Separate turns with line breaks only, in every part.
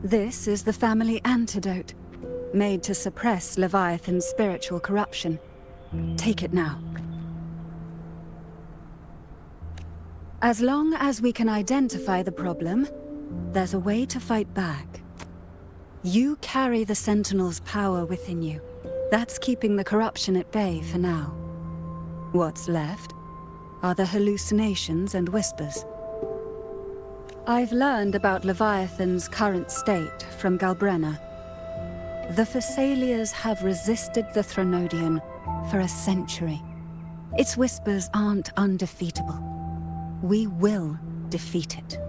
This is the family antidote, made to suppress Leviathan's spiritual corruption. Take it now. As long as we can identify the problem, there's a way to fight back. You carry the Sentinel's power within you. That's keeping the corruption at bay for now. What's left are the hallucinations and whispers. I've learned about Leviathan's current state from Galbrenna. The Thessalias have resisted the Threnodian for a century. Its whispers aren't undefeatable. We will defeat it.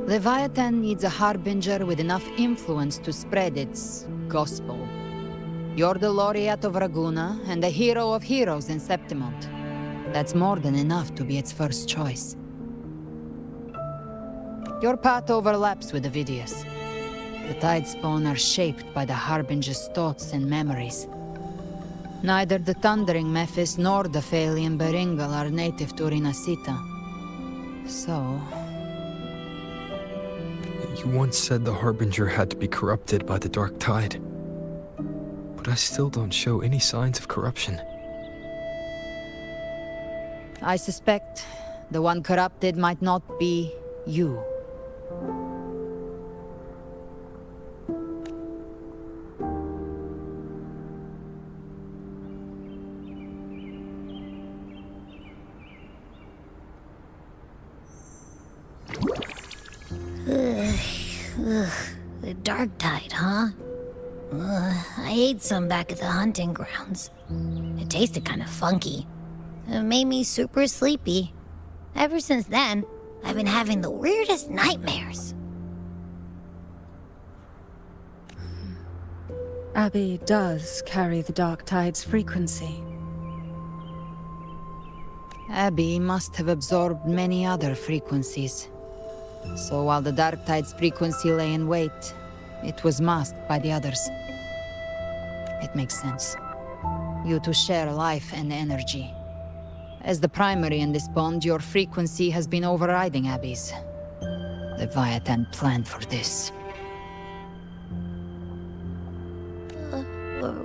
Leviathan needs a harbinger with enough influence to spread its gospel. You're the laureate of Raguna and the hero of heroes in Septimont. That's more than enough to be its first choice. Your path overlaps with Ovidius. The Tidespawn are shaped by the harbinger's thoughts and memories. Neither the Thundering Mephis nor the Phalian Beringal are native to Rinasita. So...
You once said the Harbinger had to be corrupted by the Dark Tide. But I still don't show any signs of corruption.
I suspect the one corrupted might not be you.
The Dark Tide, huh? I ate some back at the hunting grounds. It tasted kind of funky. It made me super sleepy. Ever since then, I've been having the weirdest nightmares.
Abby does carry the Dark Tide's frequency.
Abby must have absorbed many other frequencies. So while the Dark Tide's frequency lay in wait, it was masked by the others. It makes sense. You two share life and energy. As the primary in this bond, your frequency has been overriding Abby's. Leviathan planned for this.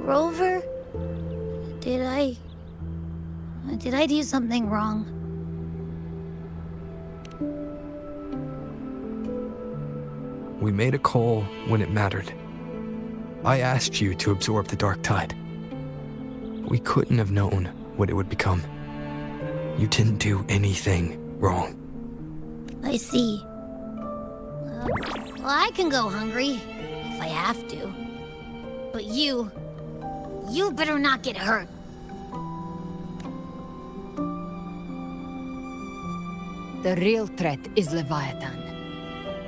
Rover? Did I do something wrong?
We made a call when it mattered. I asked you to absorb the Dark Tide. We couldn't have known what it would become. You didn't do anything wrong.
I see. Well, I can go hungry, if I have to. But you better not get hurt.
The real threat is Leviathan.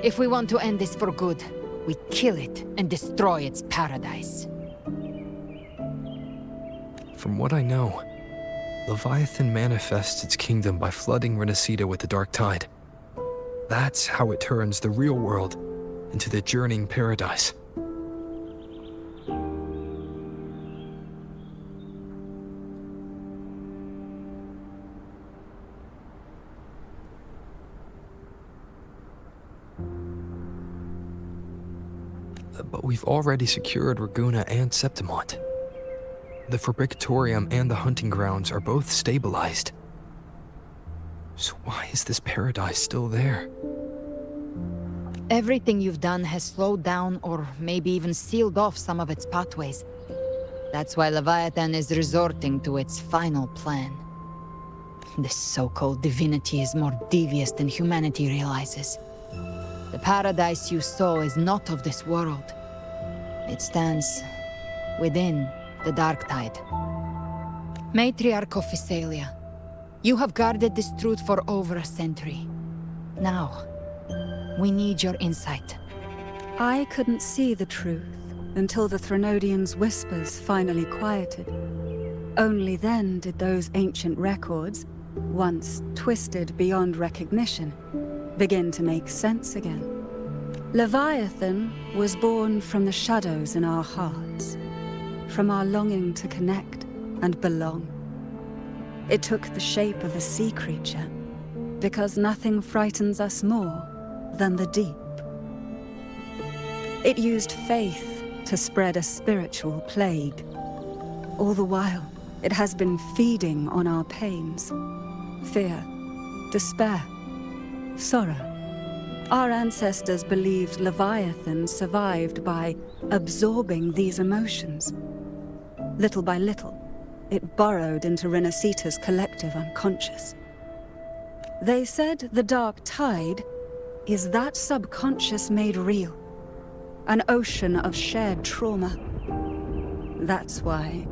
If we want to end this for good, we kill it and destroy its paradise.
From what I know, Leviathan manifests its kingdom by flooding Rinasita with the Dark Tide. That's how it turns the real world into the journeying paradise. But we've already secured Raguna and Septimont. The Fabricatorium and the hunting grounds are both stabilized. So why is this paradise still there?
Everything you've done has slowed down or maybe even sealed off some of its pathways. That's why Leviathan is resorting to its final plan. This so-called divinity is more devious than humanity realizes. The paradise you saw is not of this world. It stands within the Dark Tide. Matriarch of Physalia, you have guarded this truth for over a century. Now, we need your insight.
I couldn't see the truth until the Threnodian's whispers finally quieted. Only then did those ancient records, once twisted beyond recognition, begin to make sense again. Leviathan was born from the shadows in our hearts, from our longing to connect and belong. It took the shape of a sea creature, because nothing frightens us more than the deep. It used faith to spread a spiritual plague. All the while, it has been feeding on our pains, fear, despair, sorrow. Our ancestors believed Leviathan survived by absorbing these emotions. Little by little, it burrowed into Renacita's collective unconscious. They said the dark tide is that subconscious made real, an ocean of shared trauma. That's why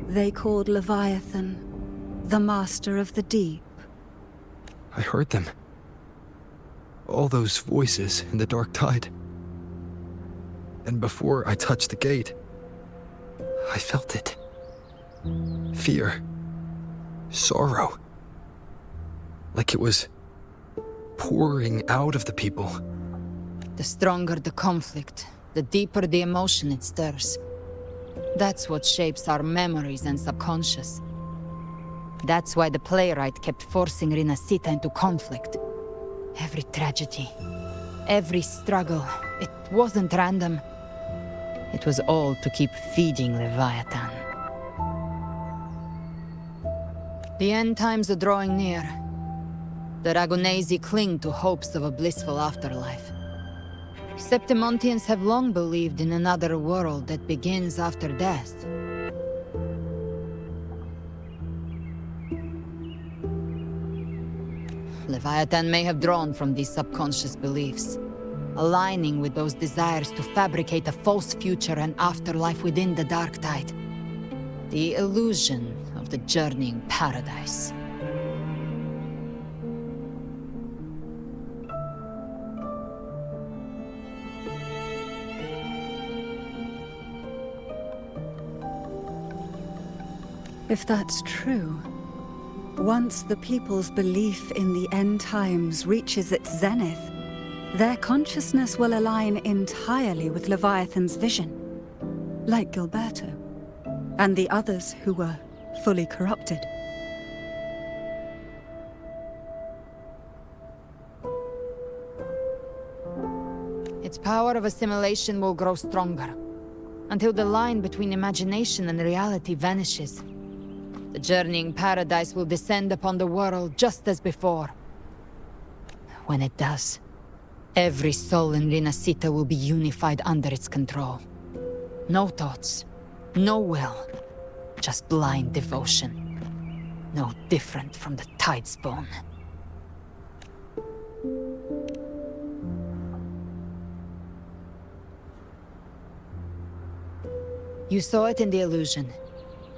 they called Leviathan the Master of the Deep.
I heard them. All those voices in the dark tide. And before I touched the gate, I felt it. Fear. Sorrow. Like it was pouring out of the people.
The stronger the conflict, the deeper the emotion it stirs. That's what shapes our memories and subconscious. That's why the playwright kept forcing Renacita into conflict. Every tragedy, every struggle, it wasn't random. It was all to keep feeding Leviathan. The end times are drawing near. The Ragunesi cling to hopes of a blissful afterlife. Septimontians have long believed in another world that begins after death. Leviathan may have drawn from these subconscious beliefs, aligning with those desires to fabricate a false future and afterlife within the dark tide. The illusion of the journeying paradise.
If that's true, once the people's belief in the end times reaches its zenith, their consciousness will align entirely with Leviathan's vision, like Gilberto, and the others who were fully corrupted.
Its power of assimilation will grow stronger, until the line between imagination and reality vanishes. The journeying paradise will descend upon the world just as before. When it does, every soul in Renacita will be unified under its control. No thoughts, no will, just blind devotion. No different from the Tidespawn. You saw it in the illusion.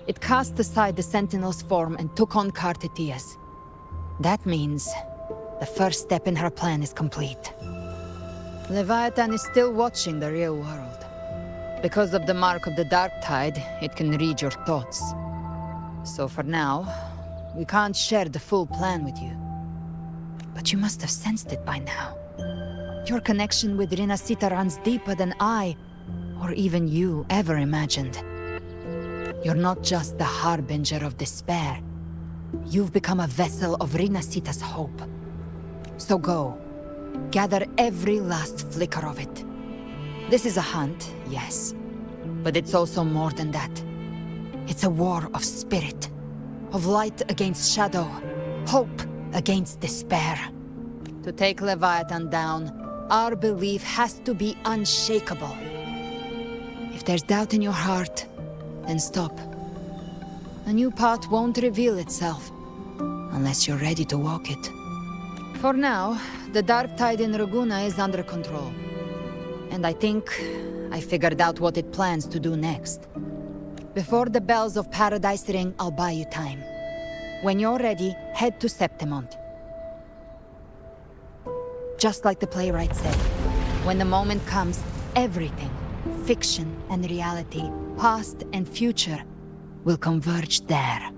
It cast aside the Sentinel's form and took on Cartetia's. That means the first step in her plan is complete. Leviathan is still watching the real world. Because of the mark of the Dark Tide, it can read your thoughts. So for now, we can't share the full plan with you. But you must have sensed it by now. Your connection with Renacita runs deeper than I, or even you, ever imagined. You're not just the harbinger of despair. You've become a vessel of Renacita's hope. So go. Gather every last flicker of it. This is a hunt, yes. But it's also more than that. It's a war of spirit. Of light against shadow. Hope against despair. To take Leviathan down, our belief has to be unshakable. If there's doubt in your heart, then stop. A new path won't reveal itself, unless you're ready to walk it. For now, the dark tide in Raguna is under control. And I think I figured out what it plans to do next. Before the bells of Paradise ring, I'll buy you time. When you're ready, head to Septimont. Just like the playwright said, when the moment comes, everything, fiction and reality, past and future, will converge there.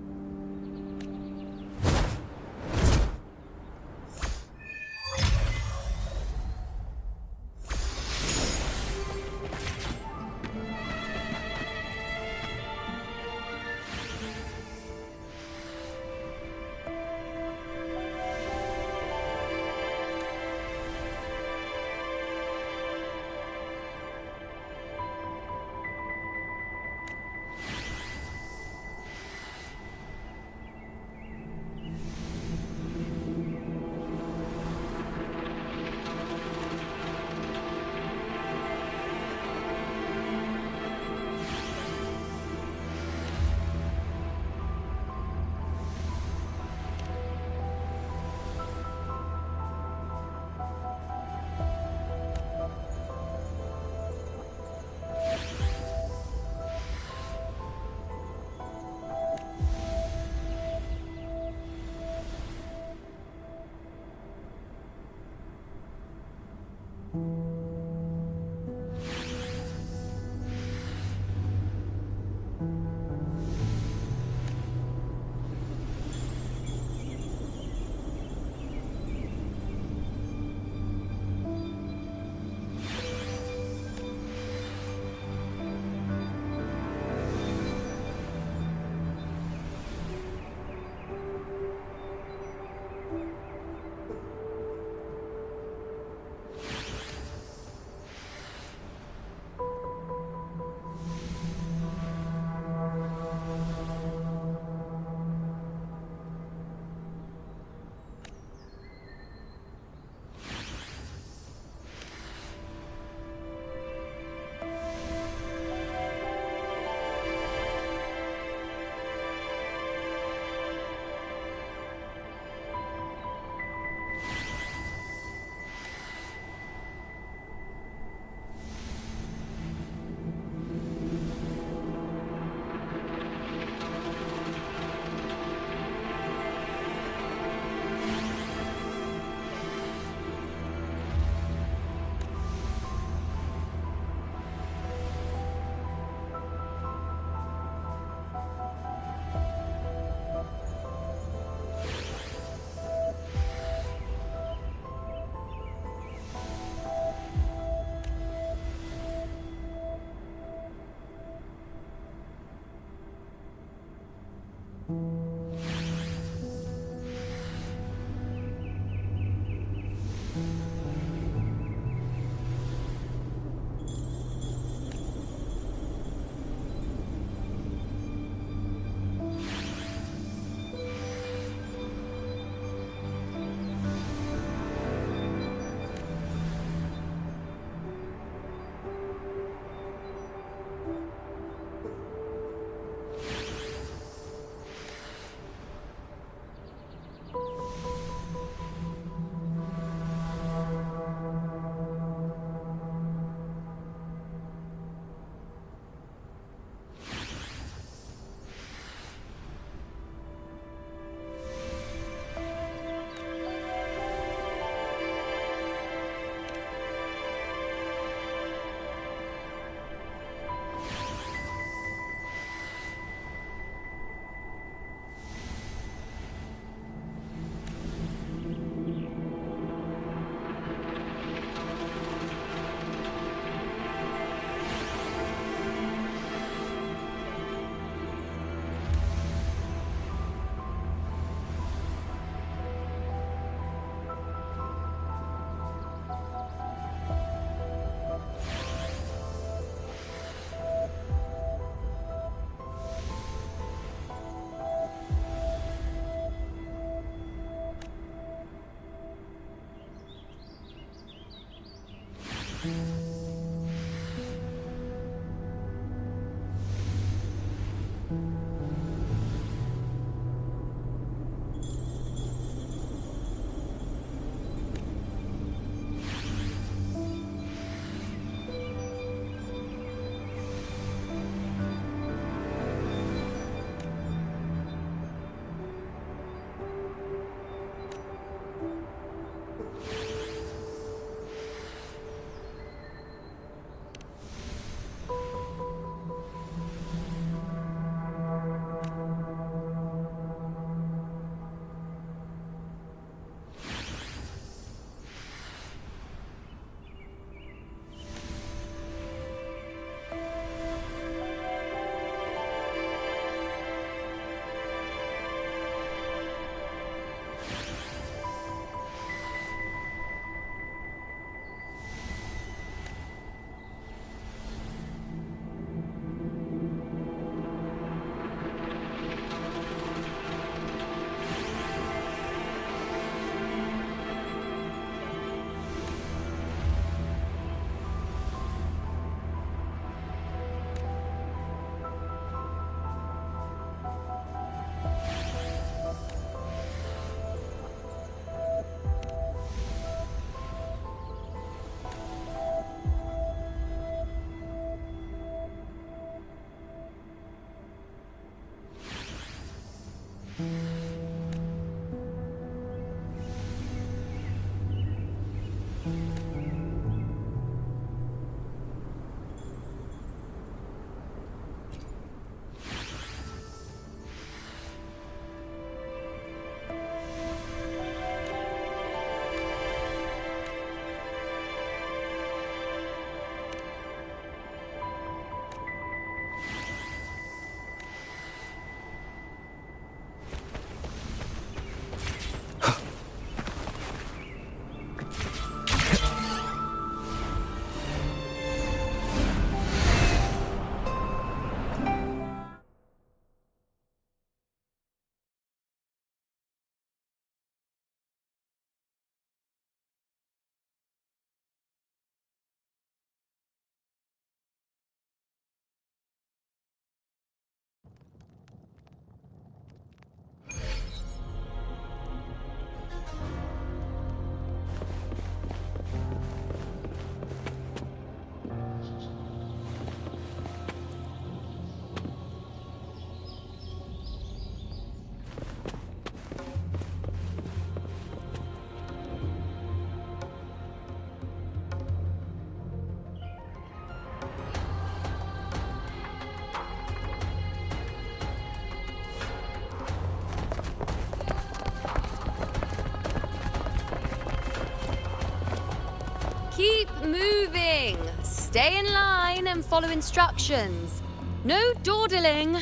Stay in line and follow instructions. No dawdling.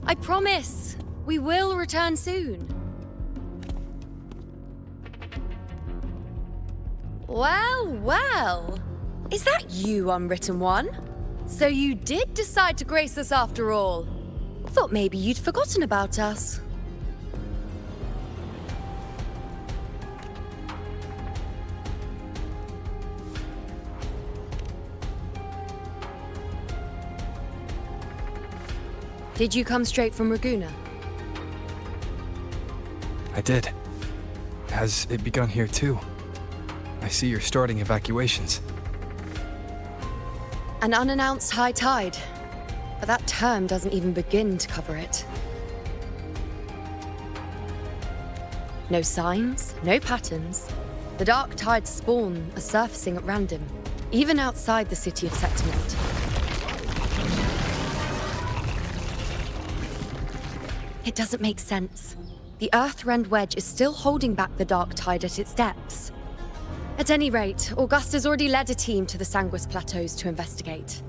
I promise. We will return soon. Well, well. Is that you, Unwritten One? So you did decide to grace us after all. Thought maybe you'd forgotten about us. Did you come straight from Raguna?
I did. Has it begun here too? I see you're starting evacuations.
An unannounced high tide. But that term doesn't even begin to cover it. No signs, no patterns. The dark tide's spawn are surfacing at random, even outside the city of Septimont. It doesn't make sense. The Earthrend Wedge is still holding back the dark tide at its depths. At any rate, Augusta's already led a team to the Sanguis Plateaus to investigate.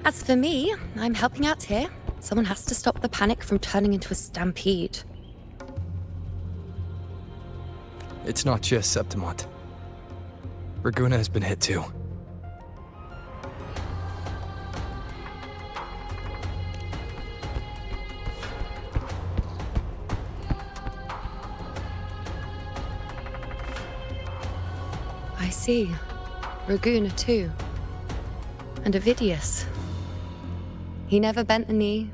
As for me, I'm helping out here. Someone has to stop the panic from turning into a stampede.
It's not just Septimont. Raguna has been hit too.
I see. Raguna too. And Ovidius. He never bent the knee,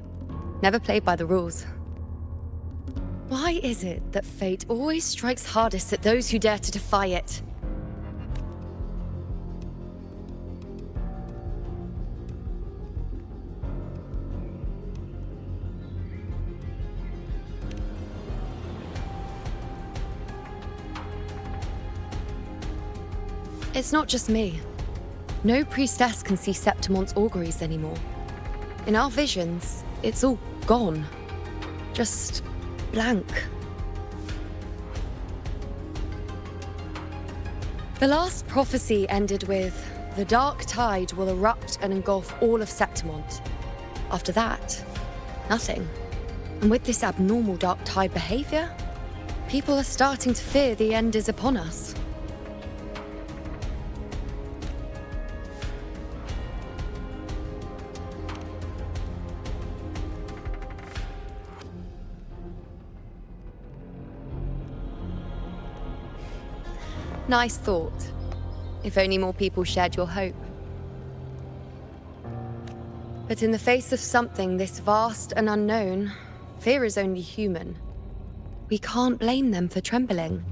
never played by the rules. Why is it that fate always strikes hardest at those who dare to defy it? It's not just me. No priestess can see Septimont's auguries anymore. In our visions, it's all gone. Just blank. The last prophecy ended with, the dark tide will erupt and engulf all of Septimont. After that, nothing. And with this abnormal dark tide behavior, people are starting to fear the end is upon us. Nice thought. If only more people shared your hope. But in the face of something this vast and unknown, fear is only human. We can't blame them for trembling.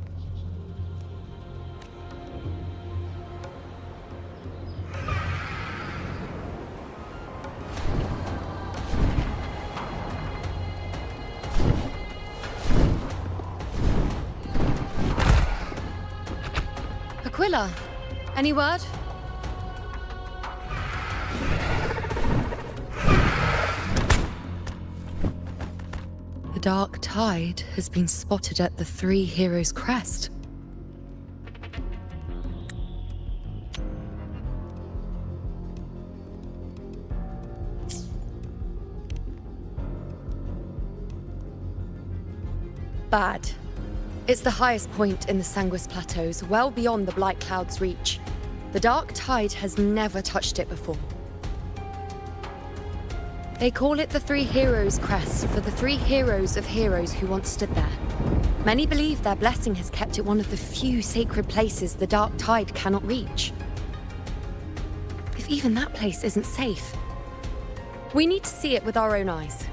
Aquila, any word? The dark tide has been spotted at the Three Heroes' Crest. Bad. It's the highest point in the Sanguis Plateaus, well beyond the Blight Cloud's reach. The dark tide has never touched it before. They call it the Three Heroes' Crest for the three heroes of heroes who once stood there. Many believe their blessing has kept it one of the few sacred places the dark tide cannot reach. If even that place isn't safe, we need to see it with our own eyes.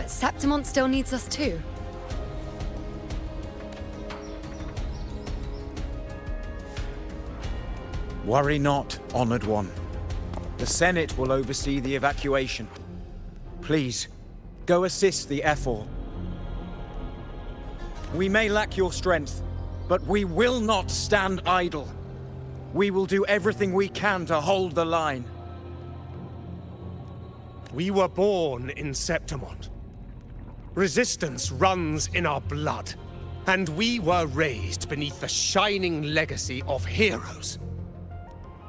Septimont still needs us too.
Worry not, Honored One. The Senate will oversee the evacuation. Please, go assist the Ephor. We may lack your strength, but we will not stand idle. We will do everything we can to hold the line.
We were born in Septimont. Resistance runs in our blood. And we were raised beneath the shining legacy of heroes.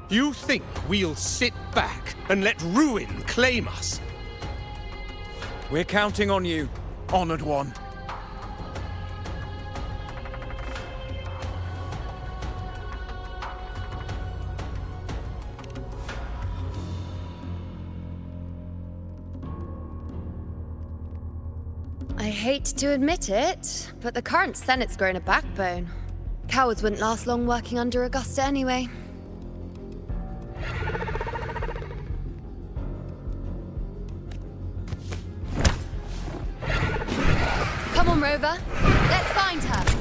You think we'll sit back and let ruin claim us?
We're counting on you, Honored One.
I hate to admit it, but the current Senate's grown a backbone. Cowards wouldn't last long working under Augusta anyway. Come on, Rover. Let's find her.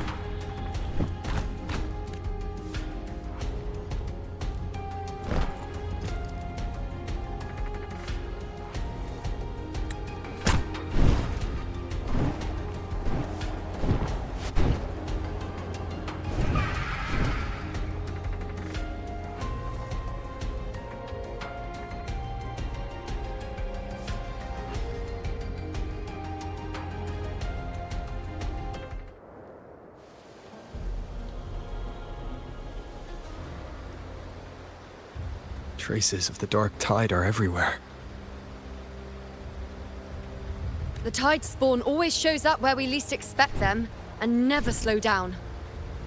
Traces of the dark tide are everywhere.
The tide spawn always shows up where we least expect them, and never slow down.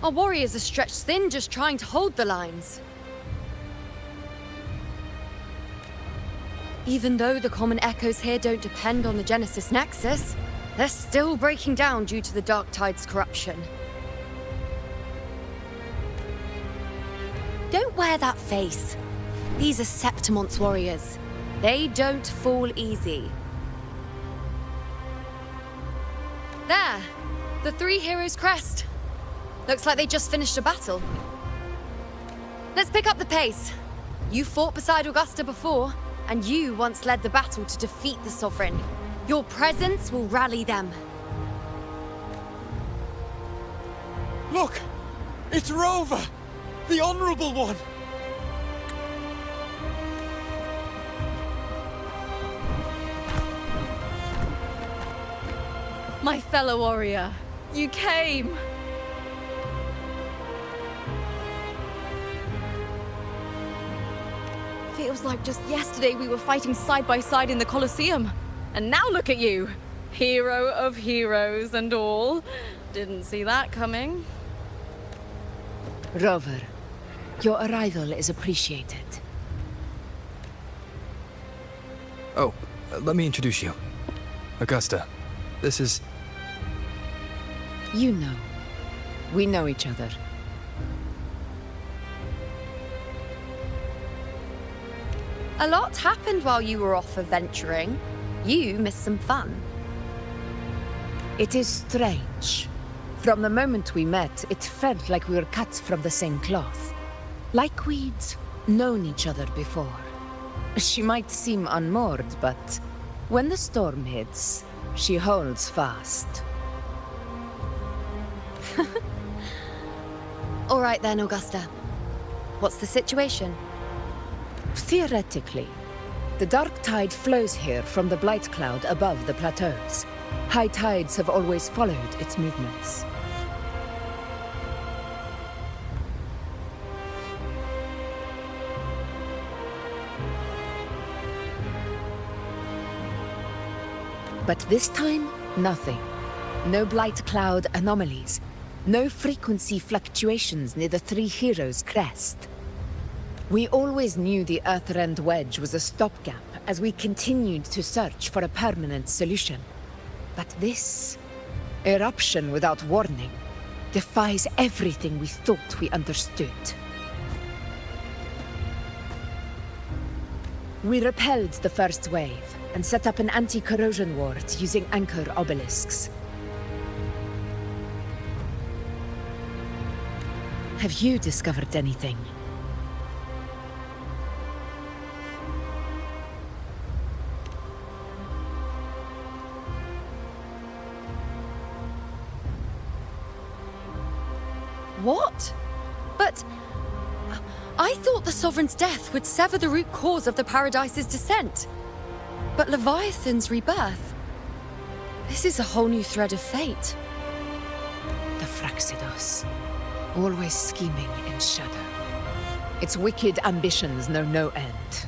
Our warriors are stretched thin just trying to hold the lines. Even though the common echoes here don't depend on the Genesis Nexus, they're still breaking down due to the dark tide's corruption. Don't wear that face. These are Septimon's warriors. They don't fall easy. There! The Three Heroes' crest. Looks like they just finished a battle. Let's pick up the pace. You fought beside Augusta before, and you once led the battle to defeat the Sovereign. Your presence will rally them.
Look! It's Rover! The Honorable One!
My fellow warrior, you came! Feels like just yesterday we were fighting side by side in the Colosseum. And now look at you! Hero of heroes and all. Didn't see that coming.
Rover, your arrival is appreciated.
Oh, let me introduce you. Augusta, this is...
You know. We know each other.
A lot happened while you were off adventuring. You missed some fun.
It is strange. From the moment we met, it felt like we were cut from the same cloth. Like we'd known each other before. She might seem unmoored, but when the storm hits, she holds fast.
All right then, Augusta. What's the situation?
Theoretically, the dark tide flows here from the blight cloud above the plateaus. High tides have always followed its movements. But this time, nothing. No blight cloud anomalies. No frequency fluctuations near the Three Heroes' crest. We always knew the Earthrend Wedge was a stopgap as we continued to search for a permanent solution. But this eruption without warning defies everything we thought we understood. We repelled the first wave and set up an anti-corrosion ward using anchor obelisks. Have you discovered anything?
What? But... I thought the Sovereign's death would sever the root cause of the Paradise's descent. But Leviathan's rebirth... This is a whole new thread of fate.
The Fraxidos. Always scheming in shadow. Its wicked ambitions know no end.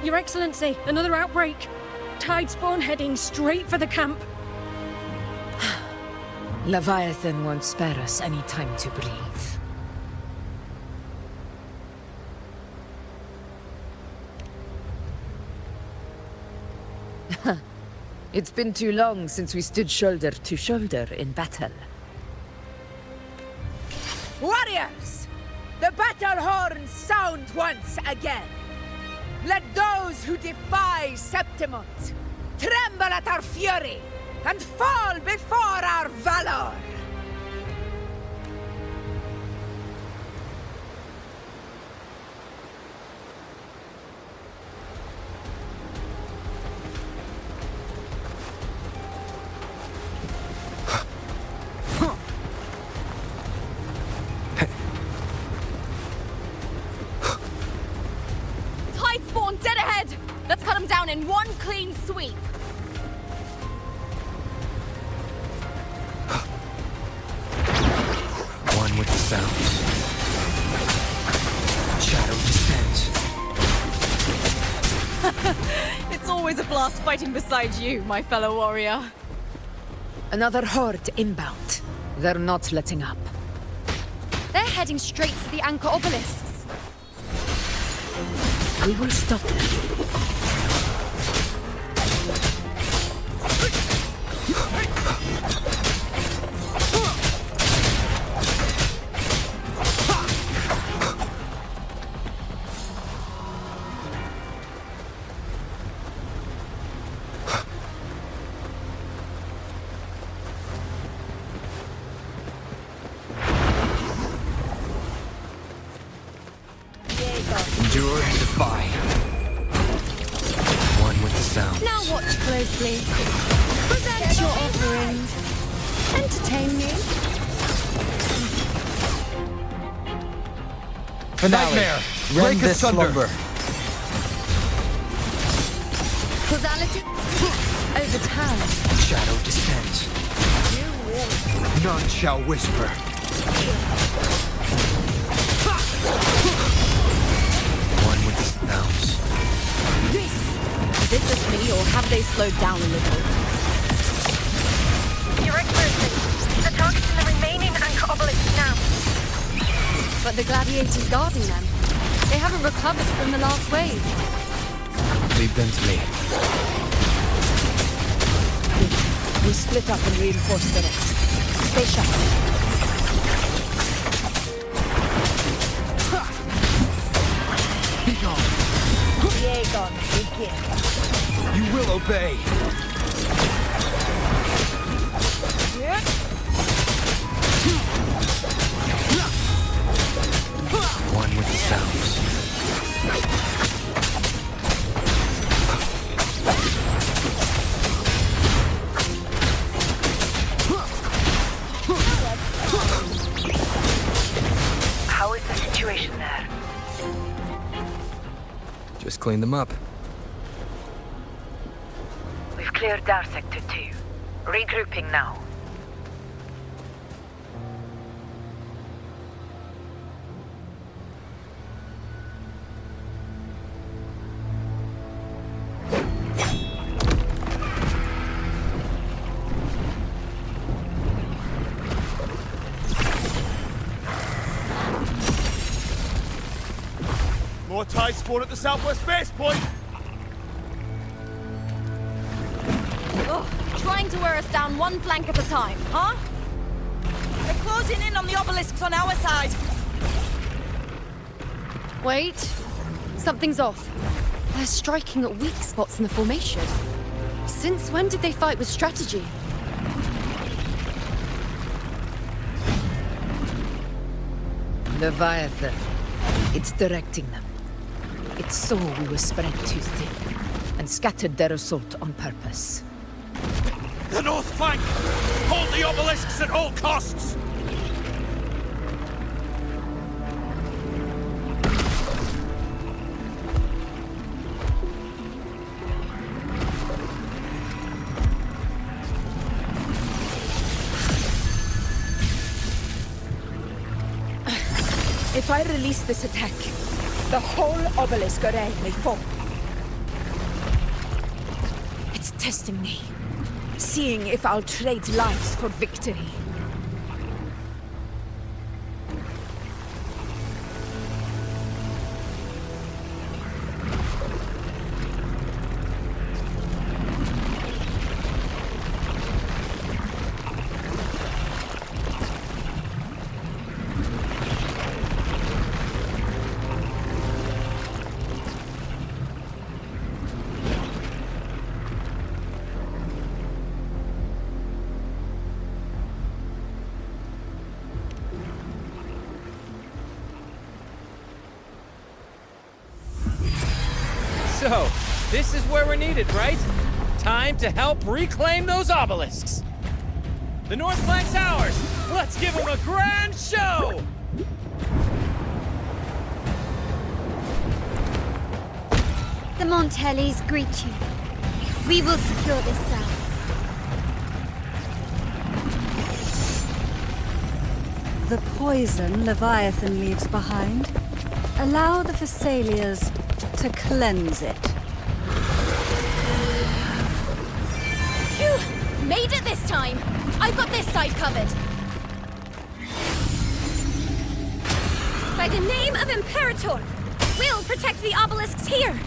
Your Excellency, another outbreak. Tide spawn heading straight for the camp.
Leviathan won't spare us any time to breathe. It's been too long since we stood shoulder to shoulder in battle. Warriors! The battle horns sound once again! Let those who defy Septimont tremble at our fury and fall before our valor!
Tide spawn dead ahead! Let's cut them down in one clean sweep.
One with the sounds. Shadow descends.
It's always a blast fighting beside you, my fellow warrior.
Another horde inbound. They're not letting up.
They're heading straight for the anchor obelisks.
We will stop them.
Endure and defy. One with the sounds.
Now watch closely. Present your offerings. Entertain me.
Nightmare! Break asunder!
Causality overturned.
Shadow descends. None shall whisper. One with the sounds.
Is it just me, or have they slowed down a little?
Your Excellency, the target's in the remaining anchor obelisk now.
But the gladiators guarding them, they haven't recovered from the last wave.
Leave them to me.
We split up and reinforce the rest. Stay sharp.
Be gone.
Aegon, begin.
You will obey. One with the sounds.
How is the situation there?
Just clean them up.
We've cleared our sector 2. Regrouping now.
More tide spawn at the southwest base point!
Ugh, trying to wear us down one flank at a time, huh?
They're closing in on the obelisks on our side.
Wait. Something's off. They're striking at weak spots in the formation. Since when did they fight with strategy?
Leviathan. It's directing them. It saw we were spread too thin, and scattered their assault on purpose.
The north flank! Hold the obelisks at all costs!
If I release this attack, the whole obelisk array may fall. It's testing me, seeing if I'll trade lives for victory.
So, this is where we're needed, right? Time to help reclaim those obelisks. The North Flank's ours. Let's give them a grand show!
The Montellis greet you. We will secure this cell.
The poison Leviathan leaves behind, allow the Thessalias to cleanse it.
Phew! Made it this time! I've got this side covered.
By the name of Imperator, we'll protect the obelisks here.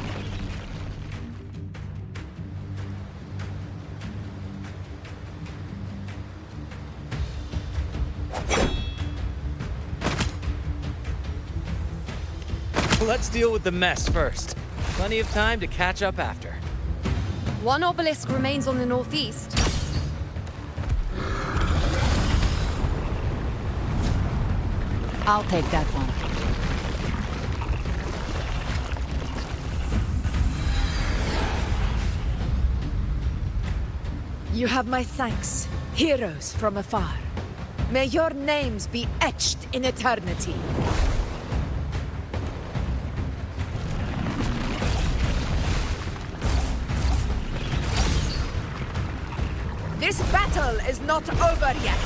Let's deal with the mess first. Plenty of time to catch up after.
One obelisk remains on the northeast.
I'll take that one.
You have my thanks, heroes from afar. May your names be etched in eternity. This battle is not over yet.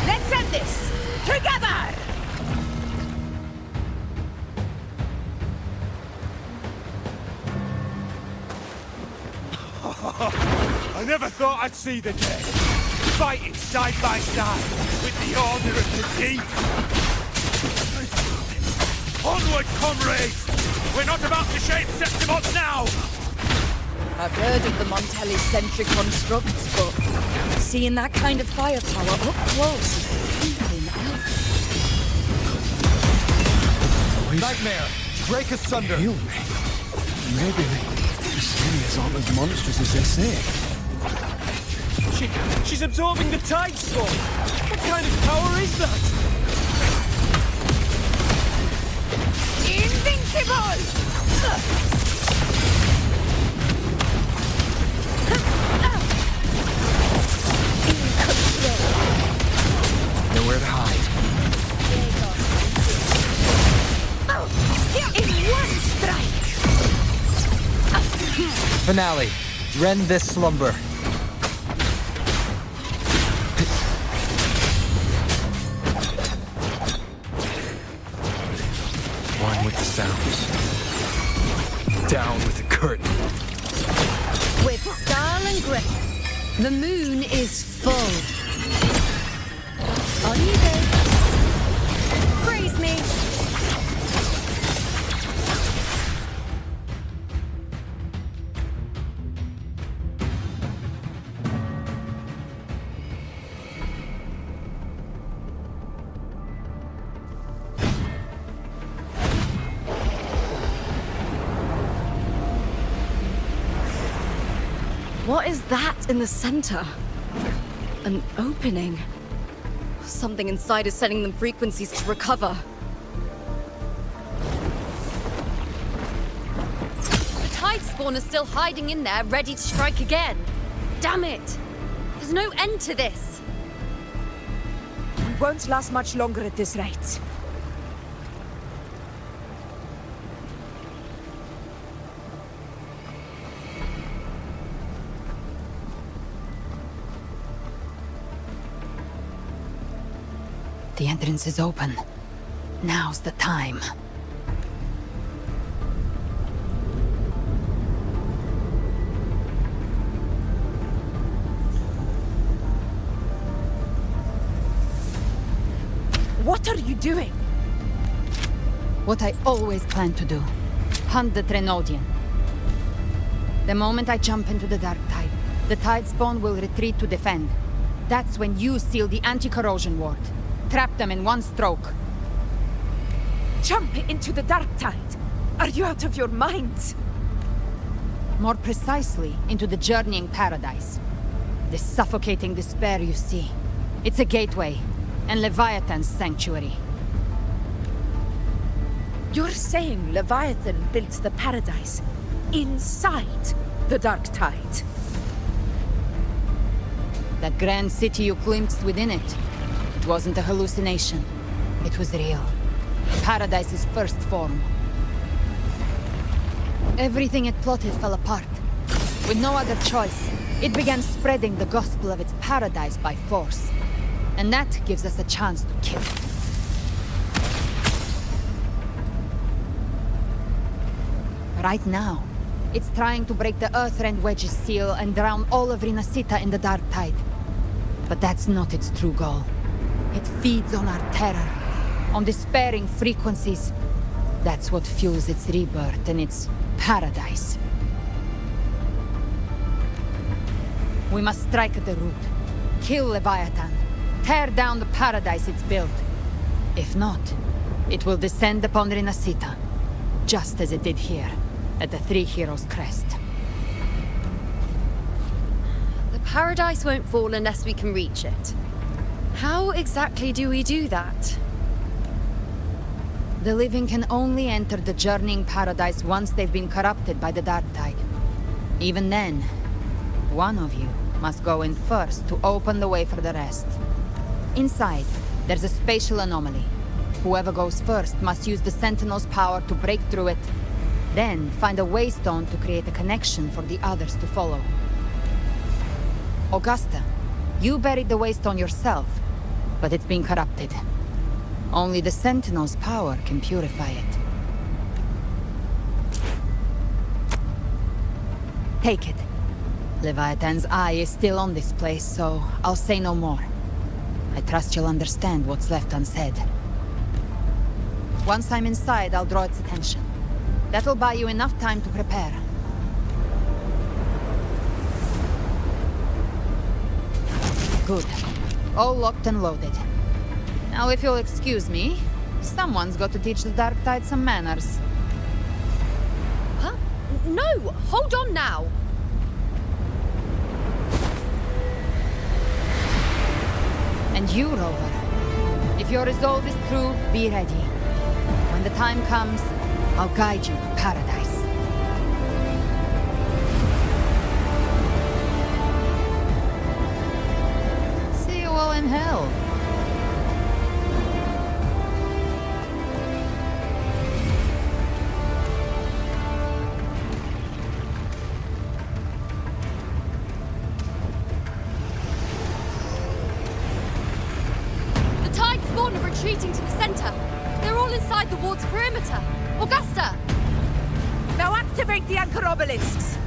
Let's end this together!
I never thought I'd see the day. Fighting side by side with the Order of the Deep. Onward, comrades! We're not about to shape Septimos now!
I've heard of the Montelli-centric constructs, but seeing that kind of firepower up close is something else.
Nightmare! Break asunder!
Heal me. Maybe the Thessalias aren't as monstrous as they say.
She's absorbing the tide storm! What kind of power is that?
Invincible!
Nowhere to hide.
In one strike!
Finale. Rend this slumber. One with the sounds. Down with the curtain.
With style and grip, the moon is full. On you go. Praise me.
What is that in the center? An opening. Something inside is sending them frequencies to recover.
The tide spawn is still hiding in there, ready to strike again. Damn it! There's no end to this.
We won't last much longer at this rate.
The entrance is open. Now's the time.
What are you doing?
What I always planned to do. Hunt the Trenodian. The moment I jump into the Dark Tide, the Tide Spawn will retreat to defend. That's when you seal the anti-corrosion ward. Trap them in one stroke.
Jump into the Dark Tide! Are you out of your mind?
More precisely, into the journeying paradise. The suffocating despair you see. It's a gateway, and Leviathan's sanctuary.
You're saying Leviathan built the paradise inside the Dark Tide?
That grand city you glimpsed within it, it wasn't a hallucination. It was real. Paradise's first form. Everything it plotted fell apart. With no other choice, it began spreading the gospel of its paradise by force. And that gives us a chance to kill it. Right now, it's trying to break the Earthrend Wedge's seal and drown all of Rinasita in the Dark Tide. But that's not its true goal. It feeds on our terror, on despairing frequencies. That's what fuels its rebirth and its paradise. We must strike at the root. Kill Leviathan. Tear down the paradise it's built. If not, it will descend upon Rinasita, just as it did here, at the Three Heroes Crest.
The paradise won't fall unless we can reach it. How exactly do we do that?
The living can only enter the journeying paradise once they've been corrupted by the Dark Tide. Even then, one of you must go in first to open the way for the rest. Inside, there's a spatial anomaly. Whoever goes first must use the Sentinel's power to break through it, then find a waystone to create a connection for the others to follow. Augusta, you buried the waystone yourself, but it's been corrupted. Only the Sentinel's power can purify it. Take it. Leviathan's eye is still on this place, so I'll say no more. I trust you'll understand what's left unsaid. Once I'm inside, I'll draw its attention. That'll buy you enough time to prepare. Good. All locked and loaded. Now, if you'll excuse me, someone's got to teach the Dark Tide some manners.
Huh? No! Hold on now!
And you, Rover. If your resolve is true, be ready. When the time comes, I'll guide you to paradise. See you all in hell.
Retreating to the center. They're all inside the ward's perimeter. Augusta!
Now activate the anchor obelisks!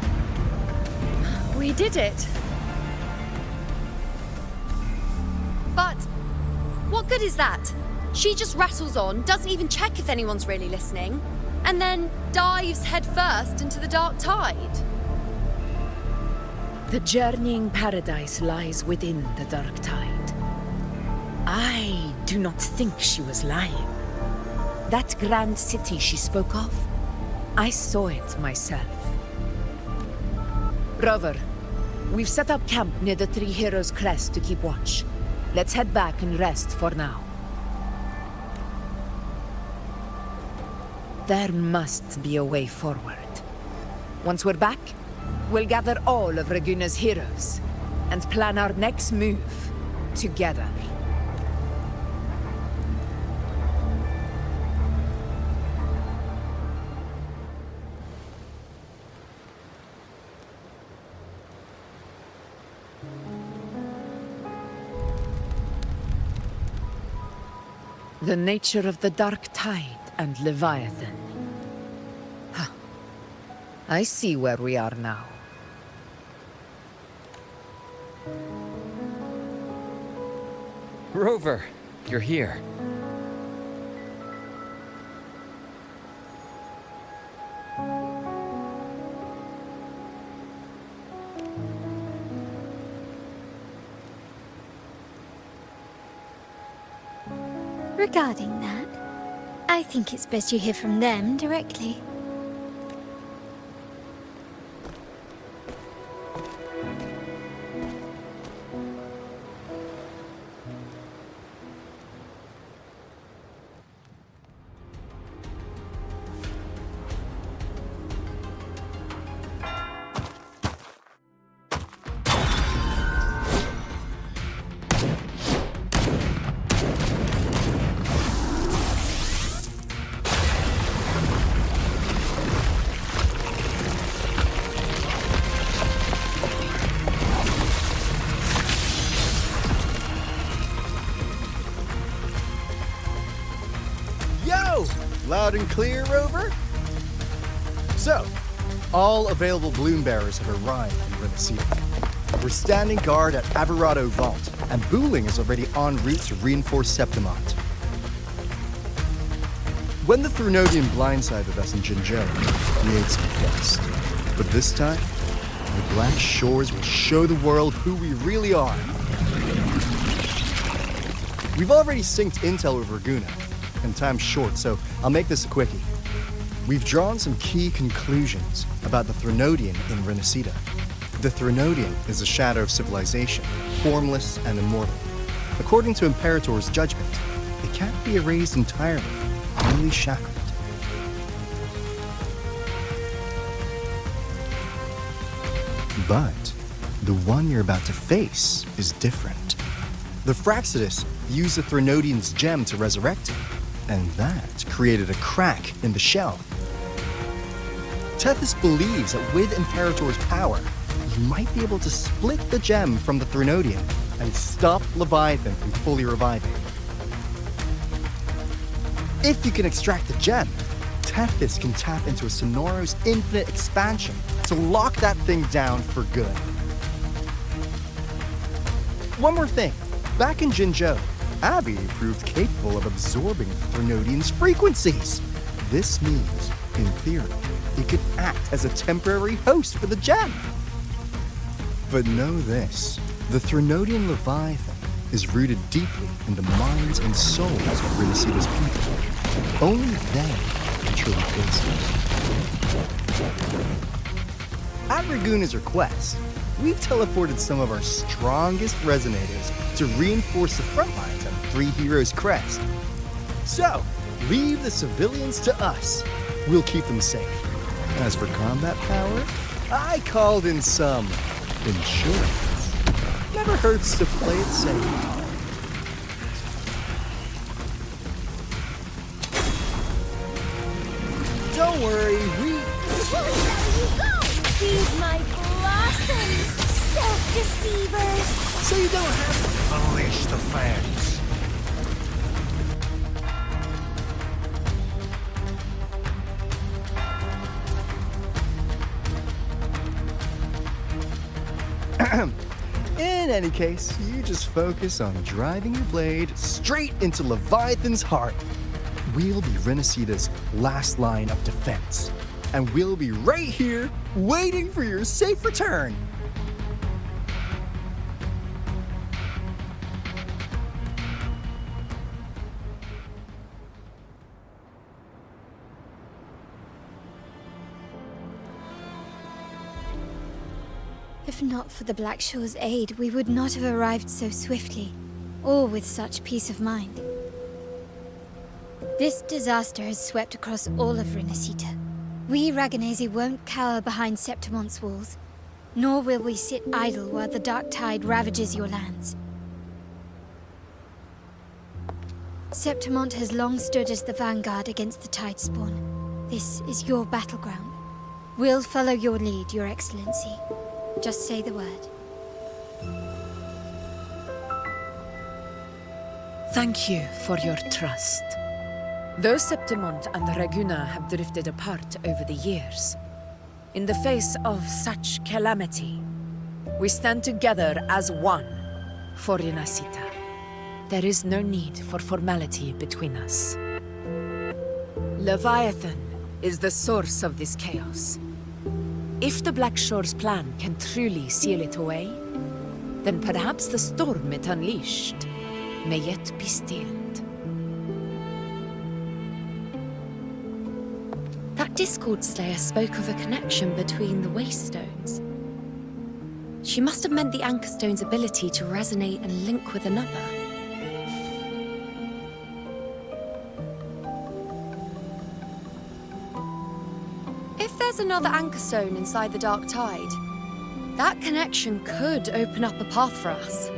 We did it. But what good is that? She just rattles on, doesn't even check if anyone's really listening, and then dives headfirst into the Dark Tide.
The journeying paradise lies within the Dark Tide. I do not think she was lying. That grand city she spoke of, I saw it myself. Rover, we've set up camp near the Three Heroes Crest to keep watch. Let's head back and rest for now. There must be a way forward. Once we're back, we'll gather all of Raguna's heroes and plan our next move together. The nature of the Dark Tide and Leviathan. Huh. I see where we are now.
Rover, you're here.
Regarding that, I think it's best you hear from them directly.
Loud and clear, Rover? So, all available bloom bearers have arrived in Renacida. We're standing guard at Averado Vault, and Booling is already en route to reinforce Septimont. When the Threnodian blindsided us in Jinzhou, we ate some dust. But this time, the Black Shores will show the world who we really are. We've already synced intel with Raguna, and time's short, so I'll make this a quickie. We've drawn some key conclusions about the Threnodian in Renacida. The Threnodian is a shadow of civilization, formless and immortal. According to Imperator's judgment, it can't be erased entirely, only shackled. But the one you're about to face is different. The Fraxidus used the Threnodian's gem to resurrect him, and that created a crack in the shell. Tethys believes that with Imperator's power, you might be able to split the gem from the Threnodian and stop Leviathan from fully reviving. If you can extract the gem, Tethys can tap into a Sonoro's infinite expansion to lock that thing down for good. One more thing. Back in Jinzhou, Abby proved capable of absorbing Threnodian's frequencies. This means, in theory, it could act as a temporary host for the gem. But know this, the Threnodian Leviathan is rooted deeply in the minds and souls of Renacida's people. Only they can truly face it. At Raguna's request, we've teleported some of our strongest resonators to reinforce the front lines at Three Heroes Crest. So, leave the civilians to us. We'll keep them safe. As for combat power, I called in some insurance. Never hurts to play it safe. Don't worry, we...
Feed my blossoms, self-deceivers!
So you don't have to
unleash the fans.
In any case, you just focus on driving your blade straight into Leviathan's heart. We'll be Renacida's last line of defense. And we'll be right here, waiting for your safe return.
If not for the Black Shore's aid, we would not have arrived so swiftly, or with such peace of mind. This disaster has swept across all of Renacida. We Raganesi won't cower behind Septimont's walls, nor will we sit idle while the dark tide ravages your lands. Septimont has long stood as the vanguard against the Tidespawn. This is your battleground. We'll follow your lead, Your Excellency. Just say the word.
Thank you for your trust. Though Septimont and Raguna have drifted apart over the years, in the face of such calamity, we stand together as one for Rinascita. There is no need for formality between us. Leviathan is the source of this chaos. If the Black Shore's plan can truly seal it away, then perhaps the storm it unleashed may yet be stilled.
That Discord Slayer spoke of a connection between the Wastestones. She must have meant the Anchorstone's ability to resonate and link with another. If there's another Anchorstone inside the Dark Tide, that connection could open up a path for us.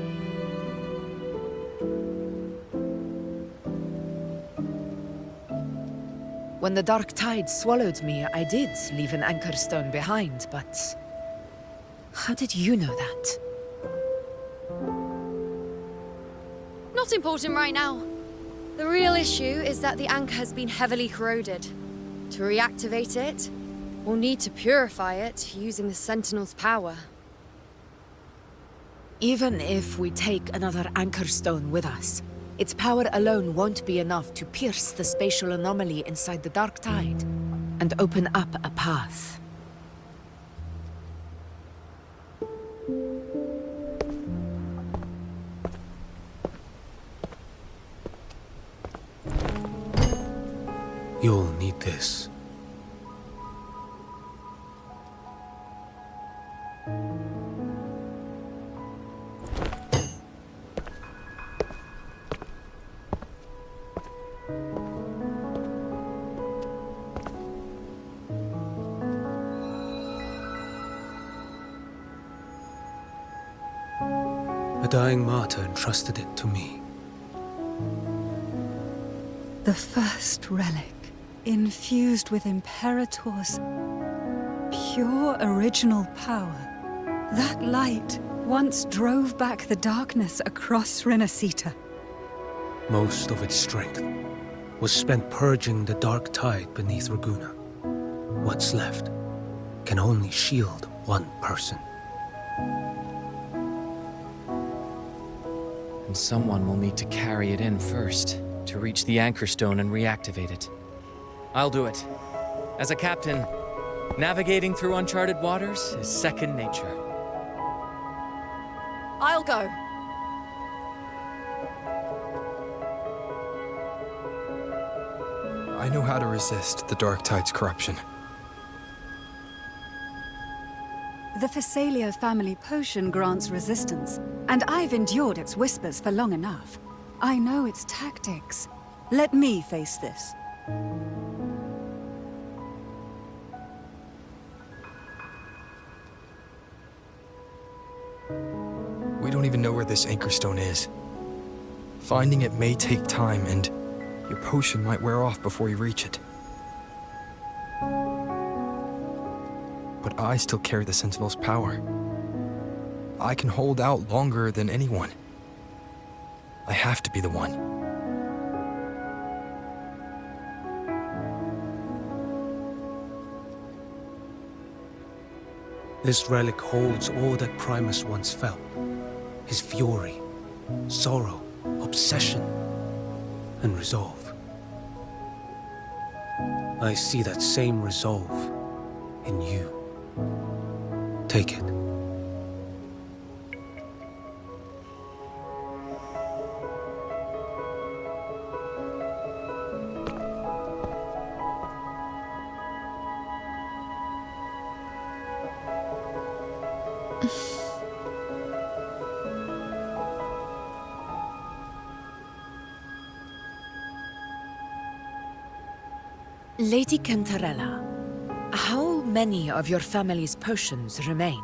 When the Dark Tide swallowed me, I did leave an Anchorstone behind, but... how did you know that?
Not important right now. The real issue is that the anchor has been heavily corroded. To reactivate it, we'll need to purify it using the Sentinel's power.
Even if we take another Anchorstone with us, its power alone won't be enough to pierce the spatial anomaly inside the Dark Tide and open up a path.
You'll need this. A dying martyr entrusted it to me.
The first relic, infused with Imperator's pure original power. That light once drove back the darkness across Rinascita.
Most of its strength was spent purging the dark tide beneath Raguna. What's left can only shield one person.
And someone will need to carry it in first, to reach the Anchorstone and reactivate it. I'll do it. As a captain, navigating through uncharted waters is second nature.
I'll go.
I know how to resist the Dark Tide's corruption.
The Phasalia family potion grants resistance, and I've endured its whispers for long enough. I know its tactics. Let me face this.
We don't even know where this Anchorstone is. Finding it may take time, and your potion might wear off before you reach it. But I still carry the Sentinel's power. I can hold out longer than anyone. I have to be the one.
This relic holds all that Primus once felt. His fury, sorrow, obsession, and resolve. I see that same resolve in you. Take it.
Lady Cantarella, how many of your family's potions remain?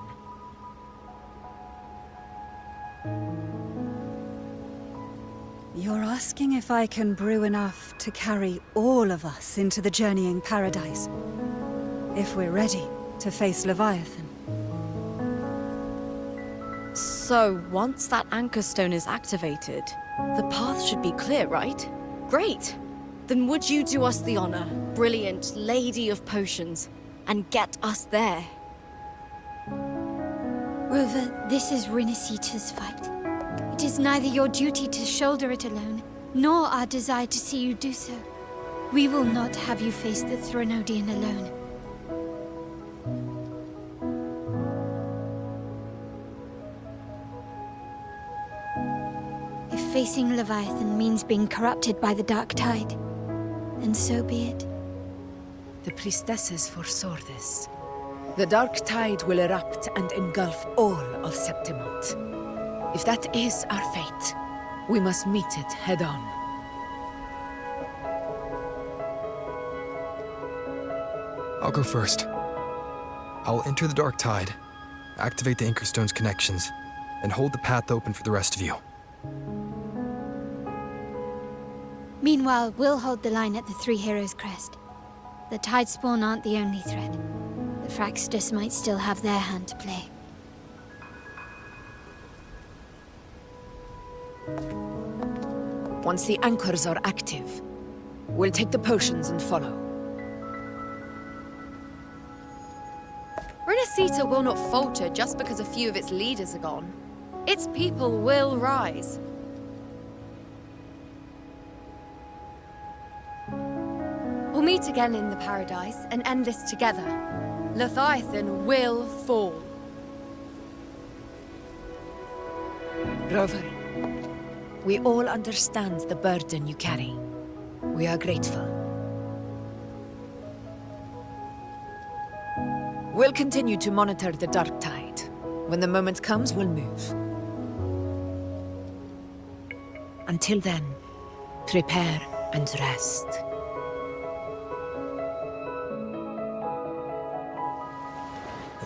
You're asking if I can brew enough to carry all of us into the journeying paradise. If we're ready to face Leviathan.
So, once that Anchorstone is activated, The path should be clear, right? Great! Then would you do us the honor, brilliant Lady of Potions, and get us there?
Rover, this is Rinasita's fight. It is neither your duty to shoulder it alone, nor our desire to see you do so. We will not have you face the Threnodian alone. If facing Leviathan means being corrupted by the Dark Tide, then so be it.
The priestesses foresaw this. The Dark Tide will erupt and engulf all of Septimont. If that is our fate, we must meet it head-on.
I'll go first. I'll enter the Dark Tide, activate the Anchorstone's connections, and hold the path open for the rest of you.
Meanwhile, we'll hold the line at the Three Heroes Crest. The Tidespawn aren't the only threat. The Fraxtus might still have their hand to play.
Once the anchors are active, we'll take the potions and follow.
Rinasita will not falter just because a few of its leaders are gone. Its people will rise. We'll meet again in the Paradise and end this together. Leviathan will fall.
Rover, we all understand the burden you carry. We are grateful. We'll continue to monitor the Dark Tide. When the moment comes, we'll move. Until then, prepare and rest.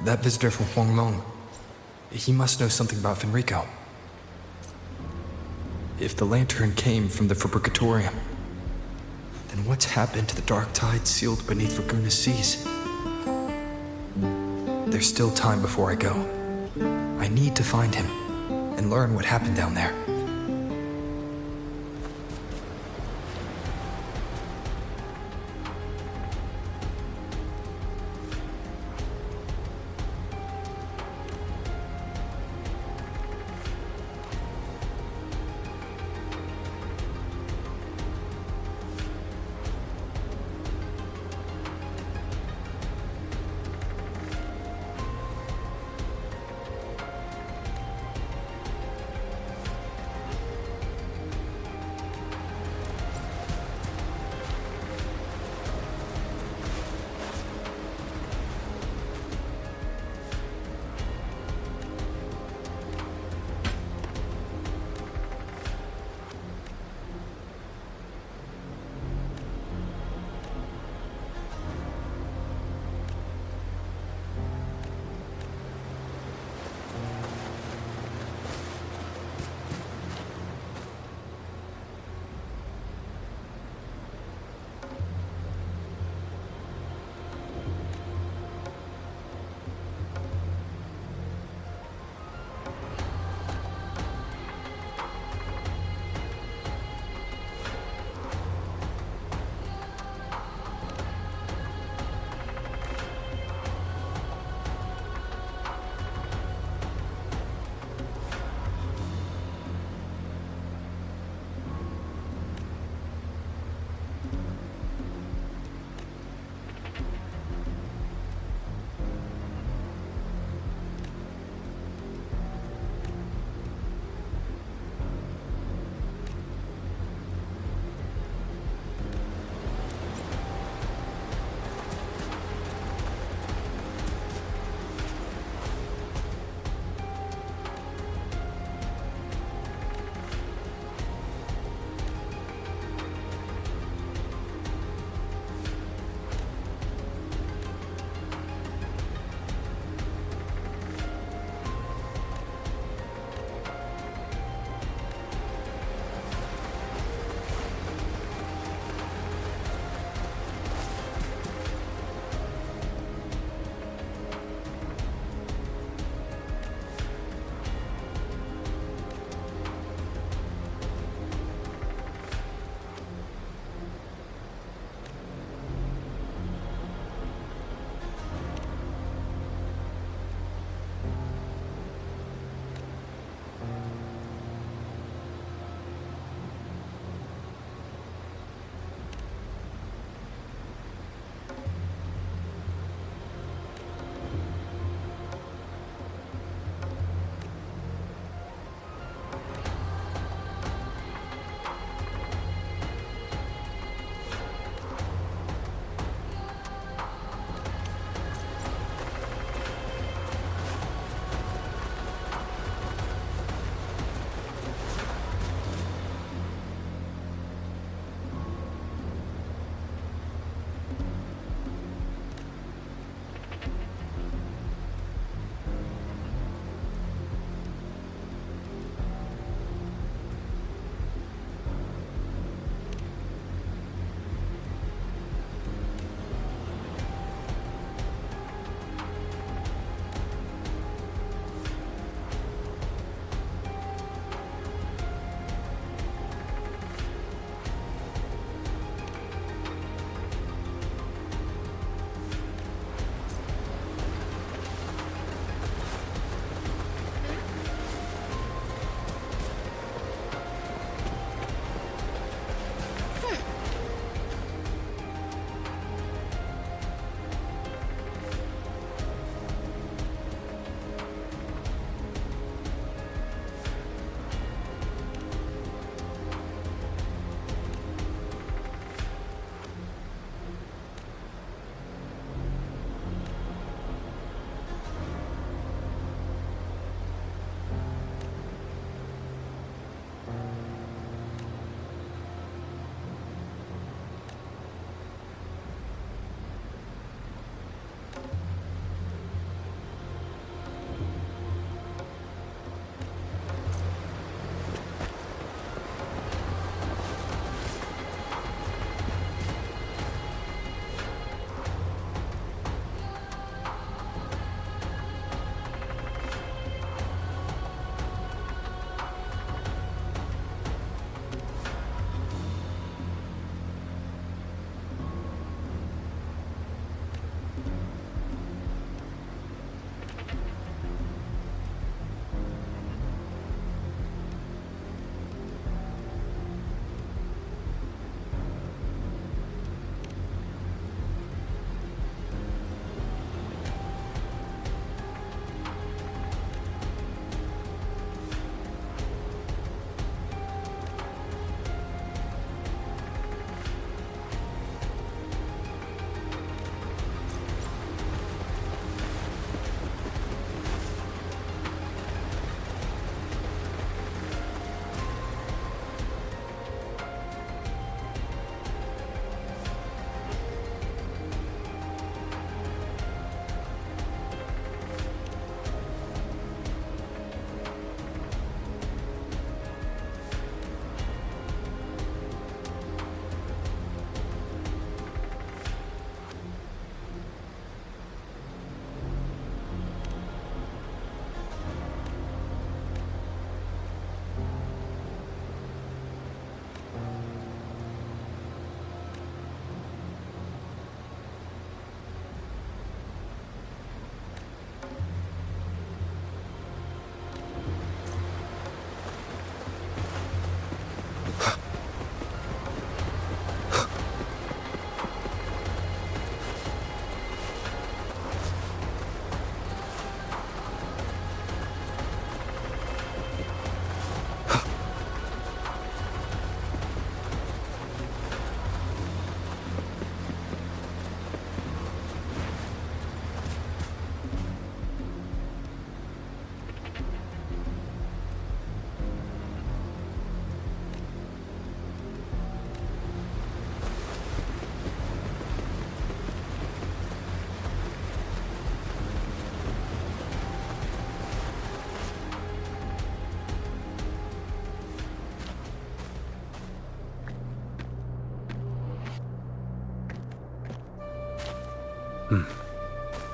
That visitor from Huanglong, he must know something about Fenrico. If the lantern came from the Fabricatorium, then what's happened to the Dark Tide sealed beneath Raguna's seas? There's still time before I go. I need to find him and learn what happened down there.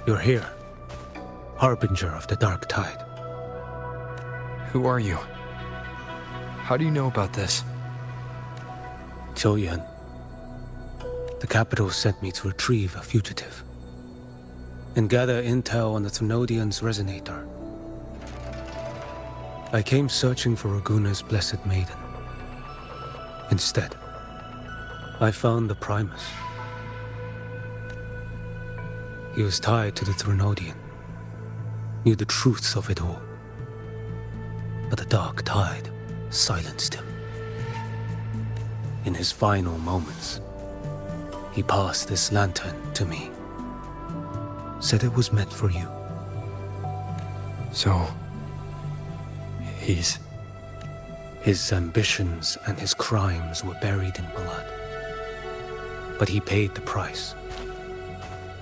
You're here. Harbinger of the Dark Tide.
Who are you? How do you know about this?
Choyan. The capital sent me to retrieve a fugitive and gather intel on the Thrunodian's resonator. I came searching for Raguna's Blessed Maiden. Instead, I found the Primus. He was tied to the Thrunodian, knew the truths of it all. But the Dark Tide silenced him. In his final moments, he passed this lantern to me. Said it was meant for you.
So... he's...
His ambitions and his crimes were buried in blood. But he paid the price.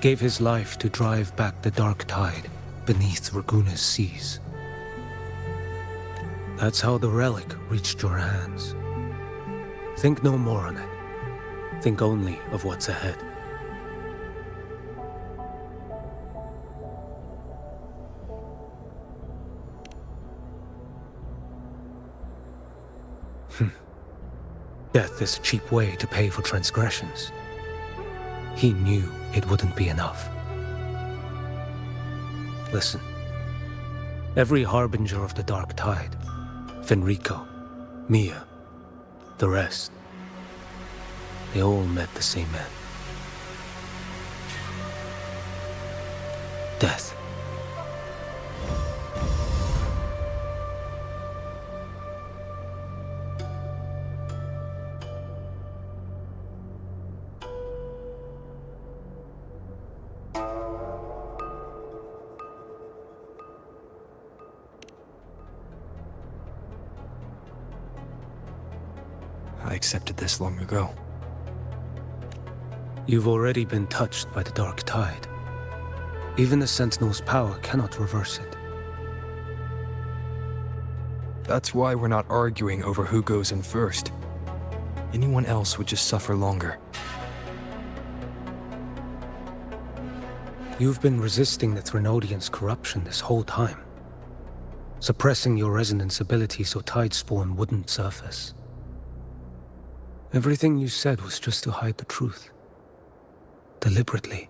Gave his life to drive back the Dark Tide beneath Raguna's seas. That's how the relic reached your hands. Think no more on it. Think only of what's ahead. Death is a cheap way to pay for transgressions. He knew it wouldn't be enough. Listen. Every harbinger of the Dark Tide, Fenrico, Mia, the rest, they all met the same end. Death.
I accepted this long ago.
You've already been touched by the Dark Tide. Even the Sentinel's power cannot reverse it.
That's why we're not arguing over who goes in first. Anyone else would just suffer longer.
You've been resisting the Thrunodian's corruption this whole time. Suppressing your resonance ability so Tidespawn wouldn't surface. Everything you said was just to hide the truth. Deliberately.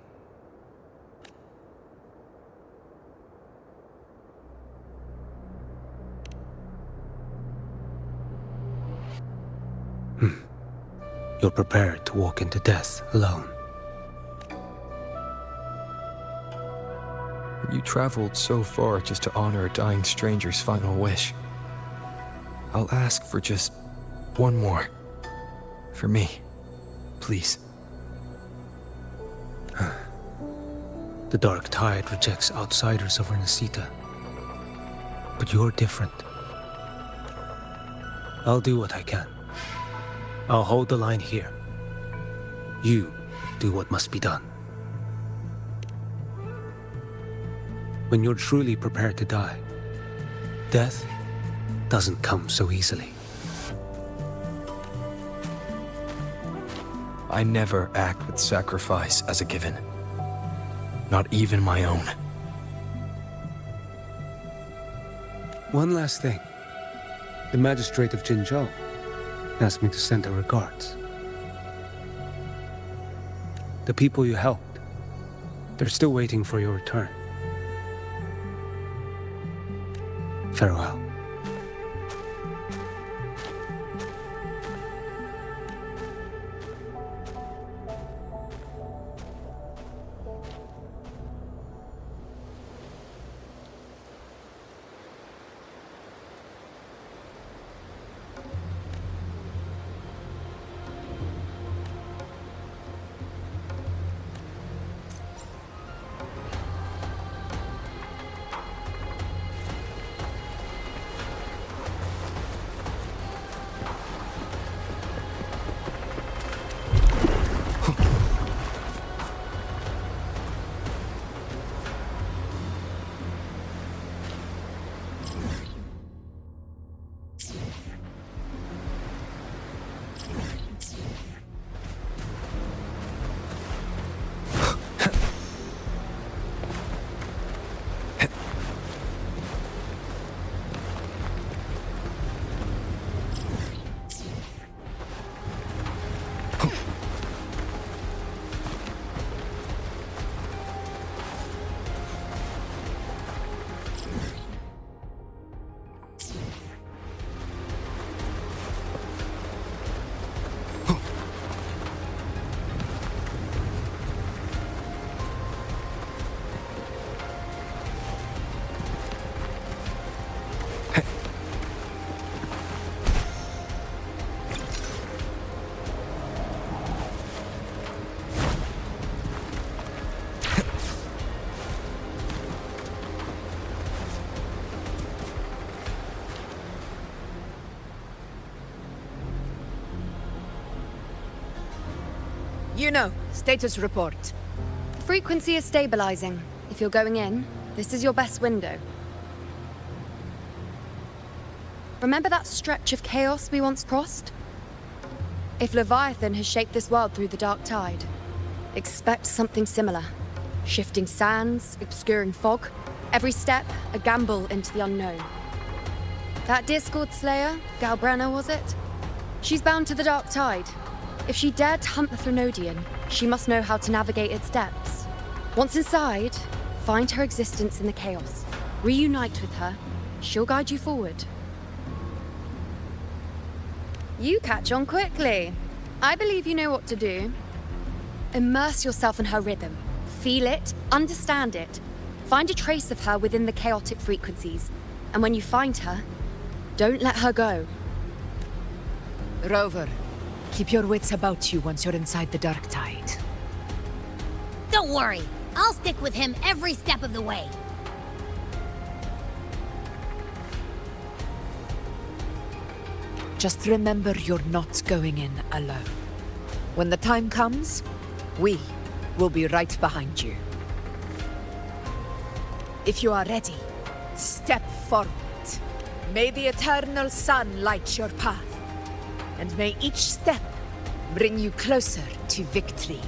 You're prepared to walk into death alone.
You traveled so far just to honor a dying stranger's final wish. I'll ask for just one more. For me. Please.
The Dark Tide rejects outsiders of Renesita. But you're different. I'll do what I can. I'll hold the line here. You do what must be done. When you're truly prepared to die, death doesn't come so easily.
I never act with sacrifice as a given. Not even my own.
One last thing. The magistrate of Jinzhou asked me to send her regards. The people you helped, they're still waiting for your return. Farewell.
You know, status report.
Frequency is stabilizing. If you're going in, this is your best window. Remember that stretch of chaos we once crossed? If Leviathan has shaped this world through the dark tide, expect something similar. Shifting sands, obscuring fog, every step a gamble into the unknown. That Discord Slayer, Galbrenna was it? She's bound to the dark tide. If she dared to hunt the Threnodian, she must know how to navigate its depths. Once inside, find her existence in the chaos. Reunite with her. She'll guide you forward. You catch on quickly. I believe you know what to do. Immerse yourself in her rhythm. Feel it, understand it. Find a trace of her within the chaotic frequencies. And when you find her, don't let her go.
Rover, keep your wits about you once you're inside the dark tide.
Don't worry. I'll stick with him every step of the way.
Just remember you're not going in alone. When the time comes, we will be right behind you. If you are ready, step forward. May the eternal sun light your path, and may each step bring you closer to victory.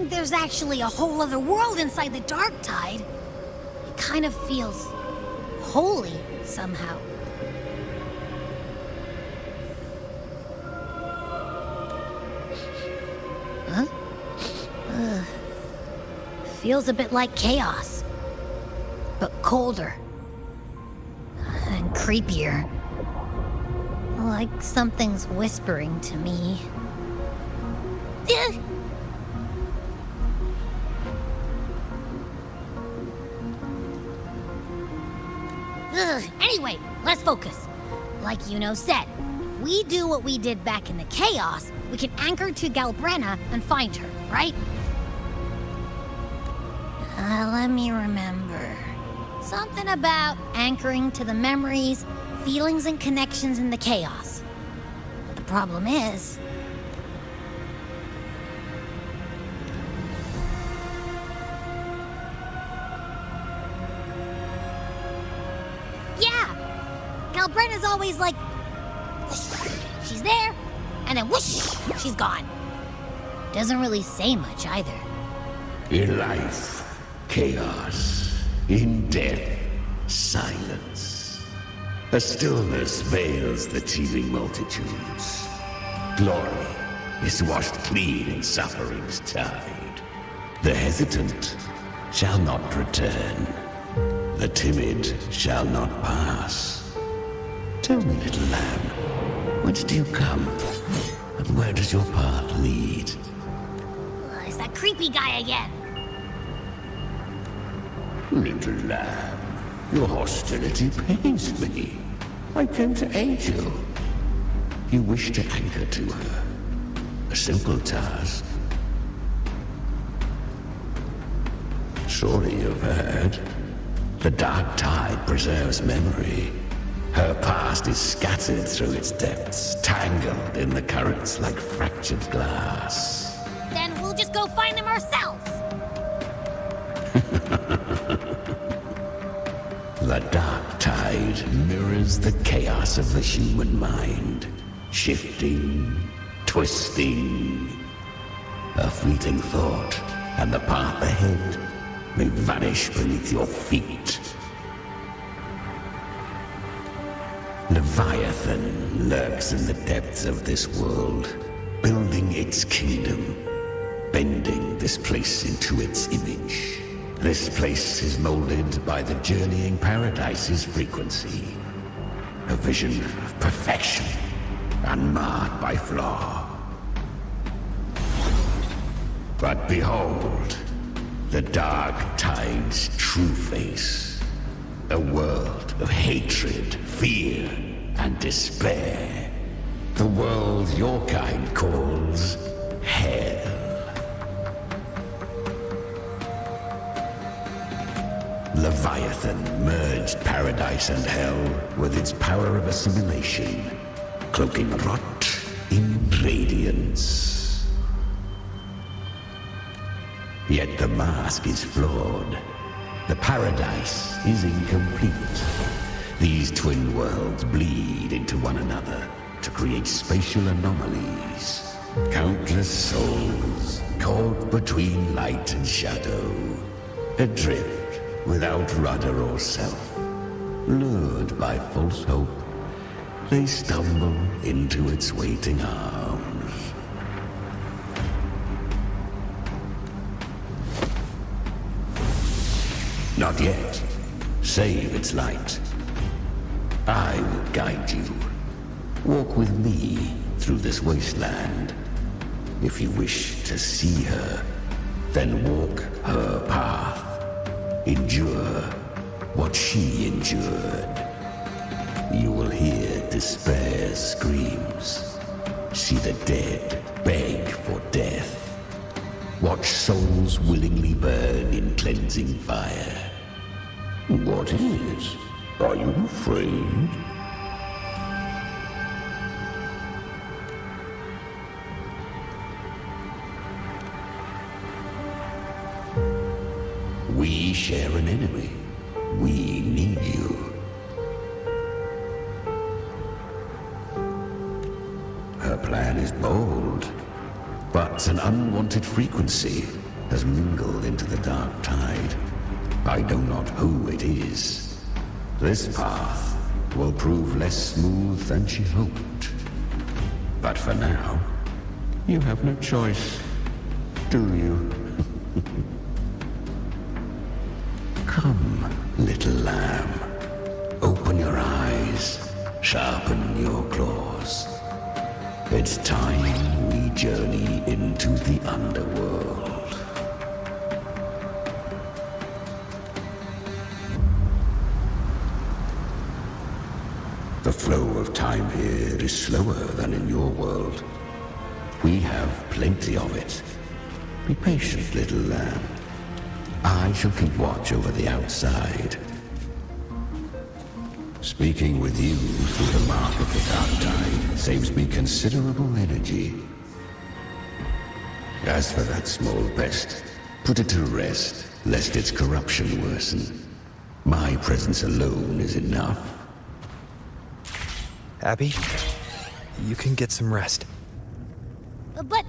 There's actually a whole other world inside the dark tide. It kind of feels holy somehow. Huh? Feels a bit like chaos, but colder and creepier. Like something's whispering to me. Anyway, let's focus. Like Yuno said, if we do what we did back in the chaos, we can anchor to Galbrenna and find her, right? Let me remember. Something about anchoring to the memories, feelings, and connections in the chaos. But the problem is... Galbrenna's always like, whoosh, she's there, and then whoosh, she's gone. Doesn't really say much either.
In life, chaos. In death, silence. A stillness veils the teeming multitudes. Glory is washed clean in suffering's tide. The hesitant shall not return. The timid shall not pass. Tell me, little lamb, whence do you come? And where does your path lead?
It's that creepy guy again.
Little lamb, your hostility pains me. I came to aid you. You wish to anchor to her. A simple task. Surely you've heard. The dark tide preserves memory. Her past is scattered through its depths, tangled in the currents like fractured glass.
Then we'll just go find them ourselves.
The dark tide mirrors the chaos of the human mind, shifting, twisting. A fleeting thought, and the path ahead may vanish beneath your feet. Leviathan lurks in the depths of this world, building its kingdom, bending this place into its image. This place is molded by the journeying paradise's frequency. A vision of perfection, unmarred by flaw. But behold, the dark tide's true face. A world of hatred, fear, and despair. The world your kind calls hell. Leviathan merged paradise and hell with its power of assimilation, cloaking rot in radiance. Yet the mask is flawed. The paradise is incomplete. These twin worlds bleed into one another to create spatial anomalies. Countless souls caught between light and shadow, adrift without rudder or self. Lured by false hope, they stumble into its waiting arms. Not yet. Save its light. I will guide you. Walk with me through this wasteland. If you wish to see her, then walk her path. Endure what she endured. You will hear despair's screams. See the dead beg for death. Watch souls willingly burn in cleansing fire. What is? Are you afraid? We share an enemy. We need you. Her plan is bold, but an unwanted frequency has mingled into the dark tide. I know not who it is. This path will prove less smooth than she hoped. But for now, you have no choice, do you? Come, little lamb. Open your eyes, sharpen your claws. It's time we journey into the underworld. The flow of time here is slower than in your world. We have plenty of it. Be patient, little lamb. I shall keep watch over the outside. Speaking with you through the mark of the dark tide saves me considerable energy. As for that small pest, put it to rest, lest its corruption worsen. My presence alone is enough.
Abby, you can get some rest.
But...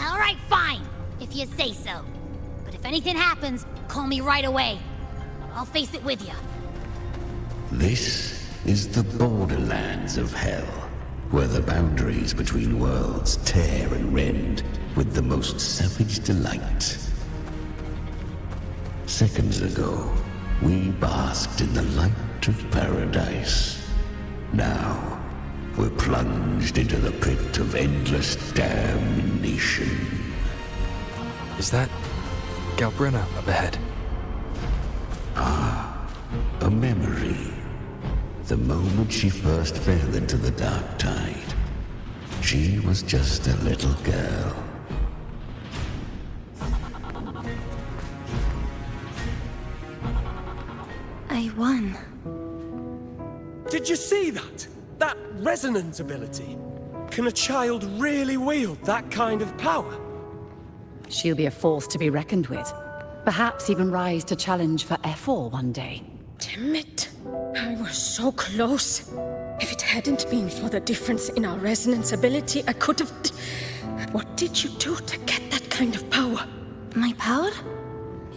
All right, fine, if you say so. But if anything happens, call me right away. I'll face it with you.
This is the borderlands of hell, where the boundaries between worlds tear and rend with the most savage delight. Seconds ago, we basked in the light of paradise. Now, we're plunged into the pit of endless damnation.
Is that Galbrenna up ahead?
Ah, a memory. The moment she first fell into the dark tide, she was just a little girl.
I won.
Did you see that? That resonance ability? Can a child really wield that kind of power?
She'll be a force to be reckoned with. Perhaps even rise to challenge for F4 one day.
Damn it. I was so close. If it hadn't been for the difference in our resonance ability, I could have... What did you do to get that kind of power?
My power?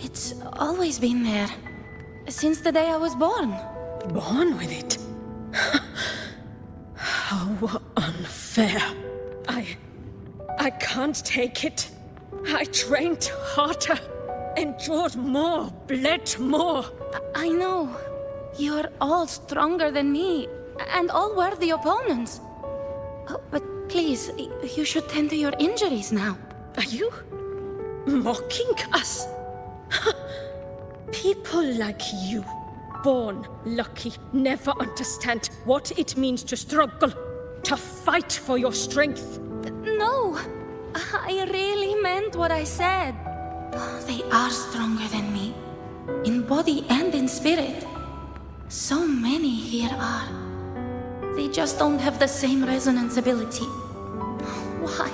It's always been there. Since the day I was born.
Born with it? How unfair. I can't take it. I trained harder, endured more, bled more.
I know. You're all stronger than me, and all worthy opponents. Oh, but please, you should tend to your injuries now.
Are you mocking us? People like you, born lucky, never understand what it means to struggle, to fight for your strength.
No, I really meant what I said. They are stronger than me, in body and in spirit. So many here are. They just don't have the same resonance ability. Why?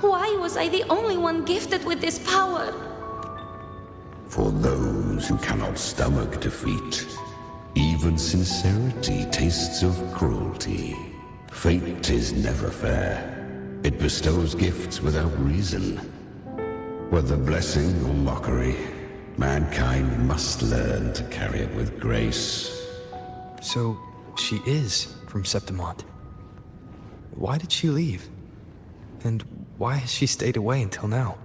Why was I the only one gifted with this power?
For those who cannot stomach defeat, even sincerity tastes of cruelty. Fate is never fair. It bestows gifts without reason. Whether blessing or mockery, mankind must learn to carry it with grace.
So, she is from Septimont. Why did she leave? And why has she stayed away until now?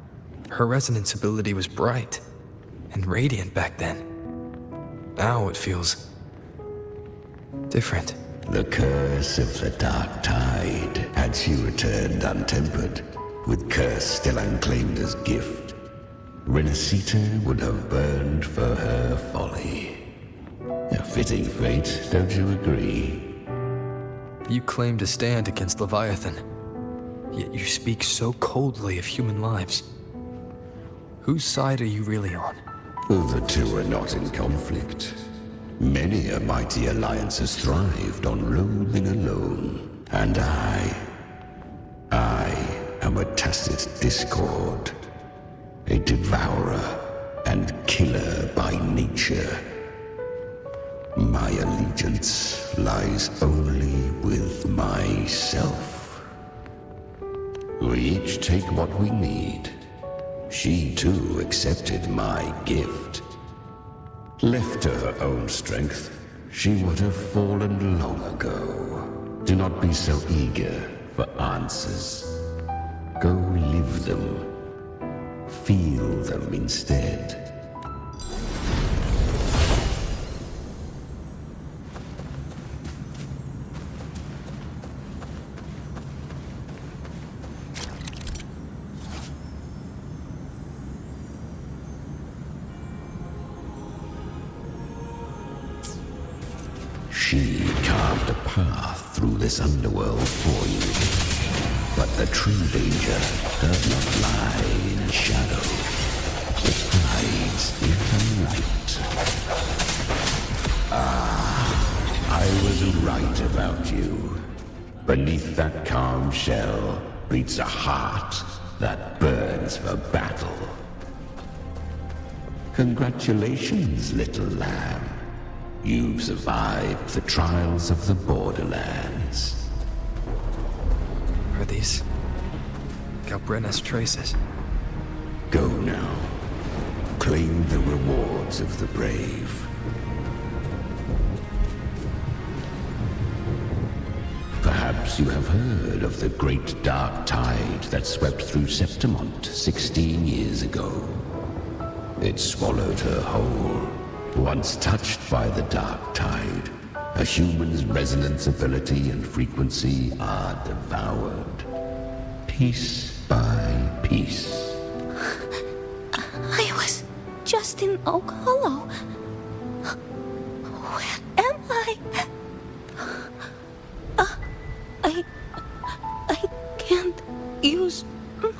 Her resonance ability was bright and radiant back then. Now it feels different.
The curse of the Dark Tide, had she returned untempered, with curse still unclaimed as gift, Renacita would have burned for her folly. A fitting fate, don't you agree?
You claim to stand against Leviathan, yet you speak so coldly of human lives. Whose side are you really on?
The two are not in conflict. Many a mighty alliance has thrived on loathing alone. And I am a tacit discord. A devourer and killer by nature. My allegiance lies only with myself. We each take what we need. She too accepted my gift. Left to her own strength, she would have fallen long ago. Do not be so eager for answers. Go live them. Feel them instead. She carved a path through this underworld for you. But the true danger does not lie in shadow. It hides in the light. I was right about you. Beneath that calm shell beats a heart that burns for battle. Congratulations, little lamb. You've survived the trials of the Borderlands.
Are these Galbrena's traces?
Go now. Claim the rewards of the brave. Perhaps you have heard of the great dark tide that swept through Septimont 16 years ago. It swallowed her whole. Once touched by the dark tide, a human's resonance ability and frequency are devoured. Piece by piece.
I was just in Oak Hollow. Where am I? I can't use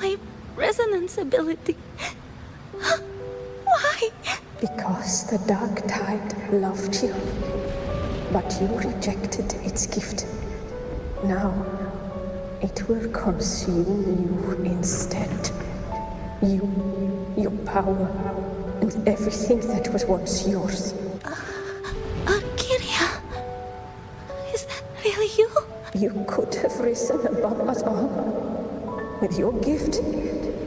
my resonance ability. Why?
Because the Dark Tide loved you.
But you rejected its gift. Now, it will consume you instead. You, your power, and everything that was once yours.
Kyria, is that really you?
You could have risen above us all. With your gift,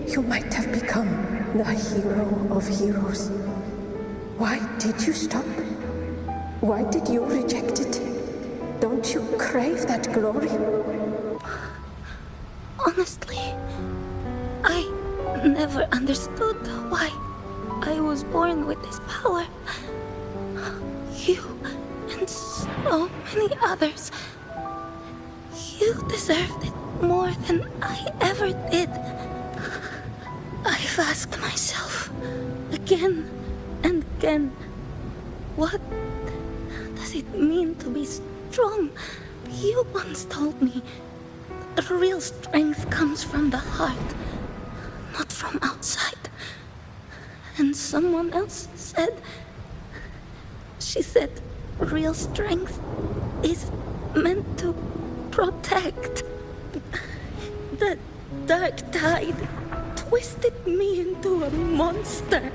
you might have become the hero of heroes. Why did you stop? Why did you reject it? Don't you crave that glory?
Honestly, I never understood why I was born with this power. You and so many others. You deserved it more than I ever did. I've asked myself again and again, what does it mean to be strong? You once told me the real strength comes from the heart, not from outside. And someone else said, she said, real strength is meant to protect. The dark tide twisted me into a monster.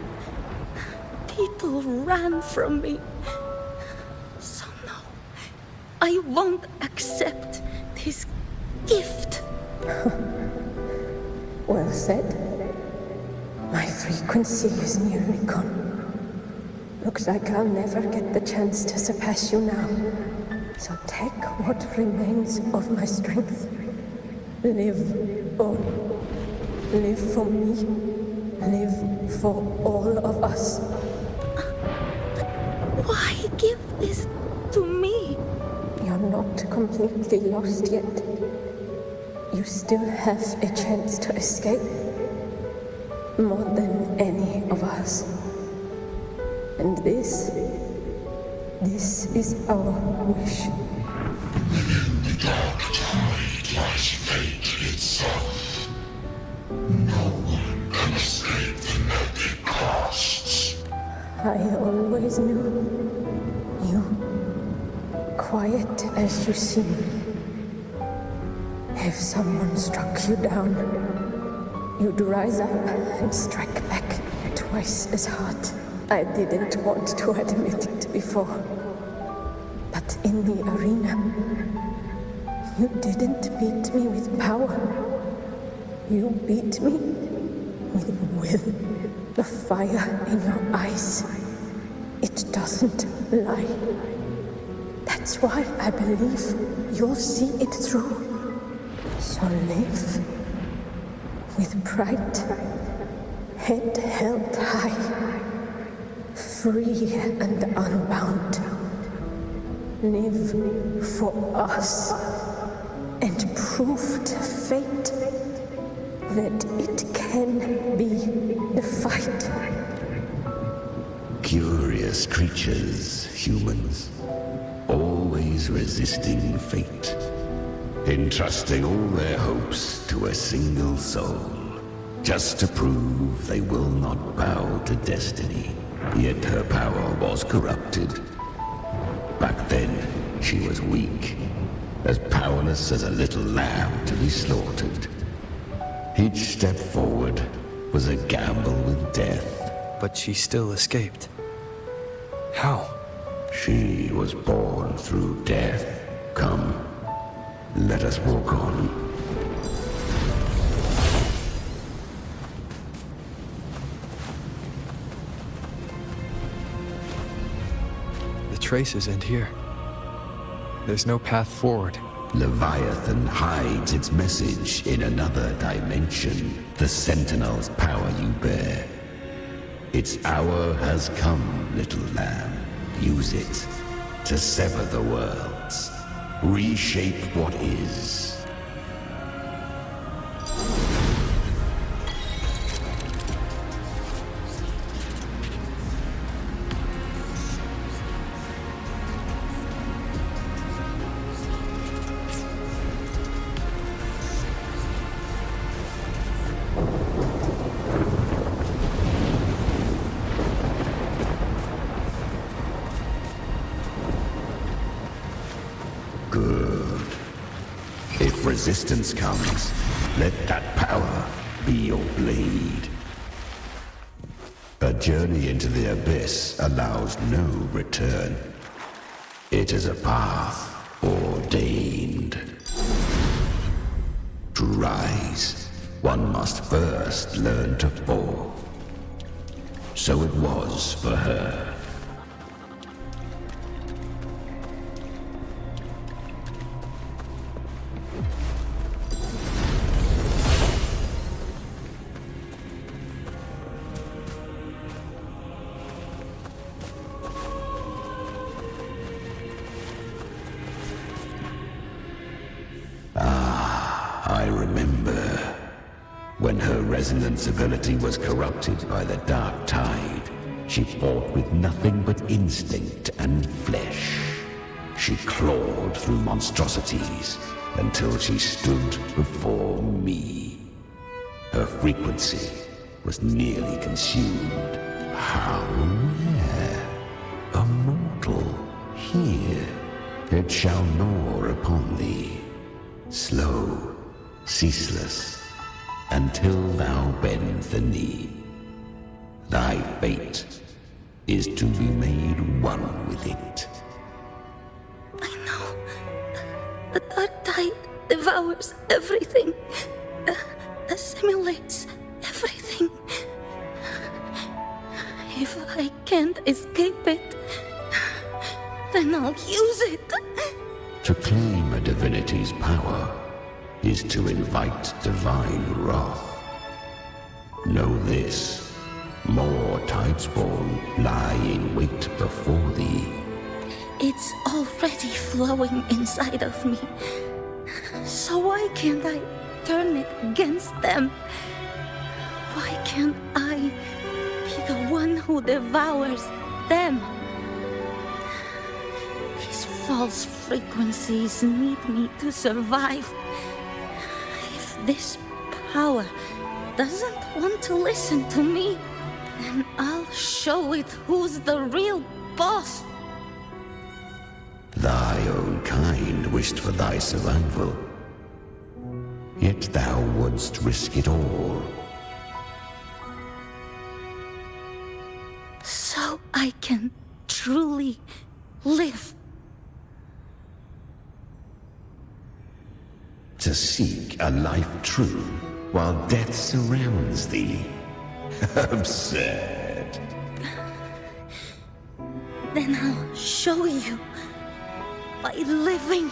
People ran from me. So no, I won't accept this gift.
Well said. My frequency is nearly gone. Looks like I'll never get the chance to surpass you now. So take what remains of my strength. Live on. Live for me. Live for all of us.
Why give this to me?
You're not completely lost yet. You still have a chance to escape. More than any of us. And this is our wish.
Within the dark tide lies fate itself. No one can escape the net it casts.
I always knew you, quiet as you seem. If someone struck you down, you'd rise up and strike back twice as hard. I didn't want to admit it before. But in the arena, you didn't beat me with power. You beat me with will. The fire in your eyes. It doesn't lie. That's why I believe you'll see it through. So live with pride, head held high, free and unbound. Live for us and prove to fate that it can be the fight.
Curious creatures, humans, always resisting fate, entrusting all their hopes to a single soul, just to prove they will not bow to destiny. Yet her power was corrupted. Back then, she was weak, as powerless as a little lamb to be slaughtered. Each step forward was a gamble with death.
But she still escaped. How?
She was born through death. Come, let us walk on.
The traces end here. There's no path forward.
Leviathan hides its message in another dimension. The Sentinel's power you bear. Its hour has come, little lamb. Use it to sever the worlds. Reshape what is. If resistance comes, let that power be your blade. A journey into the abyss allows no return. It is a path ordained. To rise, one must first learn to fall. So it was for her. I remember when her resonance ability was corrupted by the dark tide. She fought with nothing but instinct and flesh. She clawed through monstrosities until she stood before me. Her frequency was nearly consumed. How rare! A mortal here. It shall gnaw upon thee. Slow, ceaseless, until thou bend the knee. Thy fate is to be made one with it.
I know. The dark tide devours everything. Assimilates everything. If I can't escape it, then I'll use it.
To claim a divinity's power is to invite divine wrath. Know this, more Tidespawn lie in wait before thee.
It's already flowing inside of me. So why can't I turn it against them? Why can't I be the one who devours them? These false frequencies need me to survive. If this power doesn't want to listen to me, then I'll show it who's the real boss.
Thy own kind wished for thy survival. Yet thou wouldst risk it all.
So I can truly live.
To seek a life true while death surrounds thee. Absurd.
Then I'll show you. By living.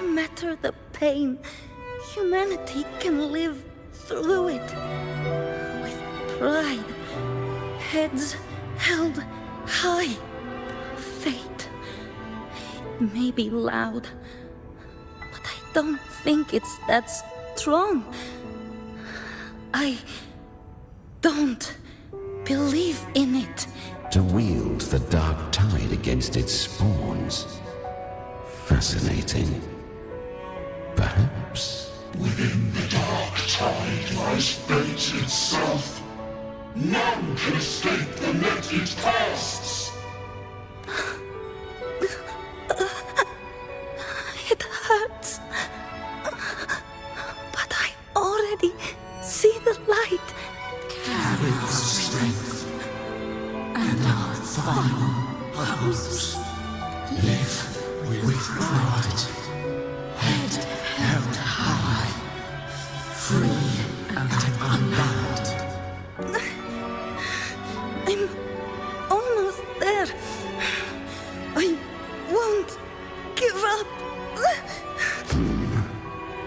No matter the pain, humanity can live through it. With pride. Heads held high. Fate may be loud, but I don't think it's that strong. I don't believe in it.
To wield the dark tide against its spawns. Fascinating. Perhaps.
Within the dark tide lies fate itself. None can escape the net it casts.
It hurts. But I already see the light.
Carry the strength and our final hopes. Live with pride. Head held high. Free and unbound.
I'm almost there. I won't give up.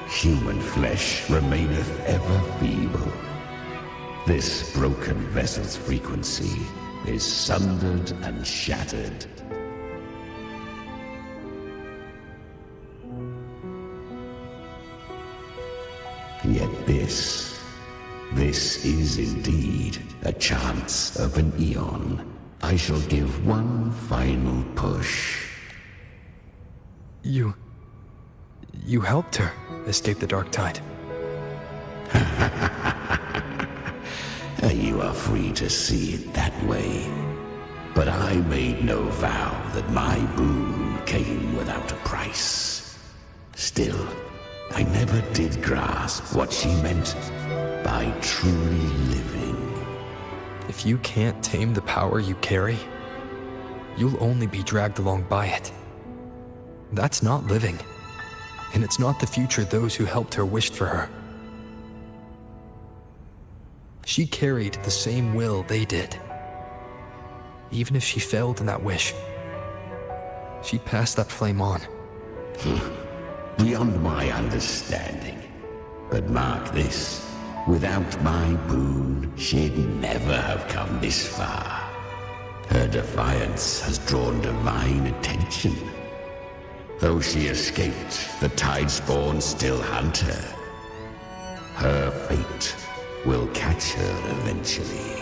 Human flesh remaineth ever feeble. This broken vessel's frequency is sundered and shattered. Yet this is indeed a chance of an eon. I shall give one final push.
You helped her escape the dark tide.
You are free to see it that way. But I made no vow that my boon came without a price. Still, Still, I never did grasp what she meant by truly living.
If you can't tame the power you carry, you'll only be dragged along by it. That's not living, and it's not the future those who helped her wished for her. She carried the same will they did. Even if she failed in that wish, she'd pass that flame on.
Beyond my understanding. But mark this, without my boon, she'd never have come this far. Her defiance has drawn divine attention. Though she escaped, the Tidespawn still hunt her. Her fate will catch her eventually.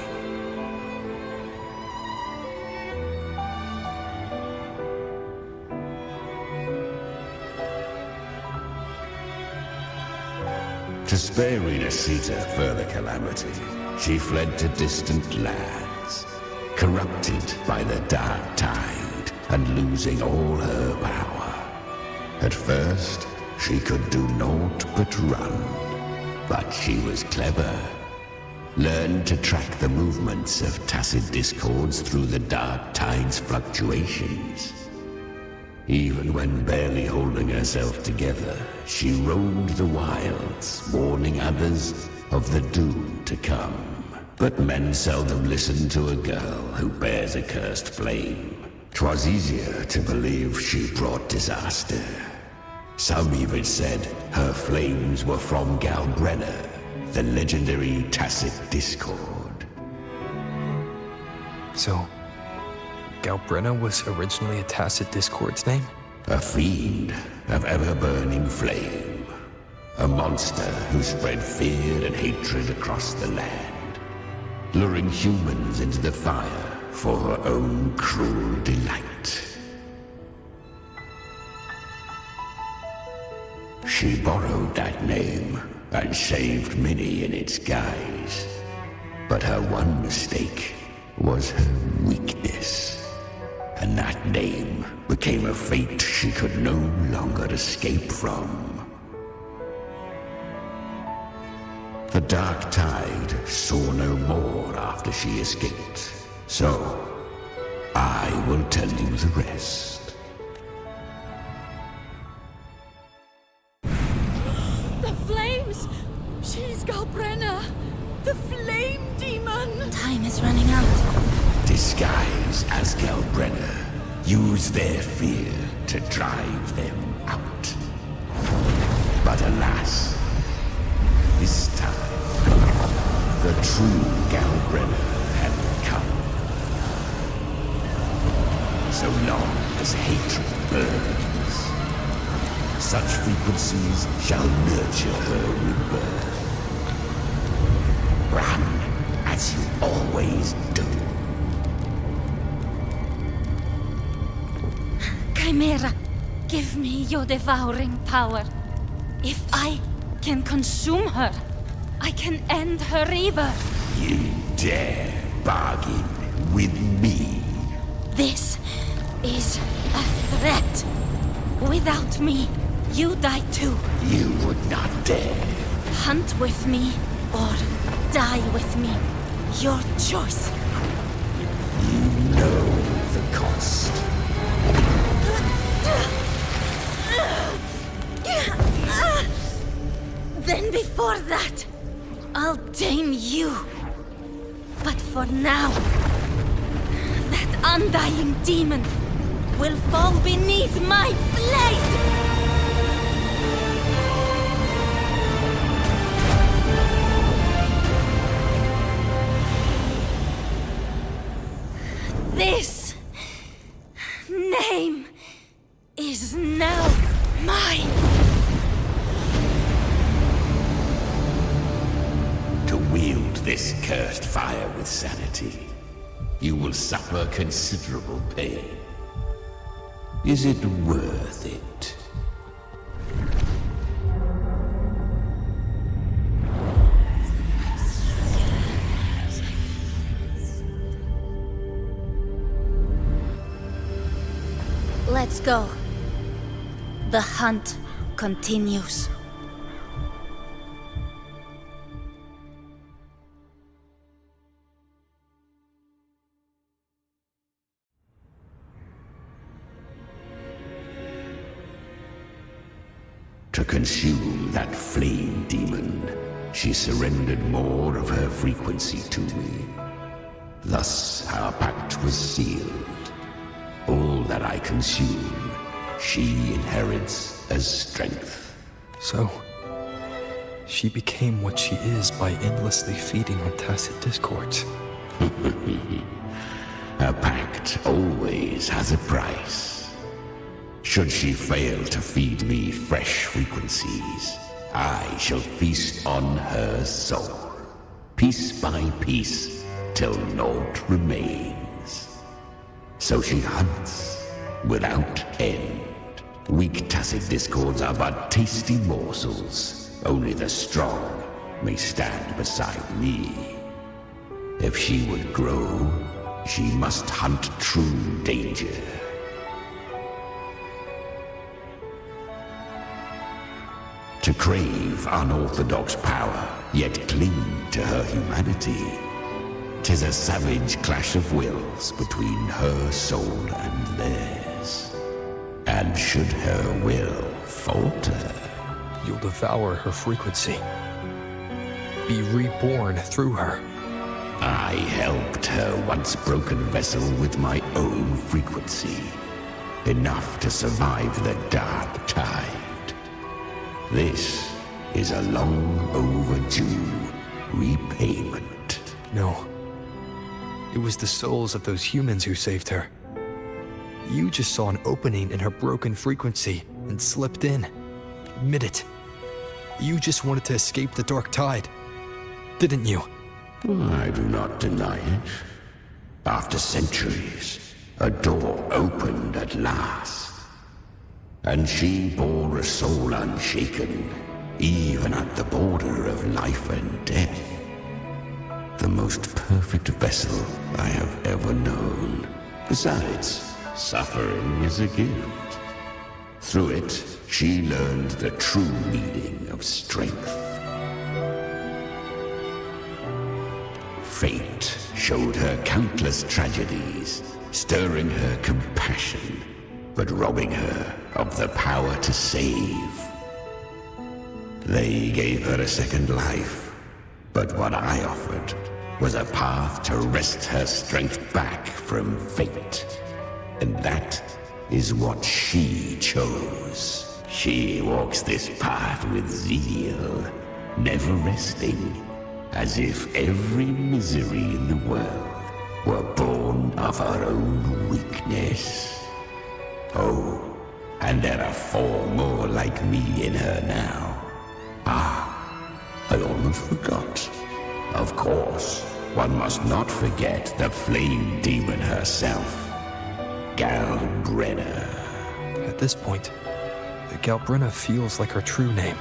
To spare Renasita further calamity, she fled to distant lands, corrupted by the dark tide and losing all her power. At first, she could do naught but run, but she was clever. Learned to track the movements of tacit discords through the dark tide's fluctuations. Even when barely holding herself together, she roamed the wilds, warning others of the doom to come. But men seldom listen to a girl who bears a cursed flame. 'Twas easier to believe she brought disaster. Some even said her flames were from Galbrenna, the legendary tacit discord.
So, Galbrenna was originally a tacit discord's name?
A fiend of ever-burning flame. A monster who spread fear and hatred across the land, luring humans into the fire for her own cruel delight. She borrowed that name and saved many in its guise. But her one mistake was her weakness. And that name became a fate she could no longer escape from. The dark tide saw no more after she escaped. So, I will tell you the rest.
The flames! She's Galbrenna! The flame demon!
Time is running out.
Disguise as Galbrenna. Use their fear to drive them out. But alas, this time, the true Galbrenna had come. So long as hatred burns, such frequencies shall nurture her rebirth. Run as you always do.
Chimera, give me your devouring power. If I can consume her, I can end her rebirth.
You dare bargain with me?
This is a threat. Without me, you die too.
You would not dare.
Hunt with me or die with me. Your choice.
You know the cost.
Then before that, I'll tame you. But for now, that undying demon will fall beneath my blade! This name is now mine.
To wield this cursed fire with sanity, you will suffer considerable pain. Is it worth it?
Let's go. The hunt
continues.
To consume that flame demon, she surrendered more of her frequency to me. Thus our pact was sealed. All that I consume, she inherits as strength.
So, she became what she is by endlessly feeding on tacit discords.
A pact always has a price. Should she fail to feed me fresh frequencies, I shall feast on her soul, piece by piece, till naught remains. So she hunts without end. Weak tacit discords are but tasty morsels. Only the strong may stand beside me. If she would grow, she must hunt true danger. To crave unorthodox power, yet cling to her humanity. 'Tis a savage clash of wills between her soul and theirs. And should her will falter,
you'll devour her frequency. Be reborn through her.
I helped her once broken vessel with my own frequency. Enough to survive the dark tide. This is a long overdue repayment.
No. It was the souls of those humans who saved her. You just saw an opening in her broken frequency and slipped in. Admit it. You just wanted to escape the dark tide, didn't you?
I do not deny it. After centuries, a door opened at last. And she bore a soul unshaken, even at the border of life and death. The most perfect vessel I have ever known. Besides, suffering is a gift. Through it, she learned the true meaning of strength. Fate showed her countless tragedies, stirring her compassion, but robbing her of the power to save. They gave her a second life, but what I offered was a path to wrest her strength back from fate. And that is what she chose. She walks this path with zeal, never resting, as if every misery in the world were born of her own weakness. Oh, and there are 4 more like me in her now. I almost forgot. Of course, one must not forget the flame demon herself, Galbrenna.
At this point, Galbrenna feels like her true name.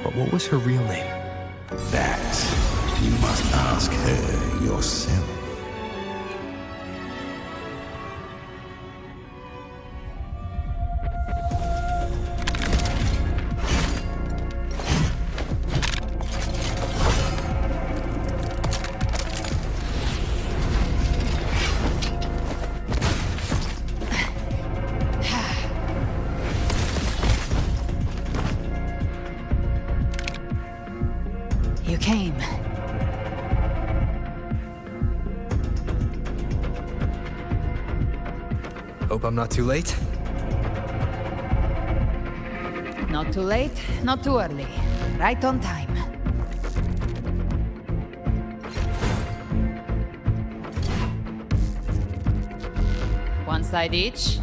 But what was her real name?
That you must ask her yourself.
You came.
Hope I'm not too late?
Not too late, not too early. Right on time. One side each.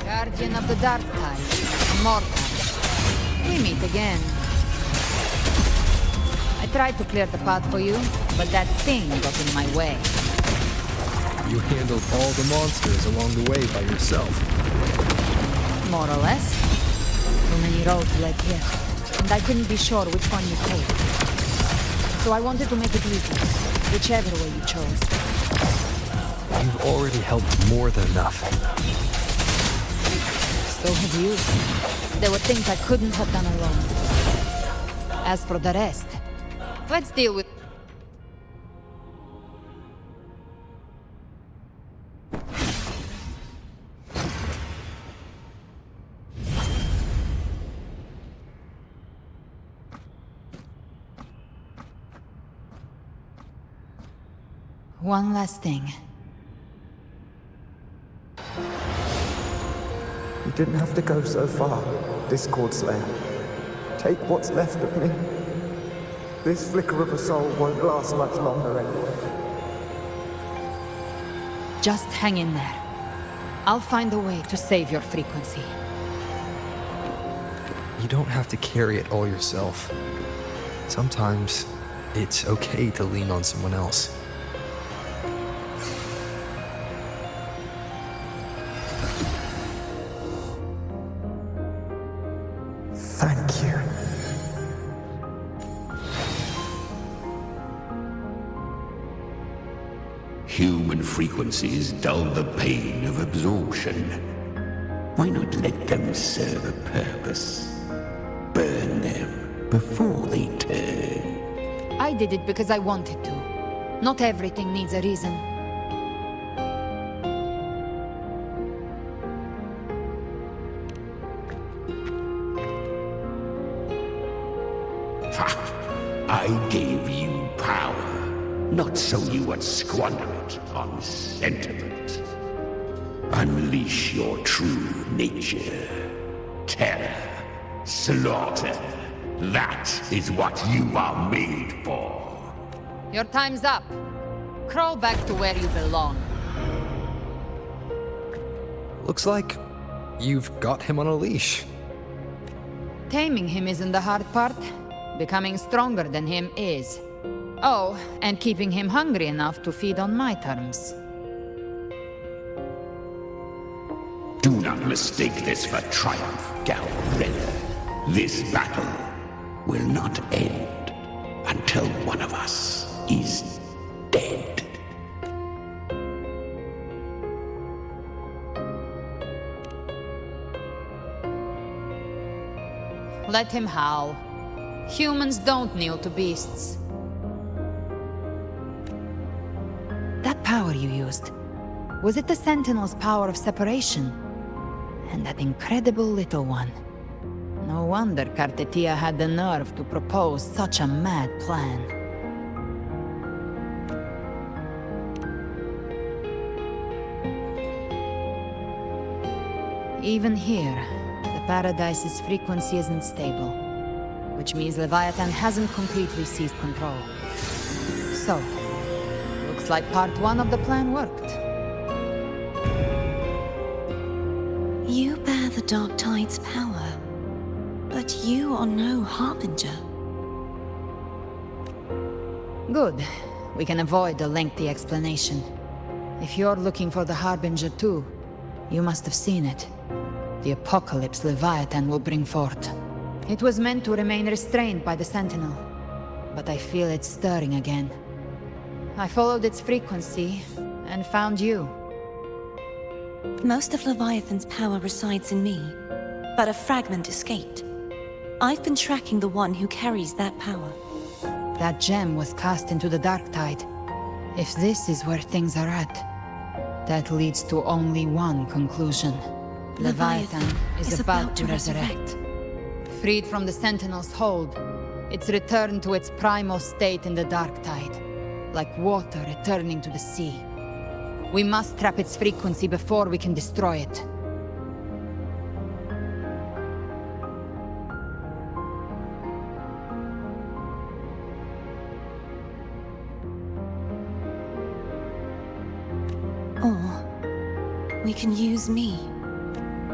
Guardian of the Dark Tide, Immortal. We meet again. I tried to clear the path for you, but that thing got in my way.
You handled all the monsters along the way by yourself.
More or less. Too many roads led here, and I couldn't be sure which one you take. So I wanted to make it easy, whichever way you chose.
You've already helped more than enough.
So have you. There were things I couldn't have done alone. As for the rest, let's deal with... One last thing.
You didn't have to go so far, Discord Slayer. Take what's left of me. This flicker of a soul won't last much longer anyway.
Just hang in there. I'll find a way to save your frequency.
You don't have to carry it all yourself. Sometimes it's okay to lean on someone else.
Thank you.
Human frequencies dull the pain of absorption. Why not let them serve a purpose? Burn them before they turn.
I did it because I wanted to. Not everything needs a reason.
I gave you power, not so you would squander it on sentiment. Unleash your true nature. Terror, slaughter. That is what you are made for.
Your time's up. Crawl back to where you belong.
Looks like you've got him on a leash.
Taming him isn't the hard part. Becoming stronger than him is. Oh, and keeping him hungry enough to feed on my terms.
Do not mistake this for triumph, Galreda. This battle will not end until one of us is dead.
Let him howl. Humans don't kneel to beasts. That power you used, was it the Sentinel's power of separation? And that incredible little one. No wonder Kartetia had the nerve to propose such a mad plan. Even here, the Paradise's frequency isn't stable. Which means Leviathan hasn't completely seized control. So, looks like part one of the plan worked.
You bear the Dark Tide's power, but you are no Harbinger.
Good. We can avoid a lengthy explanation. If you're looking for the Harbinger too, you must have seen it. The apocalypse Leviathan will bring forth. It was meant to remain restrained by the Sentinel, but I feel it stirring again. I followed its frequency, and found you.
Most of Leviathan's power resides in me, but a fragment escaped. I've been tracking the one who carries that power.
That gem was cast into the Dark Tide. If this is where things are at, that leads to only one conclusion. Leviathan is about to resurrect. Freed from the Sentinel's hold, it's returned to its primal state in the Dark Tide, like water returning to the sea. We must trap its frequency before we can destroy it.
Or we can use me.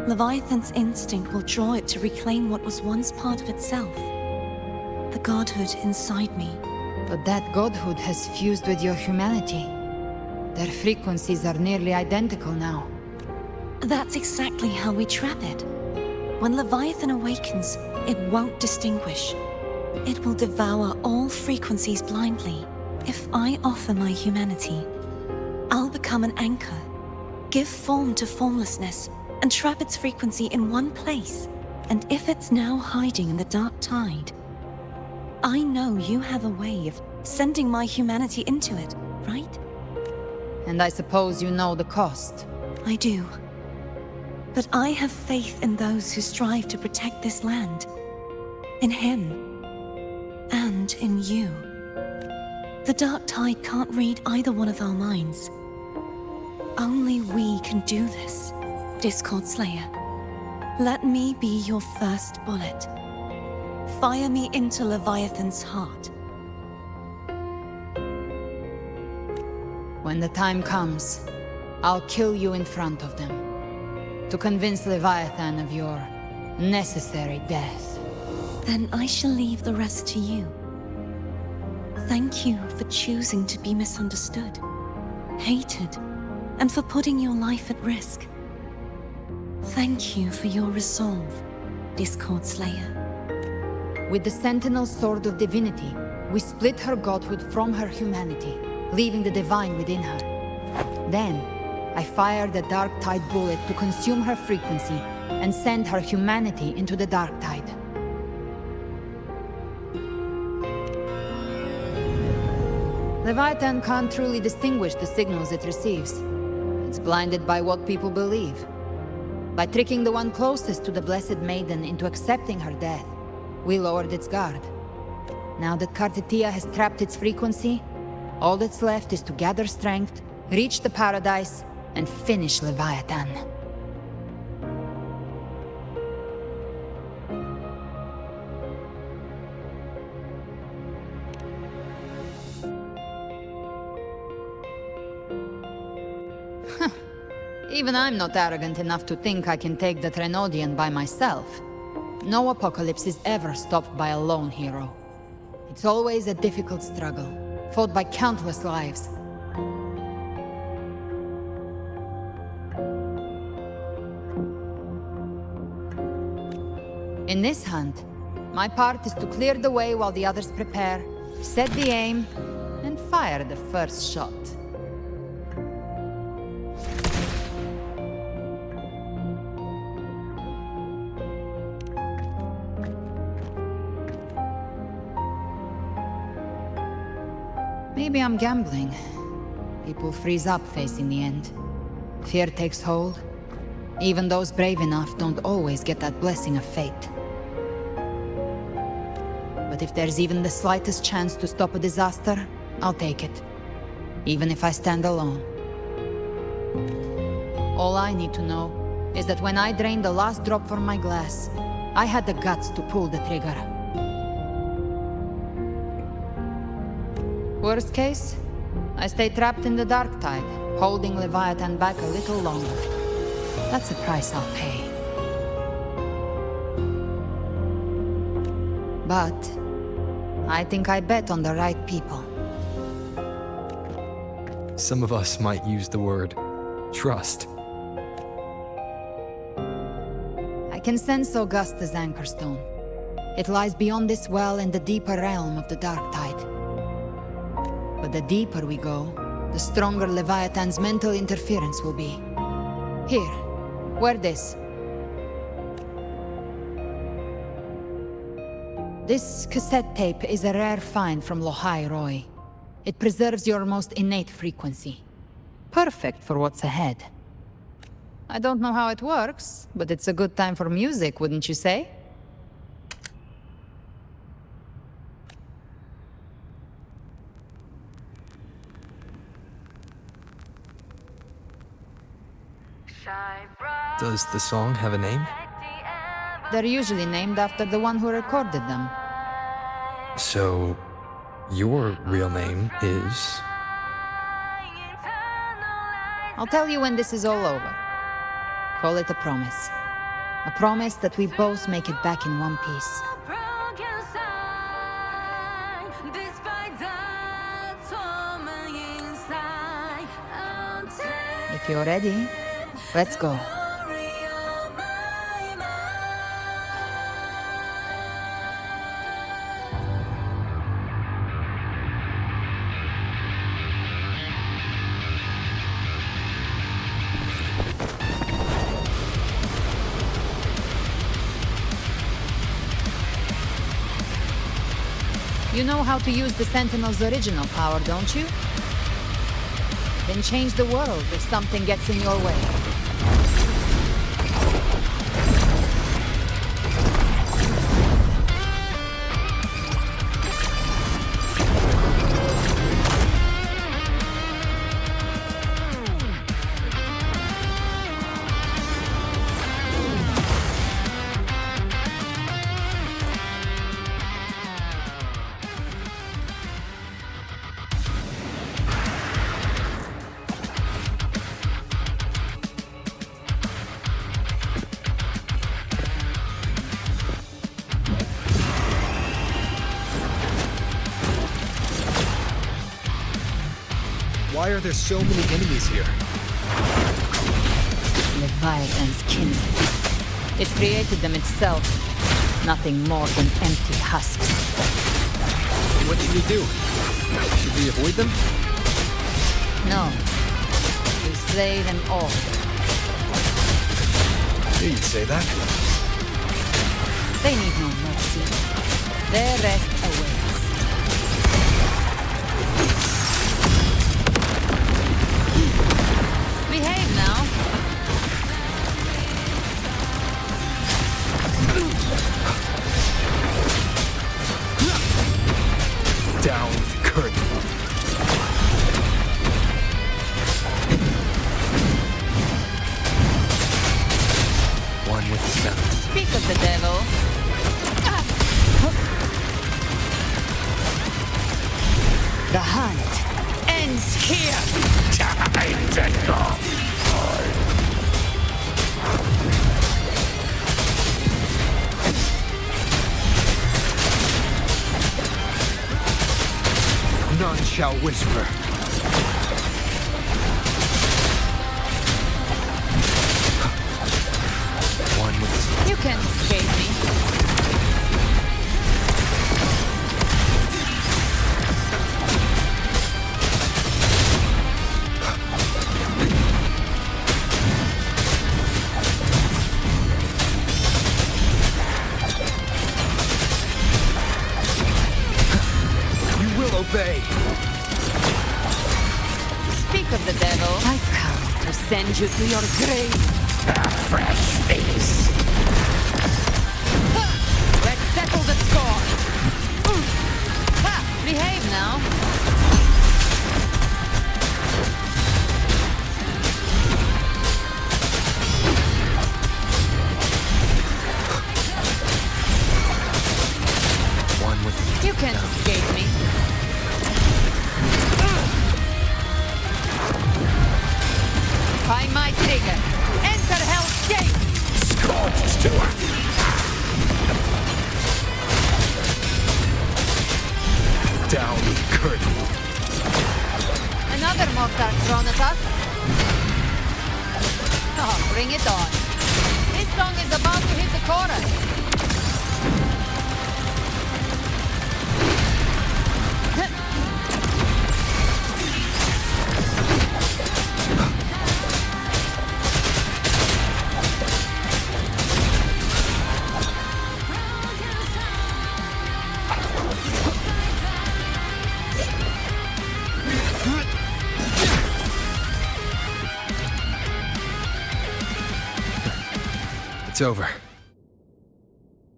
Leviathan's instinct will draw it to reclaim what was once part of itself. The godhood inside me.
But that godhood has fused with your humanity. Their frequencies are nearly identical now.
That's exactly how we trap it. When Leviathan awakens, it won't distinguish. It will devour all frequencies blindly. If I offer my humanity, I'll become an anchor, give form to formlessness, and trap its frequency in one place. And if it's now hiding in the dark tide, I know you have a way of sending my humanity into it, right?
And I suppose you know the cost.
I do. But I have faith in those who strive to protect this land. In him. And in you. The dark tide can't read either one of our minds. Only we can do this, Discord Slayer. Let me be your first bullet. Fire me into Leviathan's heart.
When the time comes, I'll kill you in front of them, to convince Leviathan of your necessary death.
Then I shall leave the rest to you. Thank you for choosing to be misunderstood, hated, and for putting your life at risk. Thank you for your resolve, Discord Slayer.
With the Sentinel Sword of Divinity, we split her godhood from her humanity, leaving the divine within her. Then, I fired a Dark Tide bullet to consume her frequency and send her humanity into the Dark Tide. Leviathan can't truly distinguish the signals it receives. It's blinded by what people believe. By tricking the one closest to the Blessed Maiden into accepting her death, we lowered its guard. Now that Kartetia has trapped its frequency, all that's left is to gather strength, reach the paradise, and finish Leviathan. Even I'm not arrogant enough to think I can take the Threnodian by myself. No apocalypse is ever stopped by a lone hero. It's always a difficult struggle, fought by countless lives. In this hunt, my part is to clear the way while the others prepare, set the aim, and fire the first shot. Maybe I'm gambling. People freeze up facing the end. Fear takes hold. Even those brave enough don't always get that blessing of fate. But if there's even the slightest chance to stop a disaster, I'll take it. Even if I stand alone. All I need to know is that when I drained the last drop from my glass, I had the guts to pull the trigger. Worst case, I stay trapped in the Dark Tide, holding Leviathan back a little longer. That's the price I'll pay. But I think I bet on the right people.
Some of us might use the word trust.
I can sense Augusta's anchorstone. It lies beyond this well in the deeper realm of the Dark Tide. But the deeper we go, the stronger Leviathan's mental interference will be. Here, wear this. This cassette tape is a rare find from Lohai Roy. It preserves your most innate frequency. Perfect for what's ahead. I don't know how it works, but it's a good time for music, wouldn't you say?
Does the song have a name?
They're usually named after the one who recorded them.
So, your real name is...
I'll tell you when this is all over. Call it a promise. A promise that we both make it back in one piece. If you're ready, let's go. You know how to use the Sentinel's original power, don't you? Then change the world if something gets in your way.
Why are there so many enemies here?
Leviathan's kindred. It created them itself. Nothing more than empty husks.
What should we do? Should we avoid them?
No. We slay them all.
You'd say that.
They need no mercy. Their rest awaits. Behave now.
Down with the curtain. One with the seven.
Speak of the devil. The hunt ends here.
Time to go.
None shall whisper. One with...
You can't escape me.
Obey.
Speak of the devil. I come to send you to your grave.
A fresh face.
Let's settle the score. Ha! Behave now.
One with...
You can't escape me. By my trigger. Enter Hell's Gate!
Scorched to her.
Down with the curtain.
Another mortar thrown at us. Oh, bring it on. This song is about to hit the chorus.
It's over.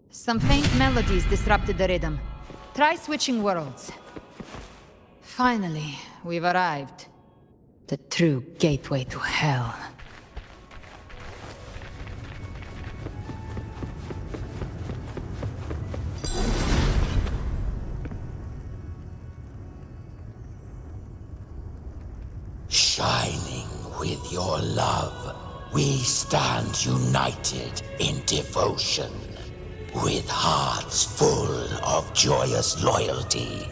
Some faint melodies disrupted the rhythm. Try switching worlds. Finally, we've arrived. The true gateway to hell.
Shining with your love, we stand united in devotion. With hearts full of joyous loyalty,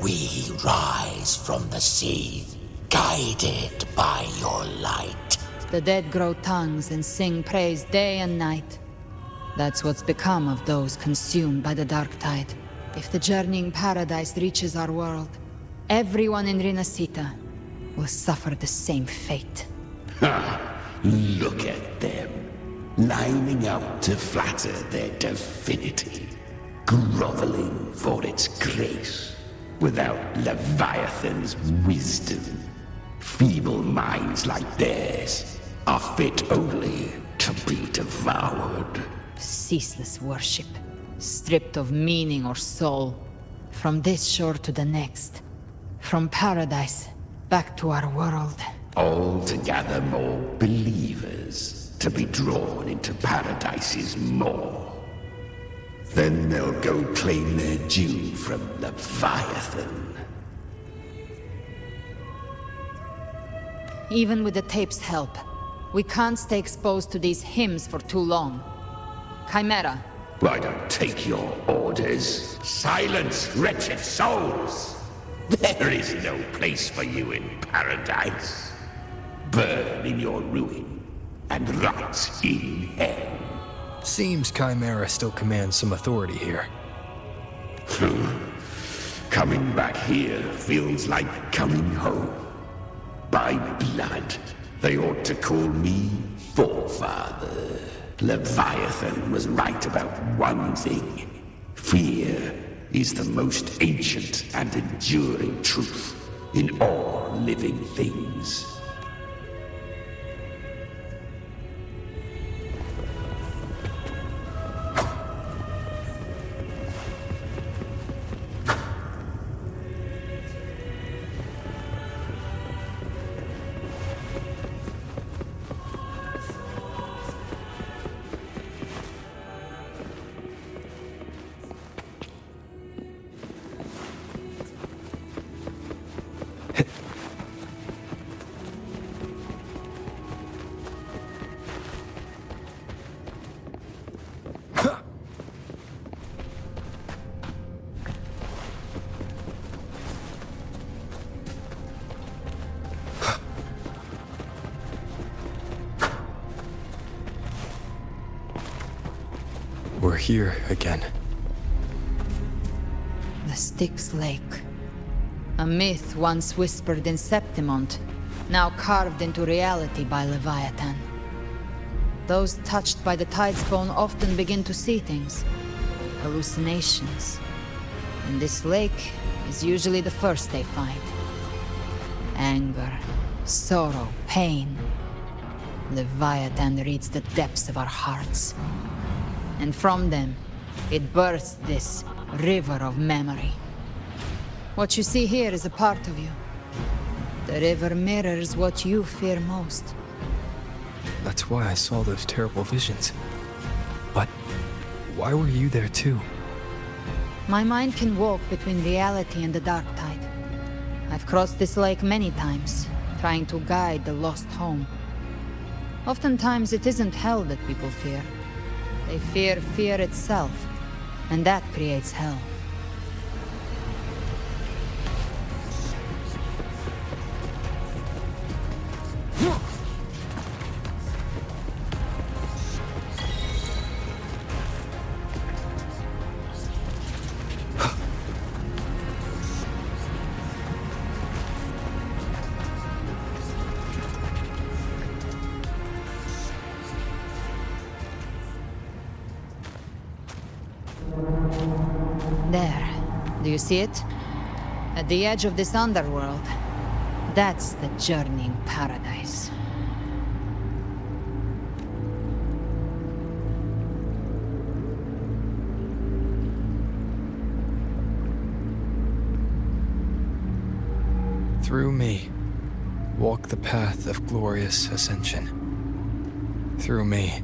we rise from the sea, guided by your light.
The dead grow tongues and sing praise day and night. That's what's become of those consumed by the dark tide. If the journeying paradise reaches our world, everyone in Rinascita will suffer the same fate.
Ha! Look at them, lining up to flatter their divinity, groveling for its grace, without Leviathan's wisdom. Feeble minds like theirs are fit only to be devoured.
Ceaseless worship, stripped of meaning or soul, from this shore to the next, from paradise back to our world.
All to gather more believers to be drawn into Paradise's maw. Then they'll go claim their due from Leviathan.
Even with the tape's help, we can't stay exposed to these hymns for too long. Chimera.
I don't take your orders. Silence, wretched souls! There is no place for you in Paradise. Burn in your ruin, and rot in hell.
Seems Chimera still commands some authority here.
Coming back here feels like coming home. By blood, they ought to call me Forefather. Leviathan was right about one thing. Fear is the most ancient and enduring truth in all living things.
We're here again.
The Styx Lake. A myth once whispered in Septimont, now carved into reality by Leviathan. Those touched by the Tidespawn often begin to see things. Hallucinations. And this lake is usually the first they find. Anger, sorrow, pain. Leviathan reads the depths of our hearts. And from them, it births this river of memory. What you see here is a part of you. The river mirrors what you fear most.
That's why I saw those terrible visions. But why were you there too?
My mind can walk between reality and the dark tide. I've crossed this lake many times, trying to guide the lost home. Oftentimes it isn't hell that people fear. They fear fear itself, and that creates hell. There. Do you see it? At the edge of this underworld. That's the journeying paradise.
Through me, walk the path of glorious ascension. Through me,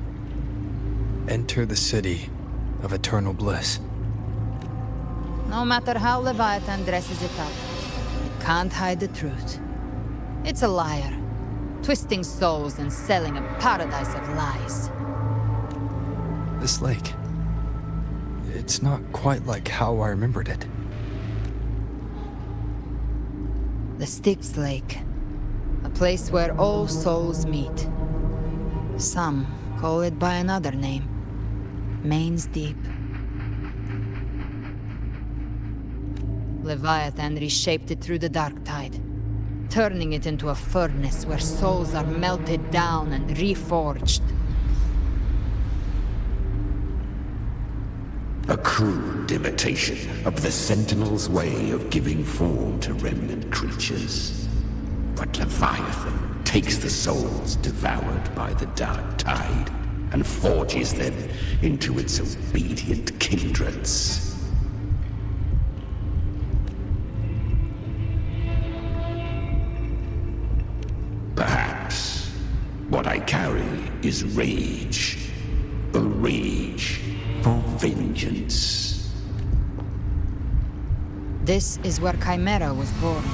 enter the city of eternal bliss.
No matter how Leviathan dresses it up, it can't hide the truth. It's a liar, twisting souls and selling a paradise of lies.
This lake, it's not quite like how I remembered it.
The Styx Lake, a place where all souls meet. Some call it by another name. Main's Deep. Leviathan reshaped it through the dark tide, turning it into a furnace where souls are melted down and reforged.
A crude imitation of the Sentinel's way of giving form to remnant creatures. But Leviathan takes the souls devoured by the dark tide and forges them into its obedient kindreds. Perhaps what I carry is rage. A rage for vengeance.
This is where Chimera was born.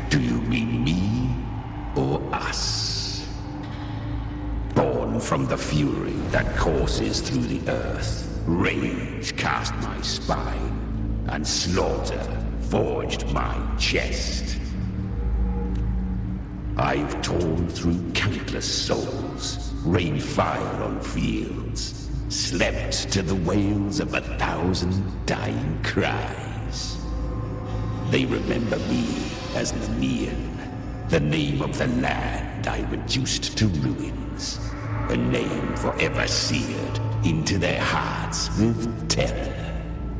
Do you mean me or us? Born from the fury that courses through the earth, rage cast my spine, and slaughter forged my chest. I've torn through countless souls, rained fire on fields, slept to the wails of 1,000 dying cries. They remember me as Nemean, the name of the land I reduced to ruins, a name forever seared into their hearts with terror.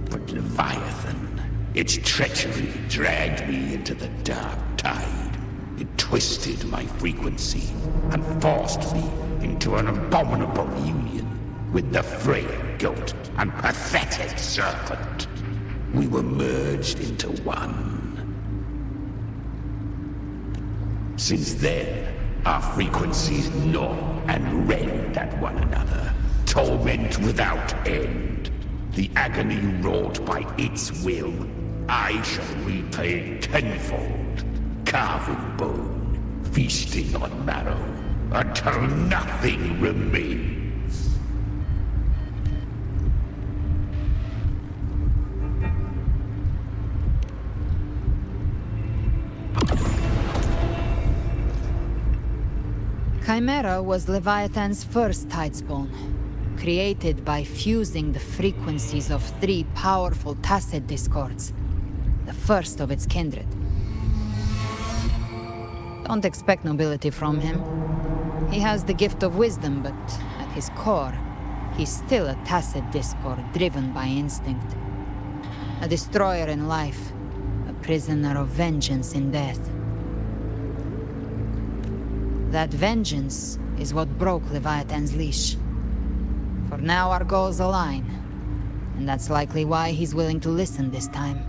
But Leviathan, its treachery dragged me into the dark tide. It twisted my frequency and forced me into an abominable union with the frail goat and pathetic serpent. We were merged into one. Since then, our frequencies gnaw and rend at one another, torment without end. The agony wrought by its will, I shall repay tenfold, carving bone, feasting on marrow, until nothing remains.
Chimera was Leviathan's first tidespawn, created by fusing the frequencies of 3 powerful tacet discords, the first of its kindred. Don't expect nobility from him. He has the gift of wisdom, but at his core, he's still a tacet discord driven by instinct. A destroyer in life, a prisoner of vengeance in death. That vengeance is what broke Leviathan's leash. For now our goals align, and that's likely why he's willing to listen this time.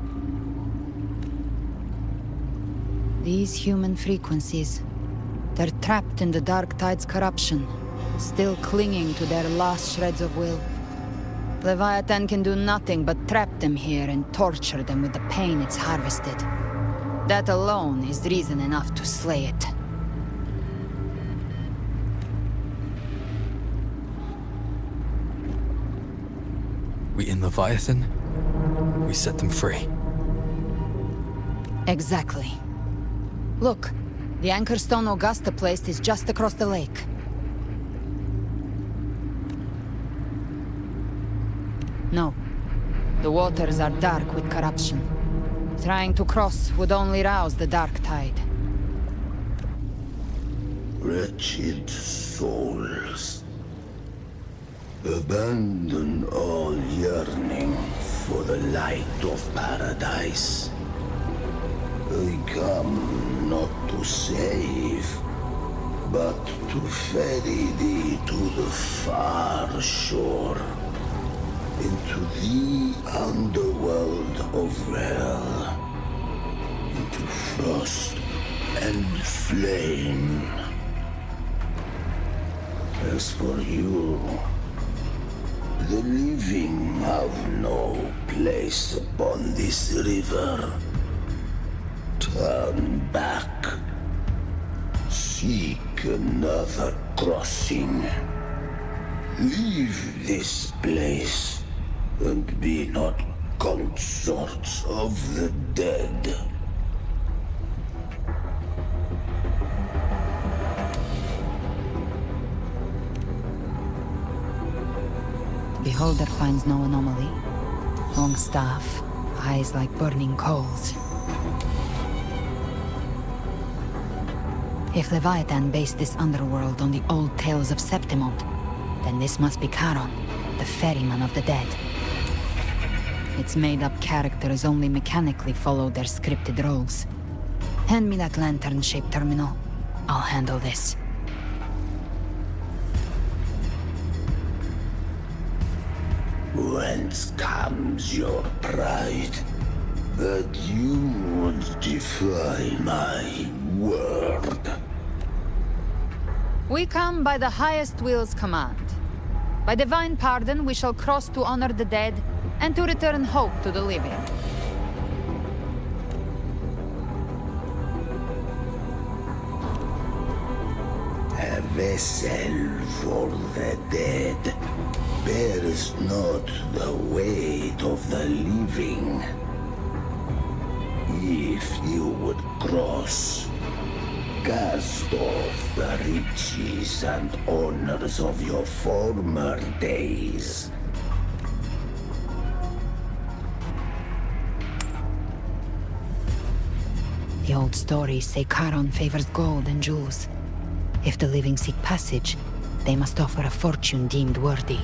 These human frequencies, they're trapped in the Dark Tide's corruption, still clinging to their last shreds of will. Leviathan can do nothing but trap them here and torture them with the pain it's harvested. That alone is reason enough to slay it.
We in Leviathan? We set them free.
Exactly. Look, the anchor stone Augusta placed is just across the lake. No. The waters are dark with corruption. Trying to cross would only rouse the Dark Tide.
Wretched souls. Abandon all yearning for the light of paradise. I come not to save, but to ferry thee to the far shore, into the underworld of hell, into frost and flame. As for you, the living have no place upon this river. Turn back. Seek another crossing. Leave this place, and be not consorts of the dead.
beholder finds no anomaly. Long staff, eyes like burning coals. If Leviathan based this underworld on the old tales of Septimont, then this must be Charon, the ferryman of the dead. Its made-up characters only mechanically follow their scripted roles. Hand me that lantern-shaped terminal. I'll handle this.
Whence comes your pride? That you would defy my word?
We come by the highest will's command. By divine pardon, we shall cross to honor the dead and to return hope to the living.
A vessel for the dead bears not the weight of the living. If you would cross, cast off the riches and honors of your former days.
The old stories say Charon favors gold and jewels. If the living seek passage, they must offer a fortune deemed worthy.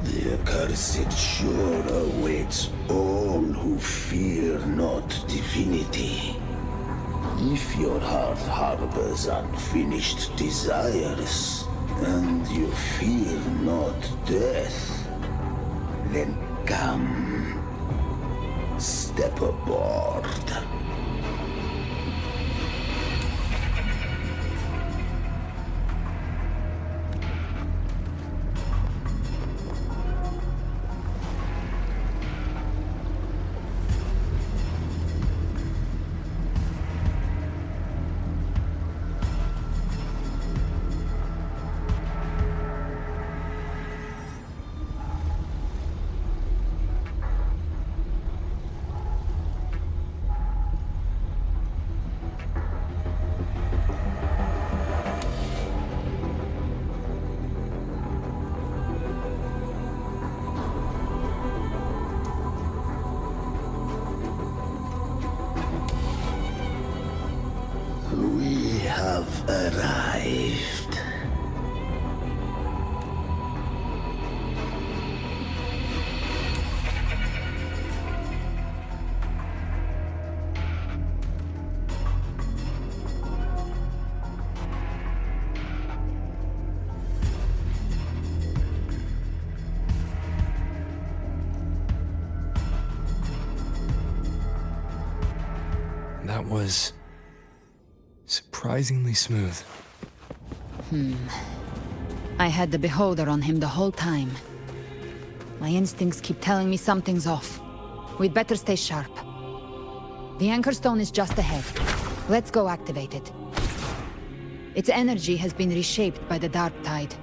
The accursed shore awaits all who fear not divinity. If your heart harbors unfinished desires, and you fear not death, then come, step aboard. We have arrived.
That was surprisingly smooth.
I had the beholder on him the whole time. My instincts keep telling me something's off. We'd better stay sharp. The anchor stone is just ahead. Let's go activate it. Its energy has been reshaped by the dark tide.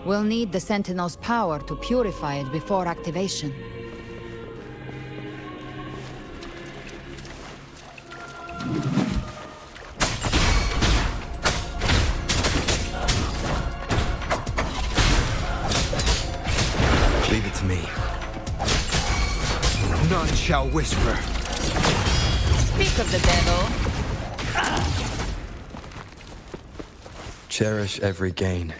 We'll need the Sentinel's power to purify it before activation.
Leave it to me. None shall whisper.
Speak of the devil.
Cherish every gain.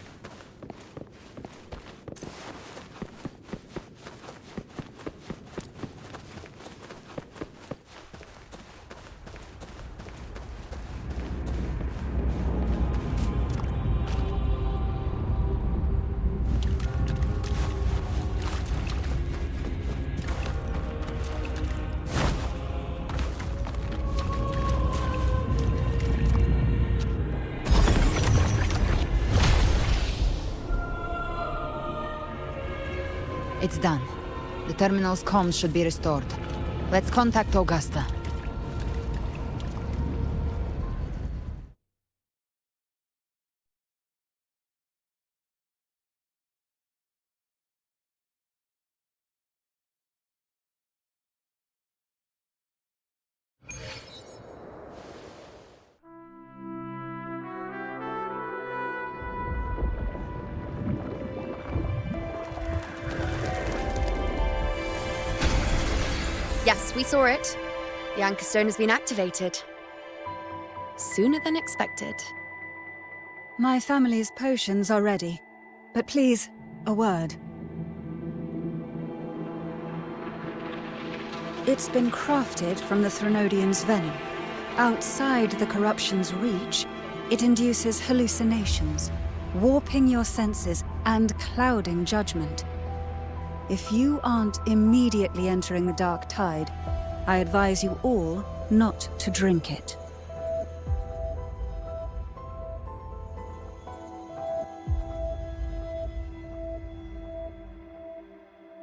It's done. The terminal's comms should be restored. Let's contact Augusta.
Yes, we saw it. The anchor stone has been activated. Sooner than expected.
My family's potions are ready. But please, a word. It's been crafted from the Threnodian's venom. Outside the corruption's reach, it induces hallucinations, warping your senses and clouding judgment. If you aren't immediately entering the dark tide, I advise you all not to drink it.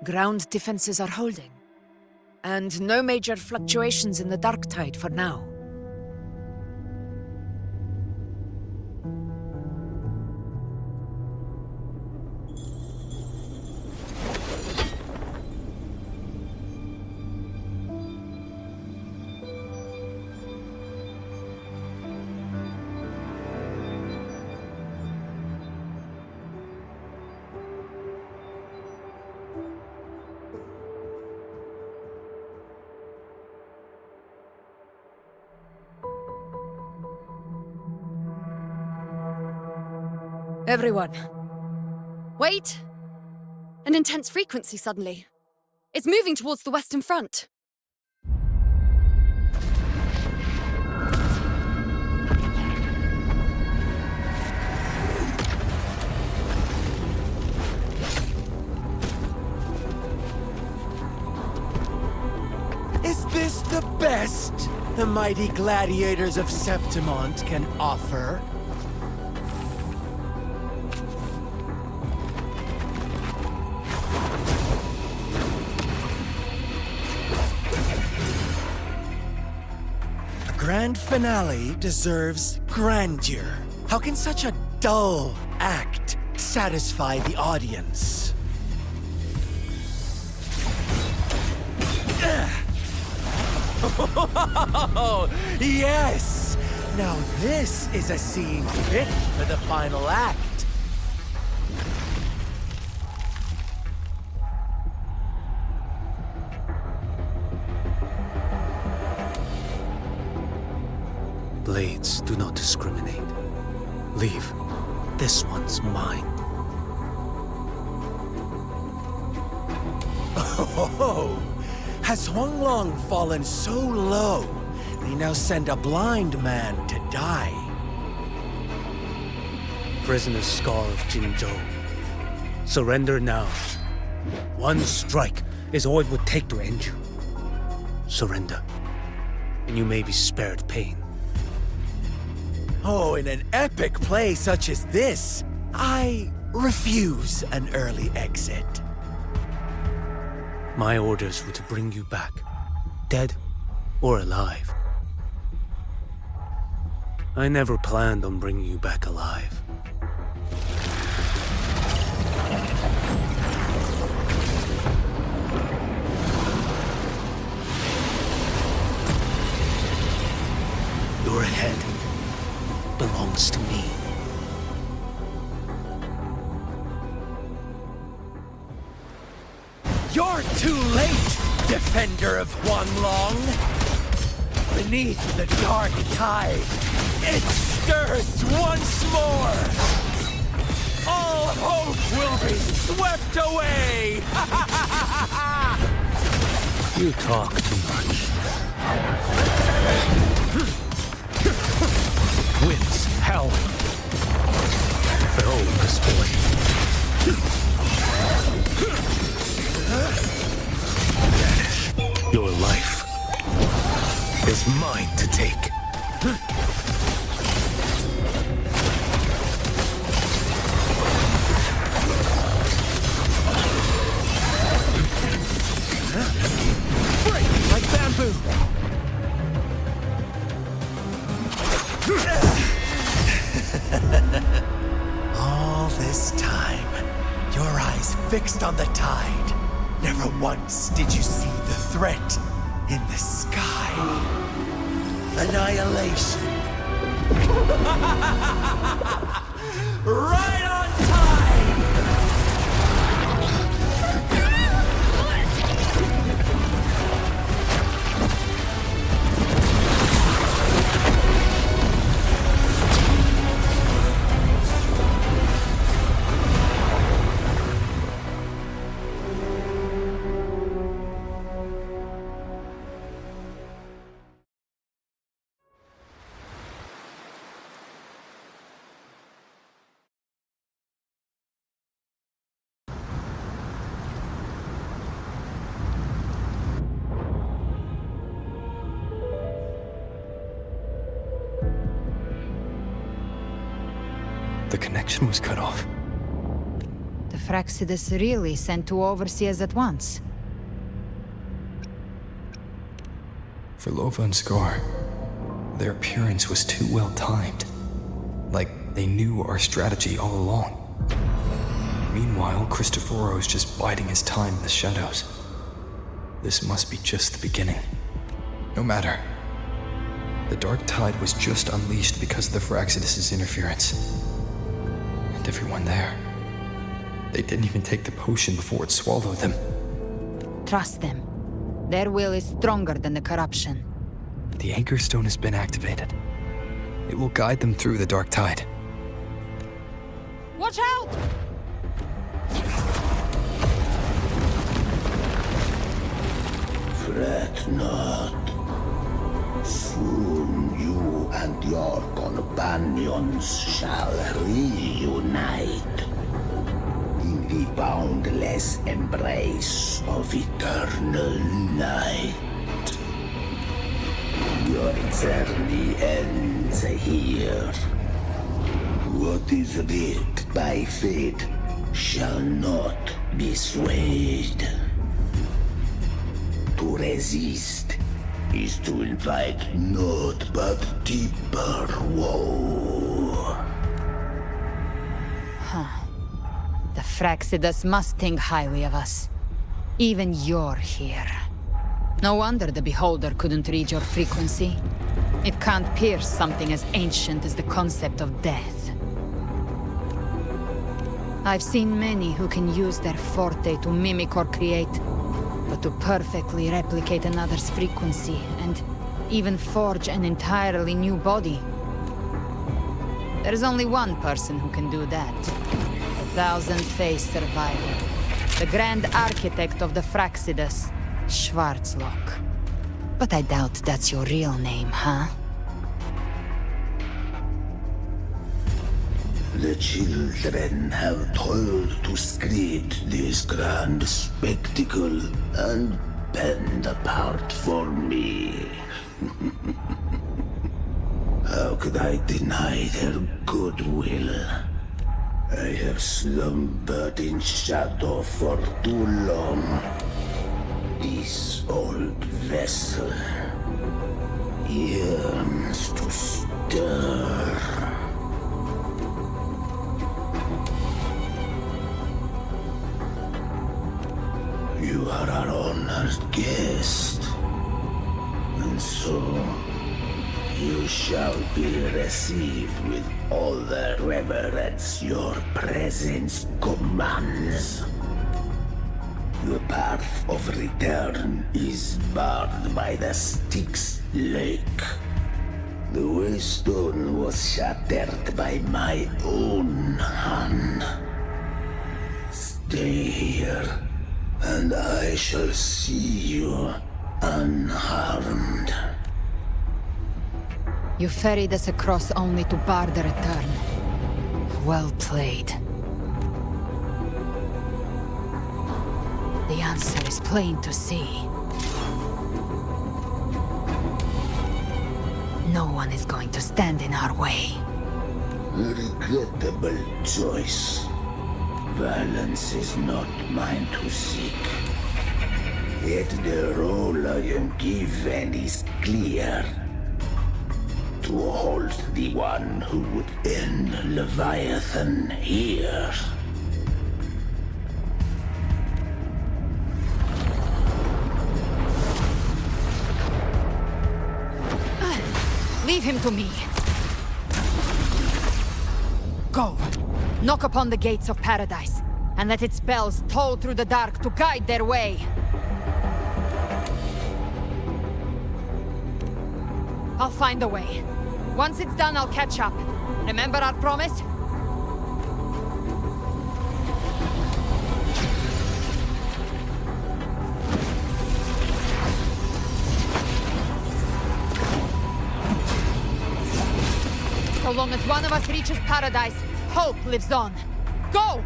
Ground defenses are holding. And no major fluctuations in the dark tide for now. Everyone.
Wait! An intense frequency suddenly. It's moving towards the Western Front.
Is this the best the mighty gladiators of Septimont can offer? Grand finale deserves grandeur. How can such a dull act satisfy the audience? Oh, yes! Now this is a scene fit for the final act.
Blades do not discriminate. Leave. This one's mine.
Oh, has Huanglong fallen so low, they now send a blind man to die?
Prisoner Scar of Jinzhou. Surrender now. One strike is all it would take to end you. Surrender, and you may be spared pain.
Oh, in an epic play such as this, I refuse an early exit.
My orders were to bring you back, dead or alive. I never planned on bringing you back alive. Your head belongs to me.
You're too late, defender of Huanglong! Beneath the dark tide, it stirs once more! All hope will be swept away!
You talk too much. Winds howling. Throw this boy. Your life is mine to take.
Break like bamboo! All this time, your eyes fixed on the tide. Never once did you see the threat in the sky. Annihilation. Right on time!
The connection was cut off.
The Fraxidus really sent two overseers at once.
For Lova and Scar, their appearance was too well timed. Like they knew our strategy all along. Meanwhile, Cristoforo's just biding his time in the shadows. This must be just the beginning. No matter. The Dark Tide was just unleashed because of the Fraxidus' interference. And everyone there. They didn't even take the potion before it swallowed them.
Trust them. Their will is stronger than the corruption.
The Anchor Stone has been activated. It will guide them through the Dark Tide.
Watch out!
Fret not. Soon you and your companions shall reunite in the boundless embrace of eternal night. Your journey ends here. What is writ by fate shall not be swayed. To resist is to invite naught but deeper woe.
Huh. The Fraxidus must think highly of us. Even you're here. No wonder the Beholder couldn't read your frequency. It can't pierce something as ancient as the concept of death. I've seen many who can use their forte to mimic or create, but to perfectly replicate another's frequency and even forge an entirely new body. There's only one person who can do that. The thousand-faced survivor. The grand architect of the Fraxidus, Schwarzlock. But I doubt that's your real name, huh?
The children have toiled to create this grand spectacle and bend apart for me. How could I deny their goodwill? I have slumbered in shadow for too long. This old vessel yearns to stir. You are our honored guest, and so you shall be received with all the reverence your presence commands. The path of return is barred by the Styx Lake. The waystone was shattered by my own hand. Stay here, and I shall see you unharmed.
You ferried us across only to bar the return. Well played. The answer is plain to see. No one is going to stand in our way.
A regrettable choice. Violence is not mine to seek. Yet the role I am given is clear. To hold the one who would end Leviathan here.
Leave him to me. Go. Knock upon the gates of paradise, and let its bells toll through the dark to guide their way. I'll find a way. Once it's done, I'll catch up. Remember our promise? So long as one of us reaches paradise, hope lives on. Go!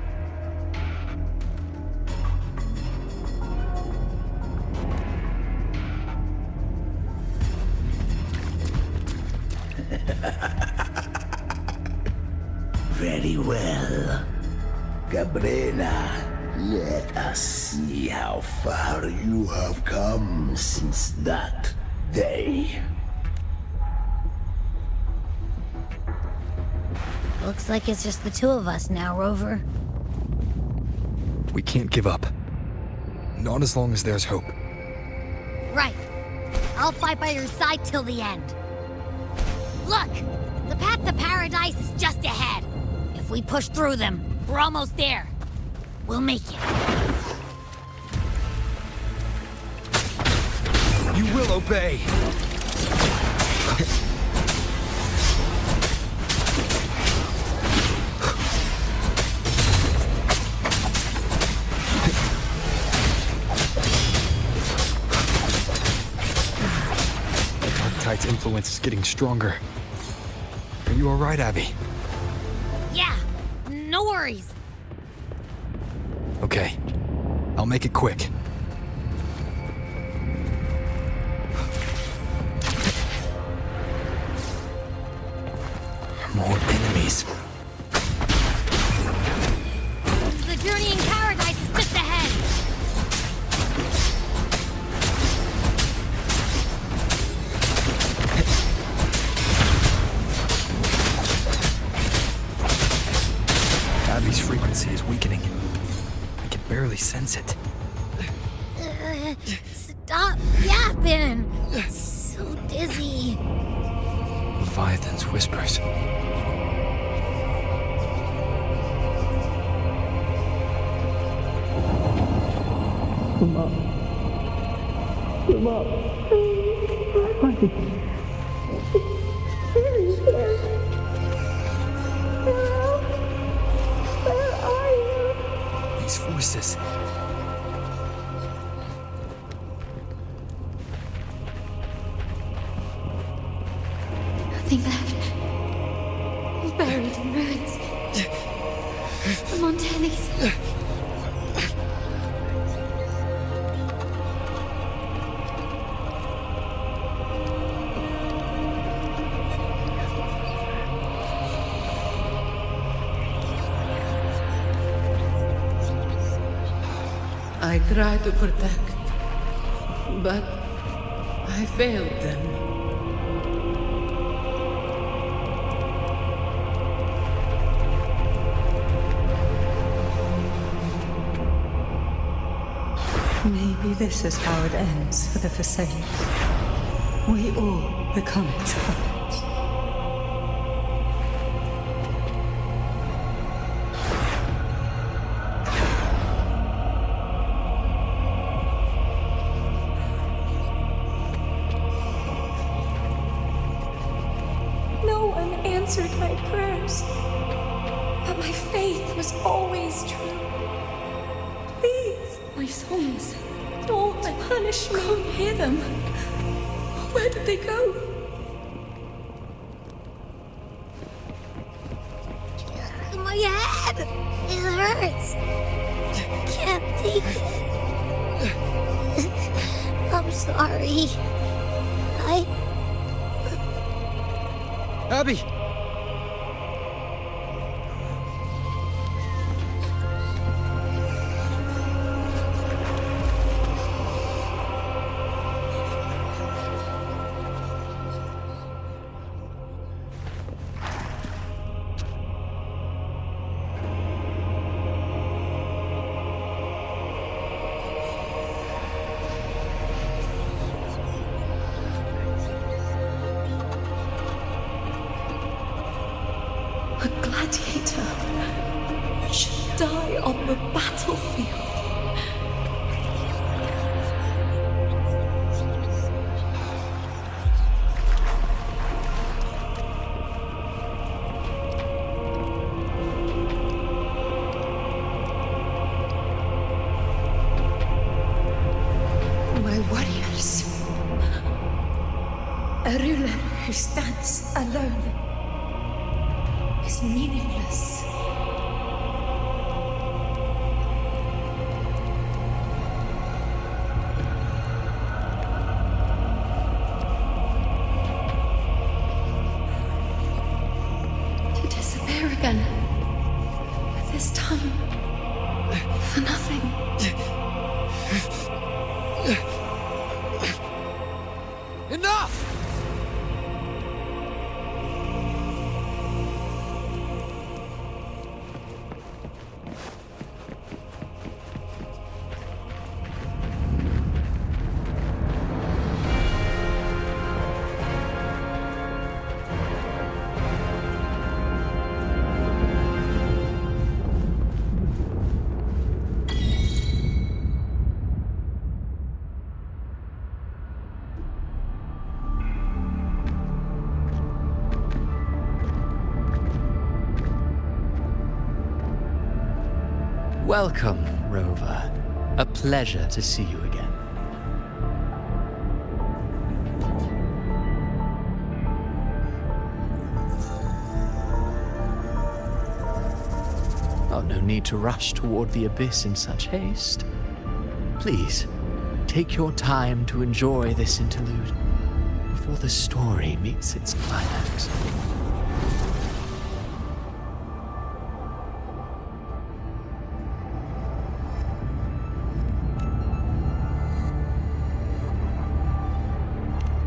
Very well. Cabrera, let us see how far you have come since that day.
Looks like it's just the two of us now, Rover.
We can't give up. Not as long as there's hope.
Right. I'll fight by your side till the end. Look! The path to paradise is just ahead. If we push through them, we're almost there. We'll make it.
You will obey! Tide's influence is getting stronger. Are you alright, Abby?
Yeah, no worries.
Okay. I'll make it quick. More enemies.
The journey in paradise is just ahead.
Abby's frequency is weakening. I can barely sense it.
Stop yapping. It's so dizzy.
Leviathan's whispers.
Come up. Come up.
These voices.
Nothing left. All buried in ruins. The Montellis.
I tried to protect, but I failed them.
Maybe this is how it ends for the Phasaelus. We all become its puppets.
No one answered my prayers, but my faith was always true. Please, my souls, don't punish me. Can't hear them. Where did they go?
My head! It hurts! Can't take it. I'm sorry.
Abby!
A gladiator should die on the battlefield. My warriors. A ruler who stands alone is meaningless. To disappear again.
this time. For nothing.
Enough!
Welcome, Rover. A pleasure to see you again. Oh, no need to rush toward the abyss in such haste. Please, take your time to enjoy this interlude before the story meets its climax.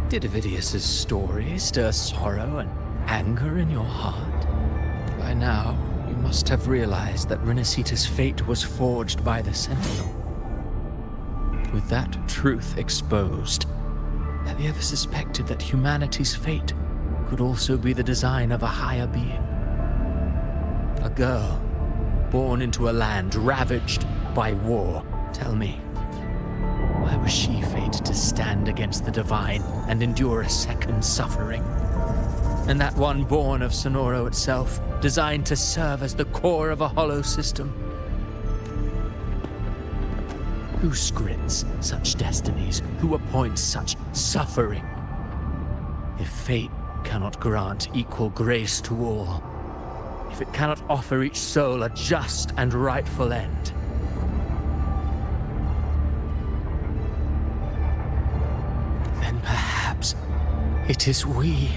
Did Avidius's story stir sorrow and anger in your heart? By now, you must have realized that Renacita's fate was forged by the Sentinel. With that truth exposed, have you ever suspected that humanity's fate could also be the design of a higher being? A girl, born into a land ravaged by war. Tell me, why was she fated to stand against the divine and endure a second suffering? And that one born of Sonoro itself, designed to serve as the core of a hollow system? Who scripts such destinies? Who appoints such suffering? If fate cannot grant equal grace to all, if it cannot offer each soul a just and rightful end, then perhaps it is we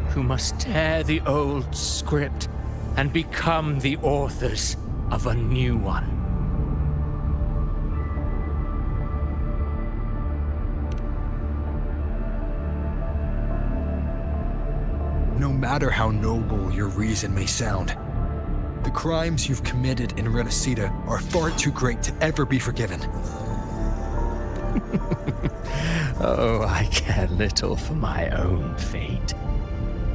who must tear the old script and become the authors of a new one.
No matter how noble your reason may sound, the crimes you've committed in Renacita are far too great to ever be forgiven.
Oh, I care little for my own fate.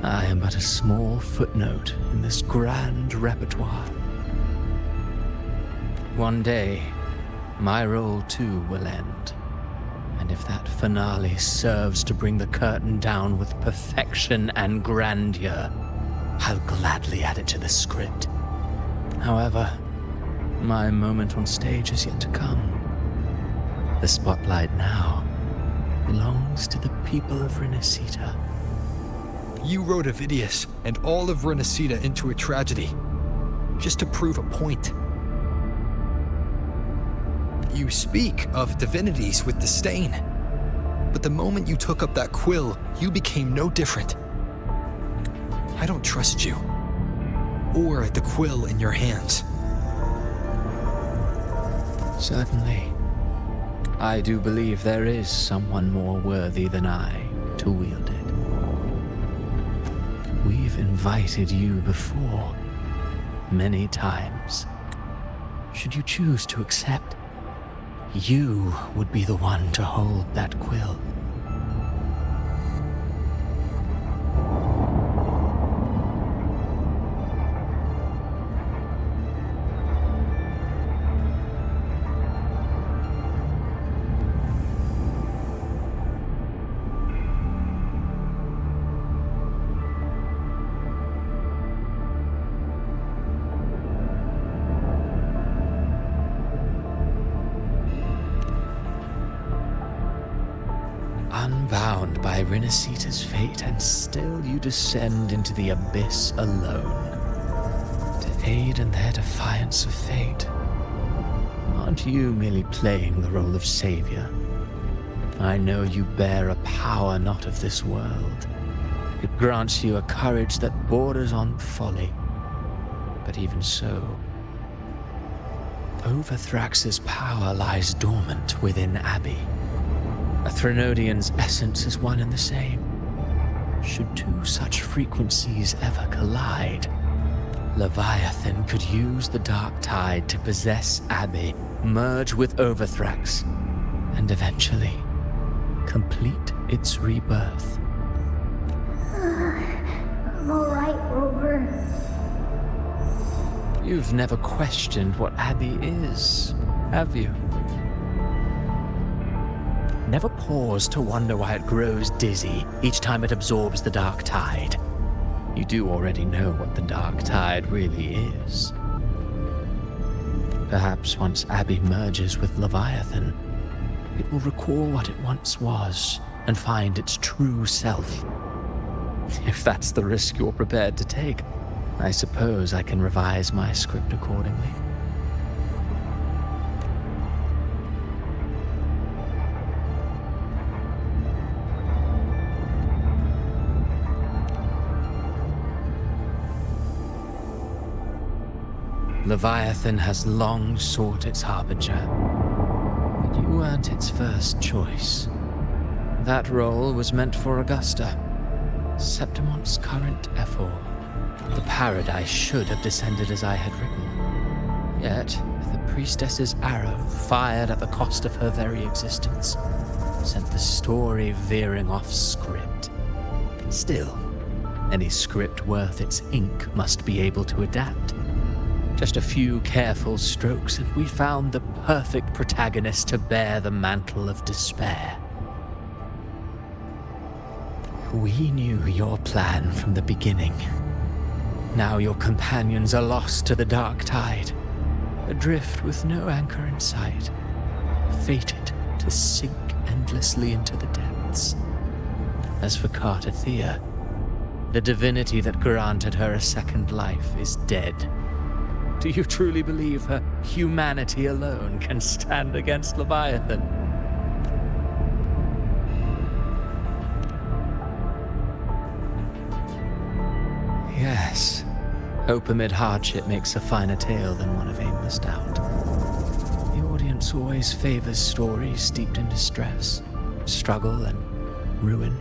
I am but a small footnote in this grand repertoire. One day, my role too will end. And if that finale serves to bring the curtain down with perfection and grandeur, I'll gladly add it to the script. However, my moment on stage is yet to come. The spotlight now belongs to the people of Renacita.
You wrote Avidius and all of Renacita into a tragedy, just to prove a point. You speak of divinities with disdain, but the moment you took up that quill, you became no different. I don't trust you, or the quill in your hands.
Certainly. I do believe there is someone more worthy than I to wield it. We've invited you before, many times. Should you choose to accept, you would be the one to hold that quill. Unbound by Renacita's fate, and still you descend into the abyss alone, to aid in their defiance of fate. Aren't you merely playing the role of savior? I know you bear a power not of this world. It grants you a courage that borders on folly. But even so, Overthrax's power lies dormant within Abbey. A Threnodian's essence is one and the same. Should two such frequencies ever collide, Leviathan could use the dark tide to possess Abbey, merge with Overthrax, and eventually complete its rebirth.
I'm alright, Rover.
You've never questioned what Abbey is, have you? Never paused to wonder why it grows dizzy each time it absorbs the dark tide. You do already know what the dark tide really is. Perhaps once Abbey merges with Leviathan, it will recall what it once was and find its true self. If that's the risk you're prepared to take, I suppose I can revise my script accordingly. Leviathan has long sought its harbinger, but you weren't its first choice. That role was meant for Augusta, Septimon's current Ephor. The paradise should have descended as I had written. Yet, the priestess's arrow, fired at the cost of her very existence, sent the story veering off script. Still, any script worth its ink must be able to adapt. Just a few careful strokes, and we found the perfect protagonist to bear the mantle of despair. We knew your plan from the beginning. Now your companions are lost to the dark tide, adrift with no anchor in sight, fated to sink endlessly into the depths. As for Cartathea, the divinity that granted her a second life is dead. Do you truly believe her humanity alone can stand against Leviathan? Yes. Hope amid hardship makes a finer tale than one of aimless doubt. The audience always favors stories steeped in distress, struggle, and ruin.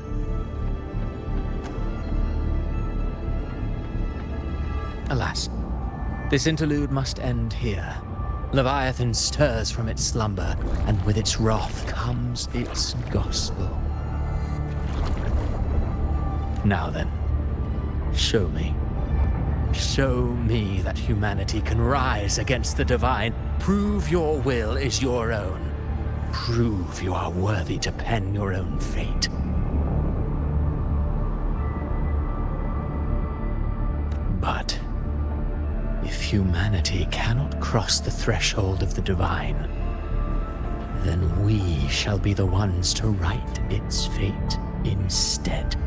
Alas, this interlude must end here. Leviathan stirs from its slumber, and with its wrath comes its gospel. Now then, show me. Show me that humanity can rise against the divine. Prove your will is your own. Prove you are worthy to pen your own fate. But if humanity cannot cross the threshold of the divine, then we shall be the ones to write its fate instead.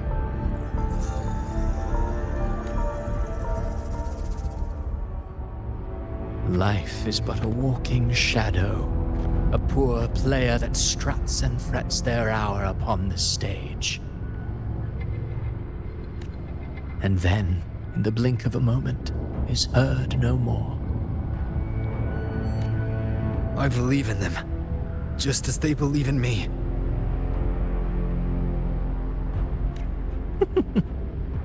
Life is but a walking shadow, a poor player that struts and frets their hour upon the stage. And then, in the blink of a moment, is heard no more.
I believe in them, just as they believe in me.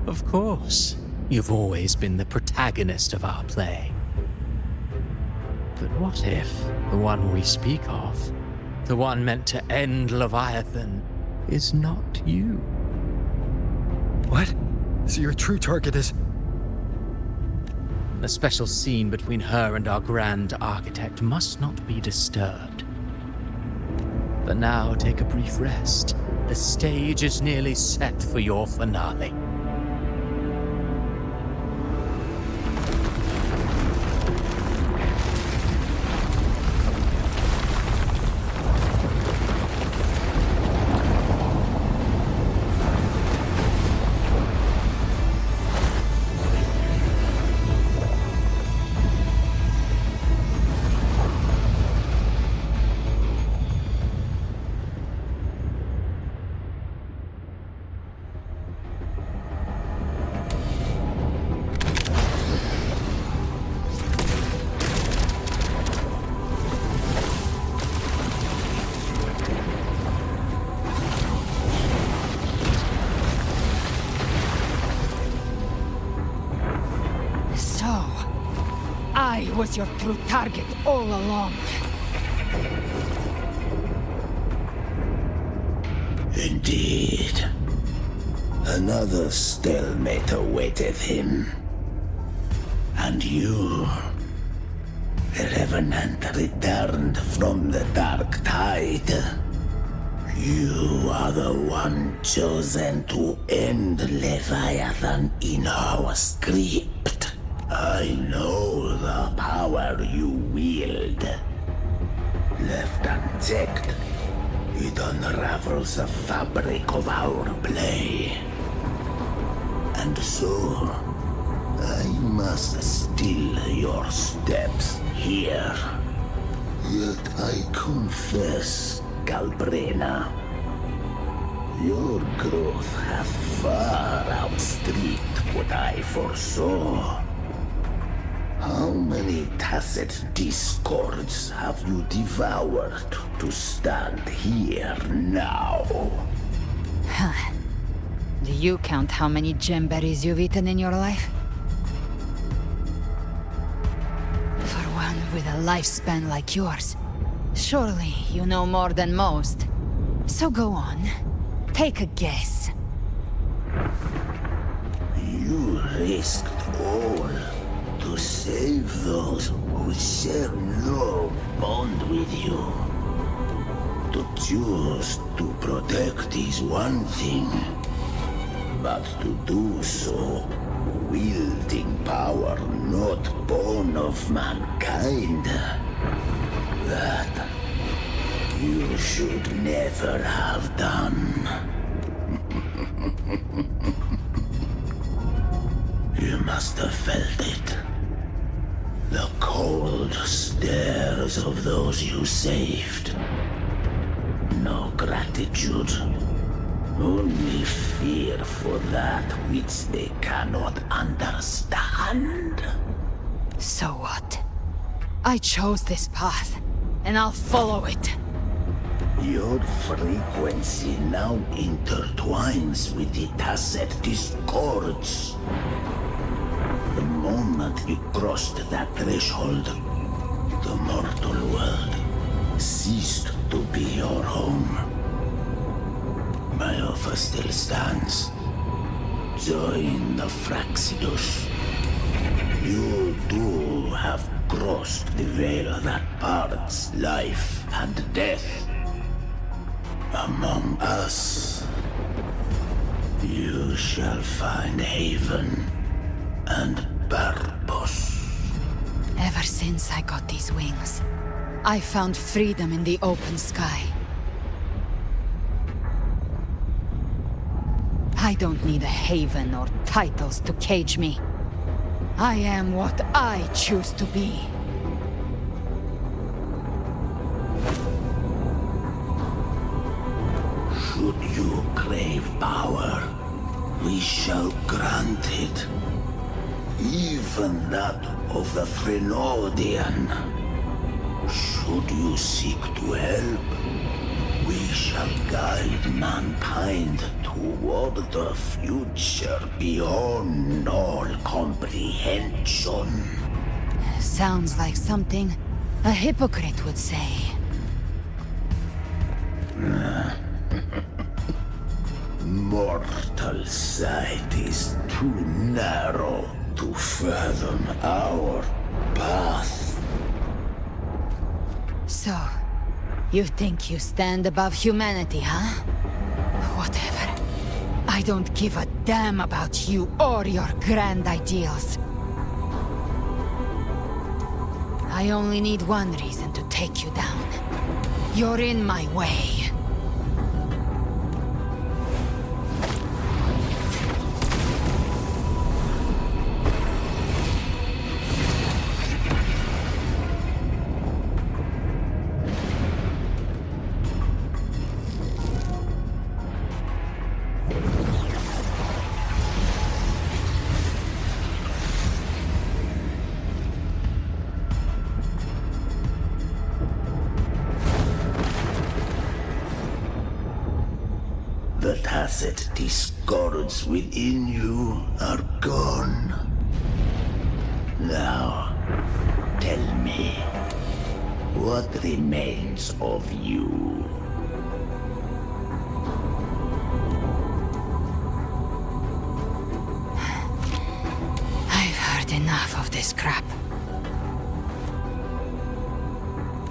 Of course, you've always been the protagonist of our play. But what if the one we speak of, the one meant to end Leviathan, is not you?
What? So your true target is...
The special scene between her and our grand architect must not be disturbed. But now take a brief rest. The stage is nearly set for your finale.
I was your true target all along.
Indeed. Another stalemate awaited him. And you, the Revenant returned from the Dark Tide. You are the one chosen to end Leviathan in our script. I know the power you wield. Left unchecked, it unravels the fabric of our play. And so, I must still your steps here. Yet I confess, Galbrena, your growth hath far outstripped what I foresaw. How many tacit discords have you devoured to stand here now?
Huh. Do you count how many gemberries you've eaten in your life? For one with a lifespan like yours, surely you know more than most. So go on, take a guess.
You risked all to save those who share no bond with you. To choose to protect is one thing, but to do so wielding power not born of mankind, that you should never have done. You must have felt it. The cold stares of those you saved. No gratitude. Only fear for that which they cannot understand.
So what? I chose this path, and I'll follow it.
Your frequency now intertwines with the tacit discords. The moment you crossed that threshold, the mortal world ceased to be your home. My offer still stands. Join the Fraxidus. You too have crossed the veil that parts life and death. Among us, you shall find haven and purpose.
Ever since I got these wings, I found freedom in the open sky. I don't need a haven or titles to cage me. I am what I choose to be.
Should you crave power, we shall grant it. Even that of the Threnodian. Should you seek to help, we shall guide mankind toward the future beyond all comprehension.
Sounds like something a hypocrite would say.
Mortal sight is too narrow to fathom our path.
So, you think you stand above humanity, huh? Whatever. I don't give a damn about you or your grand ideals. I only need one reason to take you down. You're in my way.
The tacit discords within you are gone. Now, What remains of you?
I've heard enough of this crap.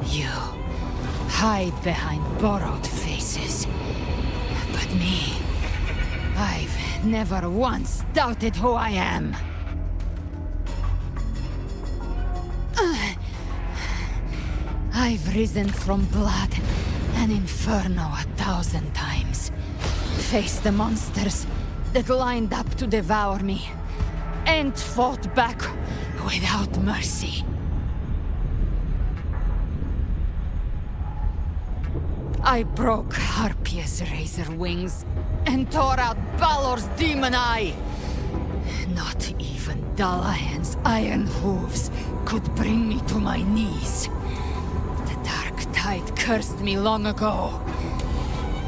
You hide behind borrowed faces. But me, I've never once doubted who I am. I've risen from blood and inferno 1,000 times. Faced the monsters that lined up to devour me, and fought back without mercy. I broke Harpia's razor wings and tore out Balor's demon eye. Not even Dalahan's iron hooves could bring me to my knees. The dark tide cursed me long ago.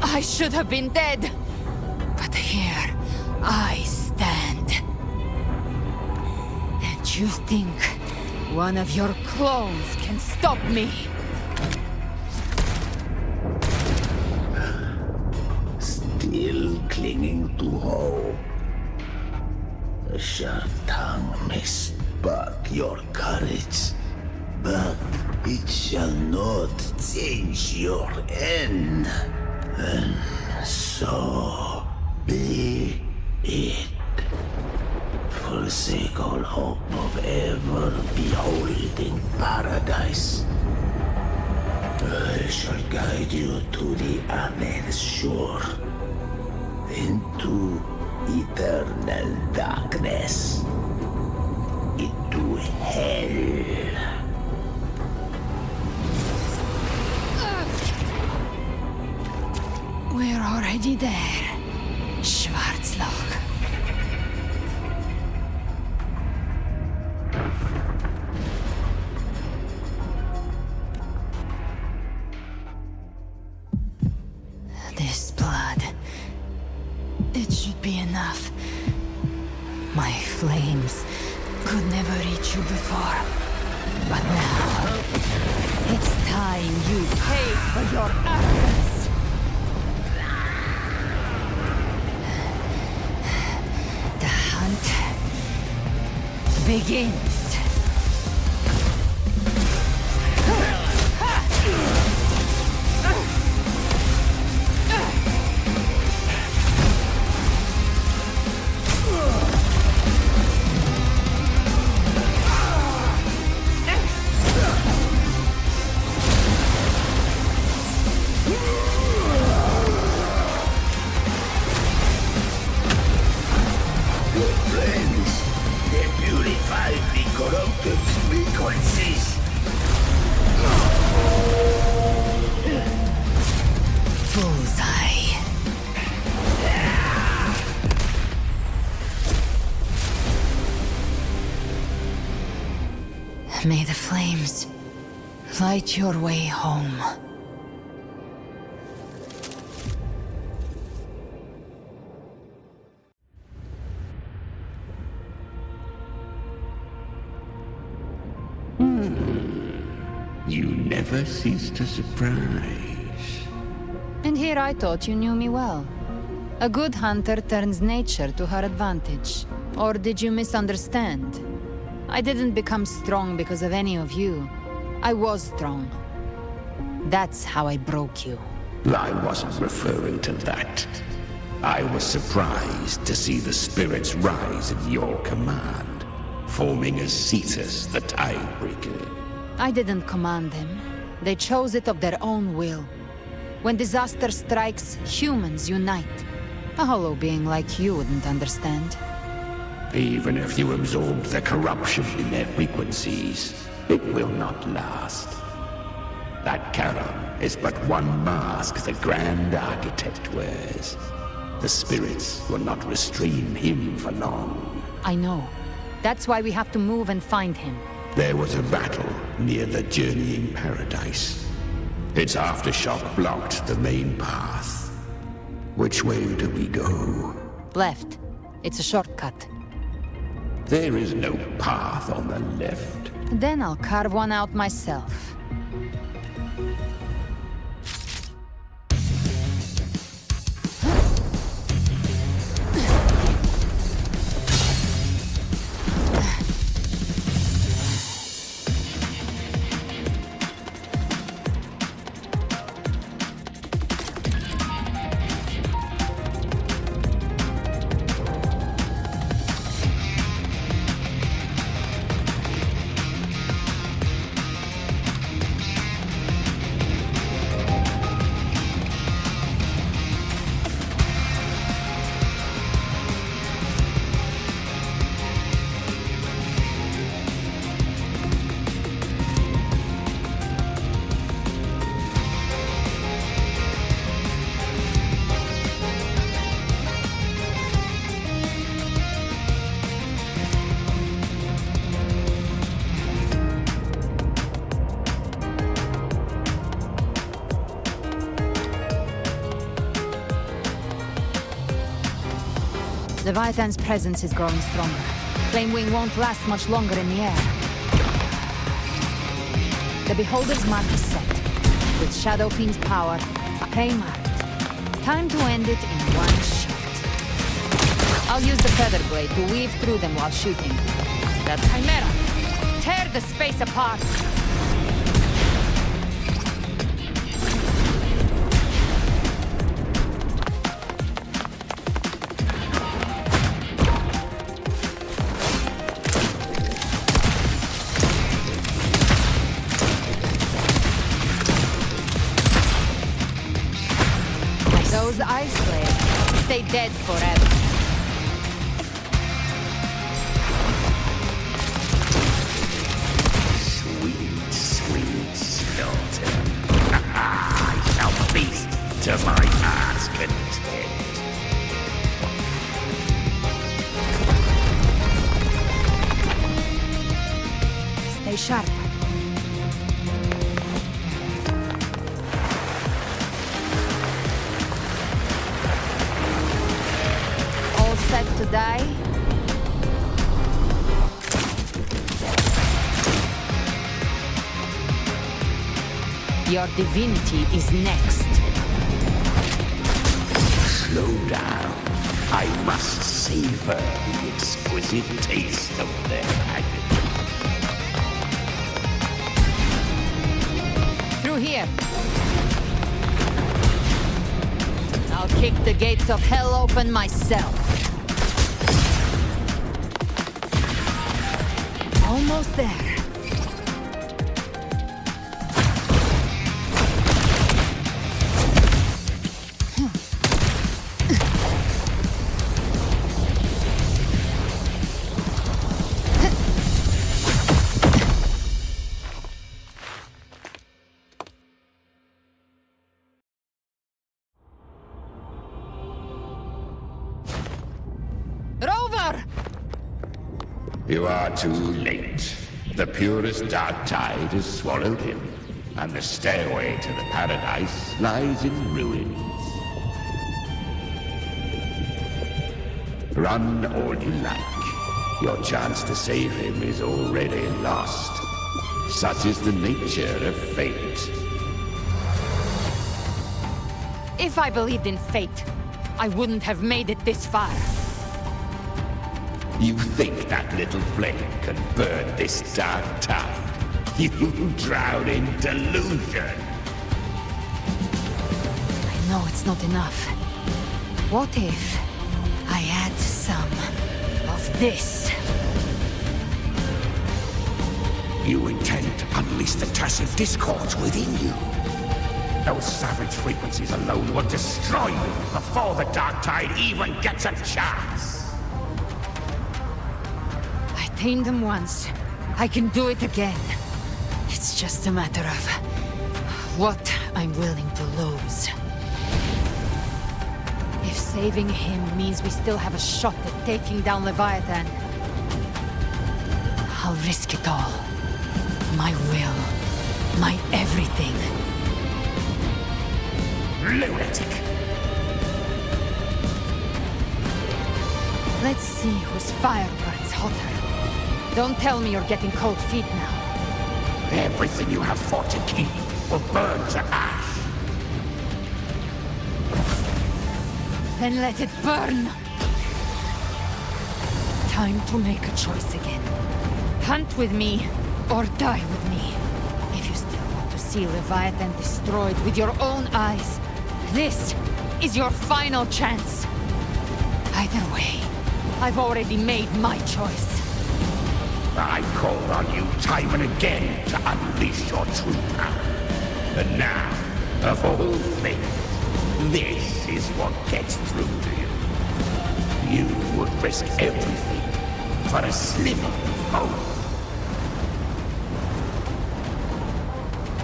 I should have been dead, but here I stand. And you think one of your clones can stop me?
Still clinging to hope. A sharp tongue may spark your courage, but it shall not change your end. And so be it. Forsake all hope of ever beholding paradise. I shall guide you to the other shore, into eternal darkness, into hell.
We're already there, Schwarzloch. This blood, it should be enough. My flames could never reach you before, but now it's time you pay for your arrogance. The hunt begins. May the flames light your way home.
You never cease to surprise.
And here I thought you knew me well. A good hunter turns nature to her advantage. Or did you misunderstand? I didn't become strong because of any of you. I was strong. That's how I broke you.
I wasn't referring to that. I was surprised to see the spirits rise at your command, forming as Cetus the Tidebreaker.
I didn't command them. They chose it of their own will. When disaster strikes, humans unite. A hollow being like you wouldn't understand.
Even if you absorb the corruption in their frequencies, it will not last. That Charon is but one mask the Grand Architect wears. The spirits will not restrain him for long.
I know. That's why we have to move and find him.
There was a battle near the Journeying Paradise. Its aftershock blocked the main path. Which way do we go?
Left. It's a shortcut.
There is no path on the left.
Then I'll carve one out myself. Leviathan's presence is growing stronger. Flamewing won't last much longer in the air. The Beholder's mark is set. With Shadow Fiend's power, prey marked. Time to end it in one shot. I'll use the Feather Blade to weave through them while shooting. The Chimera! Tear the space apart! Those ice blades stay dead forever.
Sweet, sweet slaughter. I shall feast to my heart's content.
Stay sharp. Set to die? Your divinity is next.
Slow down. I must savor the exquisite taste of their agony.
Through here. I'll kick the gates of hell open myself. Almost there. Rover!
You are too late. The purest dark tide has swallowed him, and the stairway to the paradise lies in ruins. Run all you like. Your chance to save him is already lost. Such is the nature of fate.
If I believed in fate, I wouldn't have made it this far.
You think that little flame can burn this dark tide? You drown in delusion!
I know it's not enough. What if I add some of this?
You intend to unleash the tacit discords within you. Those savage frequencies alone will destroy you before the dark tide even gets a chance.
I tamed them once. I can do it again. It's just a matter of what I'm willing to lose. If saving him means we still have a shot at taking down Leviathan, I'll risk it all. My will. My everything.
Lunatic!
Let's see whose fire burns hotter. Don't tell me you're getting cold feet now.
Everything you have fought to keep will burn to ash.
Then let it burn! Time to make a choice again. Hunt with me, or die with me. If you still want to see Leviathan destroyed with your own eyes, this is your final chance. Either way, I've already made my choice.
I called on you time and again to unleash your true power. And now, of all things, this is what gets through to you. You would risk everything for a sliver of hope.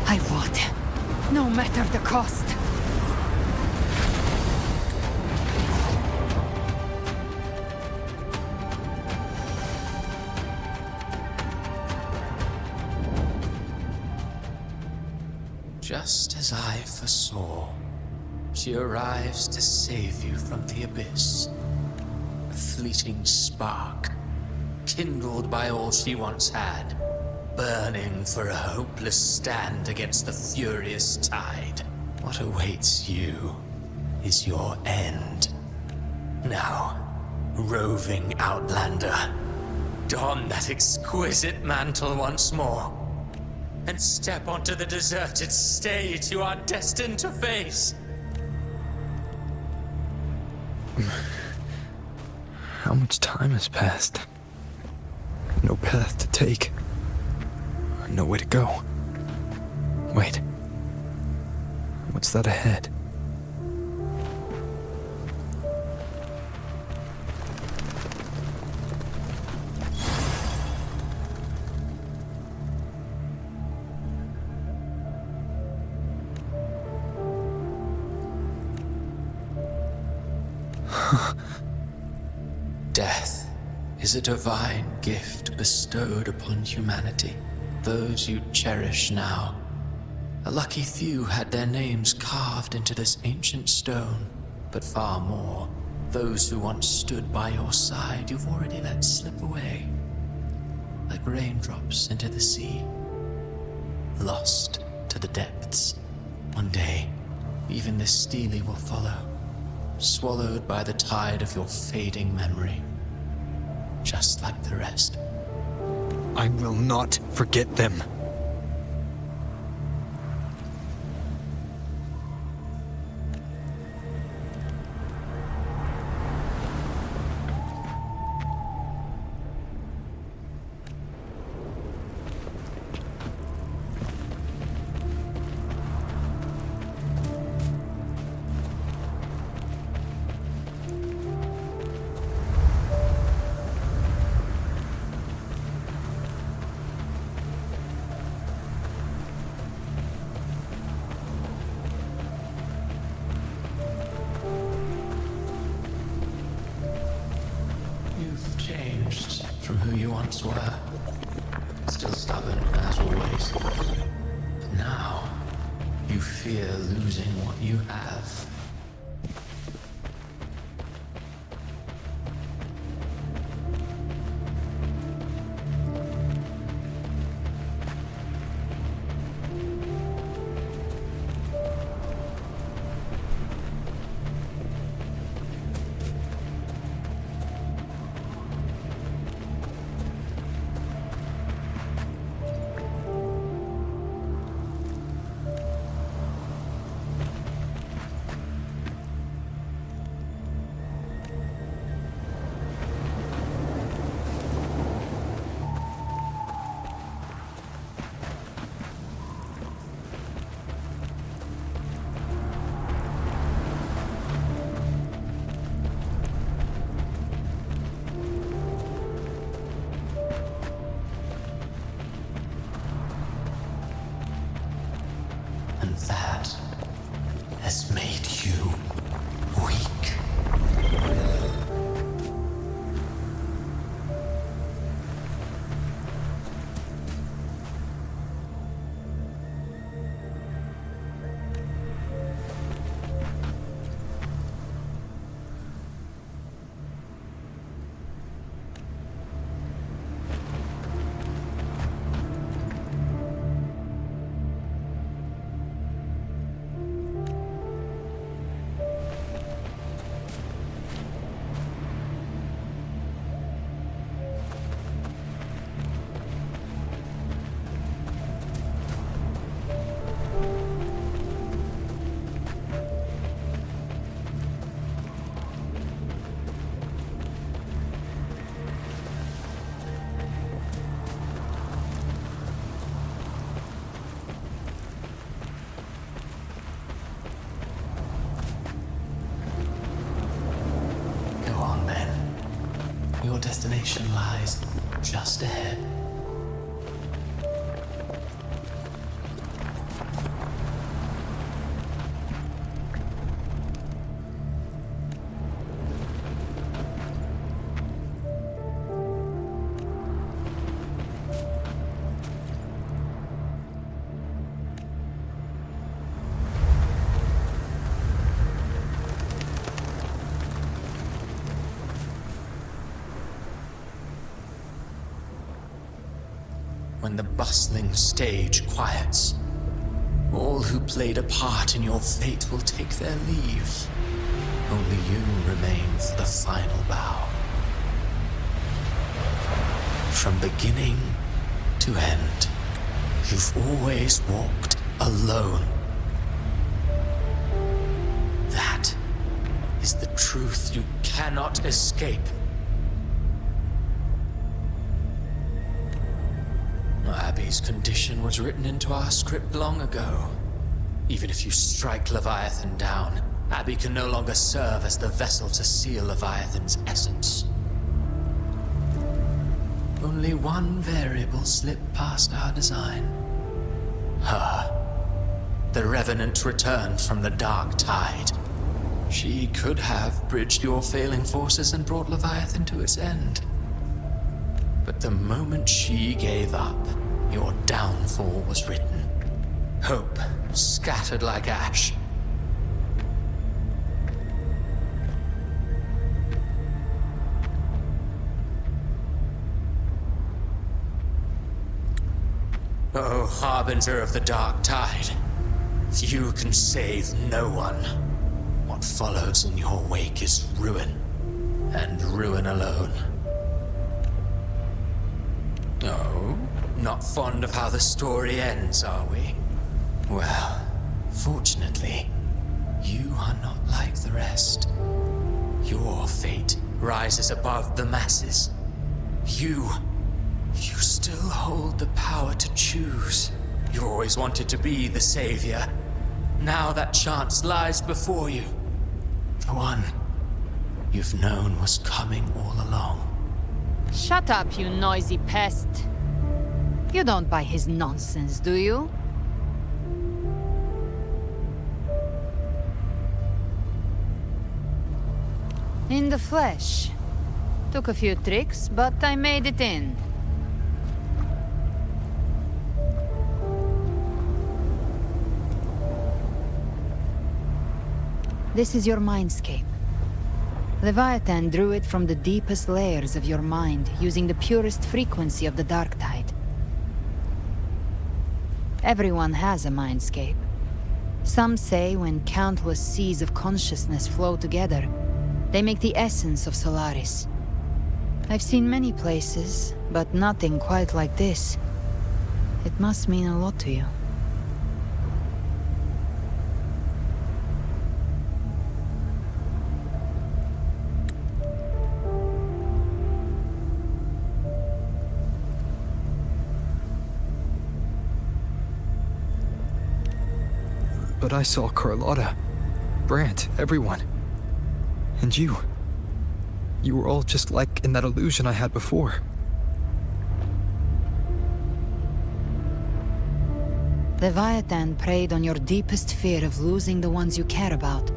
I would, no matter the cost.
Just as I foresaw, she arrives to save you from the abyss. fleeting spark, kindled by all she once had, burning for a hopeless stand against the furious tide. What awaits you is your end. Now, roving outlander, don that exquisite mantle once more, and step onto the deserted stage you are destined to face.
How much time has passed? No path to take. Nowhere to go. Wait. What's that ahead?
Death is a divine gift bestowed upon humanity. Those you cherish now. A lucky few had their names carved into this ancient stone, but far more, those who once stood by your side you've already let slip away. Like raindrops into the sea. Lost to the depths. One day, even this stele will follow, swallowed by the tide of your fading memory. Just like the rest.
I will not forget them.
From who you once were. Still stubborn, as always. But now, you fear losing what you have. And that has made you weak. Your destination lies just ahead. when the bustling stage quiets. All who played a part in your fate will take their leave. Only you remain for the final bow. From beginning to end, you've always walked alone. That is the truth you cannot escape. Abby's condition was written into our script long ago. Even if you strike Leviathan down, Abby can no longer serve as the vessel to seal Leviathan's essence. Only one variable slipped past our design. Her. The Revenant returned from the dark tide. She could have bridged your failing forces and brought Leviathan to its end. But the moment she gave up, your downfall was written. Hope scattered like ash. Oh, harbinger of the dark tide. You can save no one. What follows in your wake is ruin, and ruin alone. Oh, not fond of how the story ends, are we? Well, fortunately, you are not like the rest. Your fate rises above the masses. You still hold the power to choose. You always wanted to be the savior. Now that chance lies before you. The one you've known was coming all along.
Shut up, you noisy pest. You don't buy his nonsense, do you? In the flesh. Took a few tricks, but I made it in. This is your mindscape. Leviathan drew it from the deepest layers of your mind, using the purest frequency of the dark tide. Everyone has a mindscape. Some say when countless seas of consciousness flow together, they make the essence of Solaris. I've seen many places, but nothing quite like this. It must mean a lot to you.
But I saw Carlotta, Brant, everyone. And you. You were all just like in that illusion I had before.
Leviathan preyed on your deepest fear of losing the ones you care about,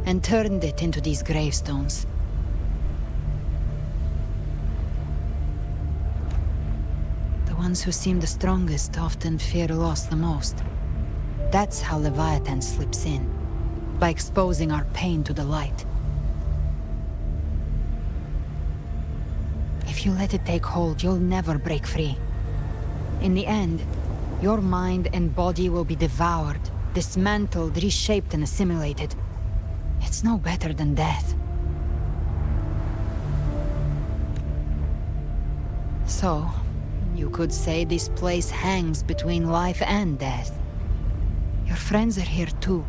and turned it into these gravestones. The ones who seem the strongest often fear loss the most. That's how Leviathan slips in, by exposing our pain to the light. If you let it take hold, you'll never break free. In the end, your mind and body will be devoured, dismantled, reshaped, and assimilated. It's no better than death. So, you could say this place hangs between life and death. Your friends are here too,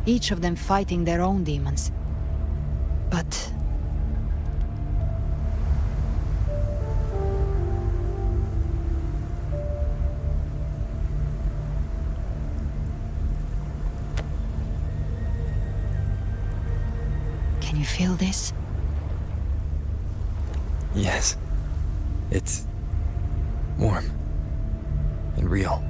each of them fighting their own demons. But... can you feel this?
Yes. It's warm and real.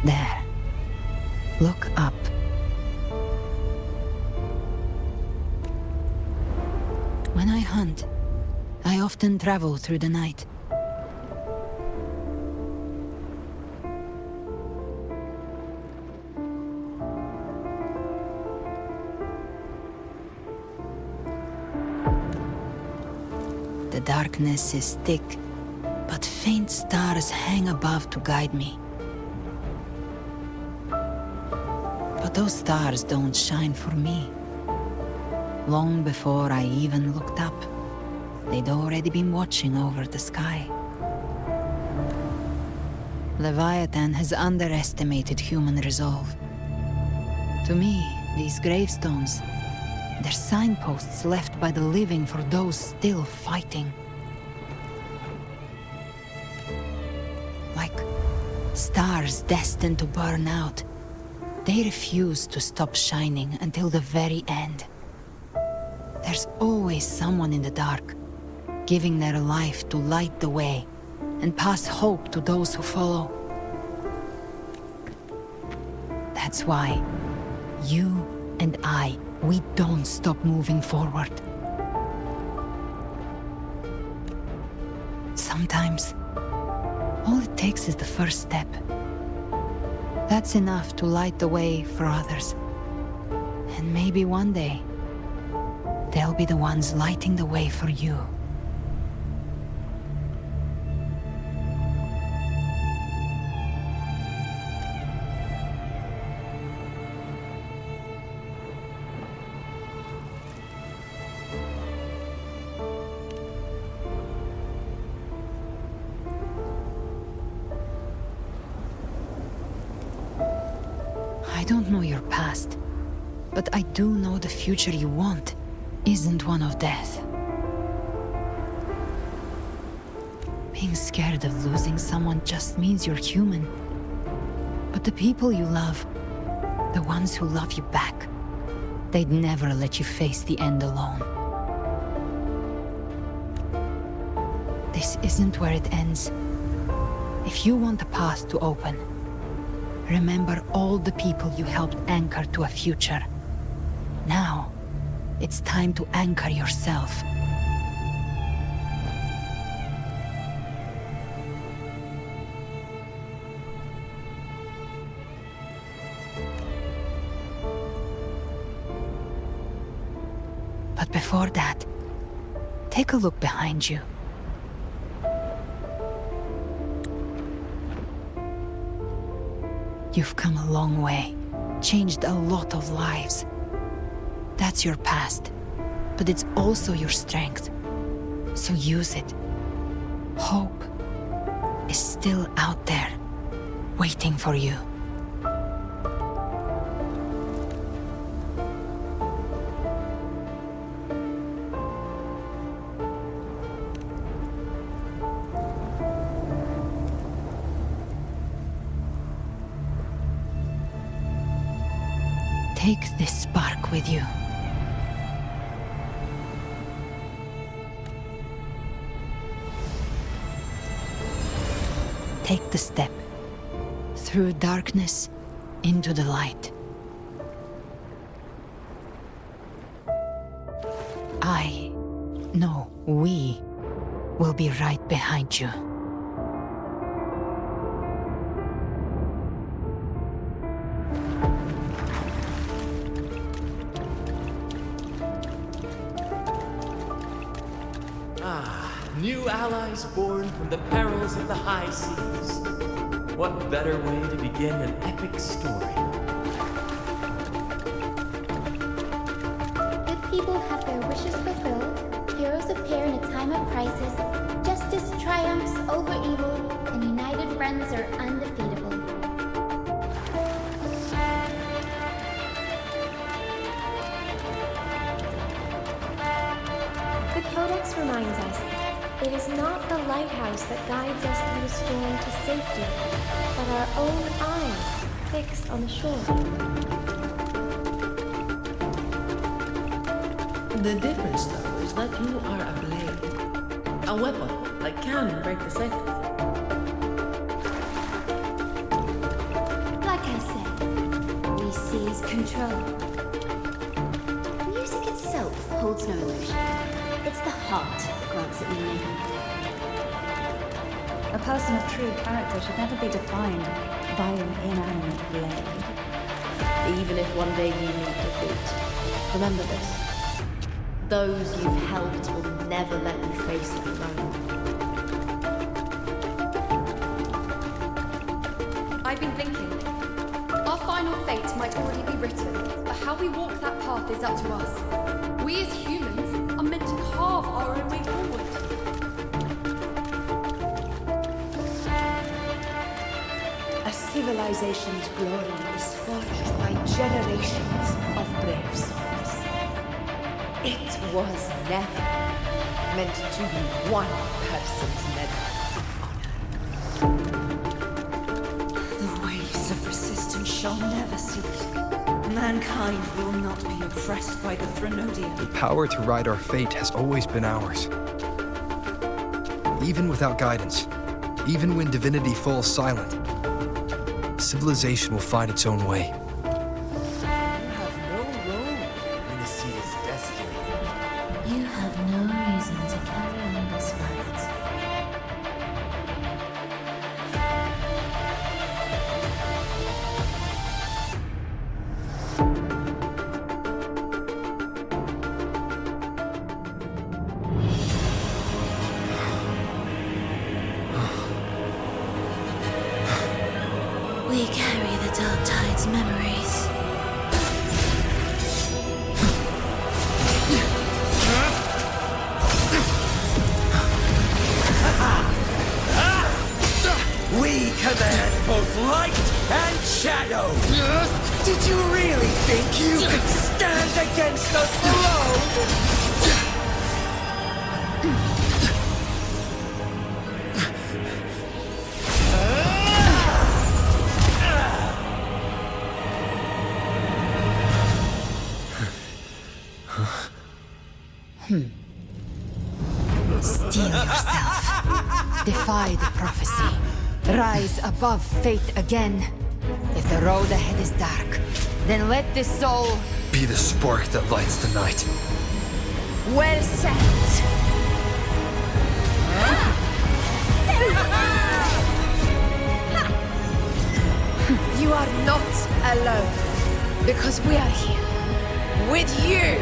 There. Look up. When I hunt, I often travel through the night. The darkness is thick, but faint stars hang above to guide me. But those stars don't shine for me. Long before I even looked up, they'd already been watching over the sky. Leviathan has underestimated human resolve. To me, these gravestones, they're signposts left by the living for those still fighting. Like stars destined to burn out, they refuse to stop shining until the very end. There's always someone in the dark, giving their life to light the way and pass hope to those who follow. That's why you and I, we don't stop moving forward. Sometimes, all it takes is the first step. That's enough to light the way for others. And maybe one day, they'll be the ones lighting the way for you. I don't know your past, but I do know the future you want isn't one of death. Being scared of losing someone just means you're human. But the people you love, the ones who love you back, they'd never let you face the end alone. This isn't where it ends. If you want the path to open, remember all the people you helped anchor to a future. Now, it's time to anchor yourself. But before that, take a look behind you. You've come a long way, changed a lot of lives. That's your past, but it's also your strength. So use it. Hope is still out there, waiting for you. Take this spark with you. Take the step through darkness into the light. We will be right behind you.
New allies born from the perils of the high seas. What better way to begin an epic story?
Good people have their wishes fulfilled, heroes appear in a time of crisis, justice triumphs over evil, and united friends are undefeatable.
The Codex reminds us, it is not the lighthouse that guides us through the storm to safety, but our own eyes fixed on the shore.
The difference, though, is that you are a blade. A weapon that can break the cycle.
Like I said, we seize control. Music itself holds no illusion. It's the heart that grants it meaning.
A person of true character should never be defined by an inanimate blade.
Even if one day you meet defeat, remember this. Those you've helped will never let you face it alone.
I've been thinking. Our final fate might already be written, but how we walk that path is up to us. We as humans are meant to carve our own way forward.
A civilization's glory is forged by generations of brave souls. It was never meant to be one person's medal of honor.
The waves of resistance shall never cease. Mankind will not be oppressed by the Threnodian.
The power to ride our fate has always been ours. Even without guidance, even when divinity falls silent, civilization will find its own way.
You have no reason to carry on this fight. We carry the Dark Tide's memories.
We command both light and shadow! Did you really think you could stand against us alone?
Steel yourself. Defy the prophecy. Rise above fate again. If the road ahead is dark, then let this soul
Be the spark that lights the night.
well set.
You are not alone, because we are here with you.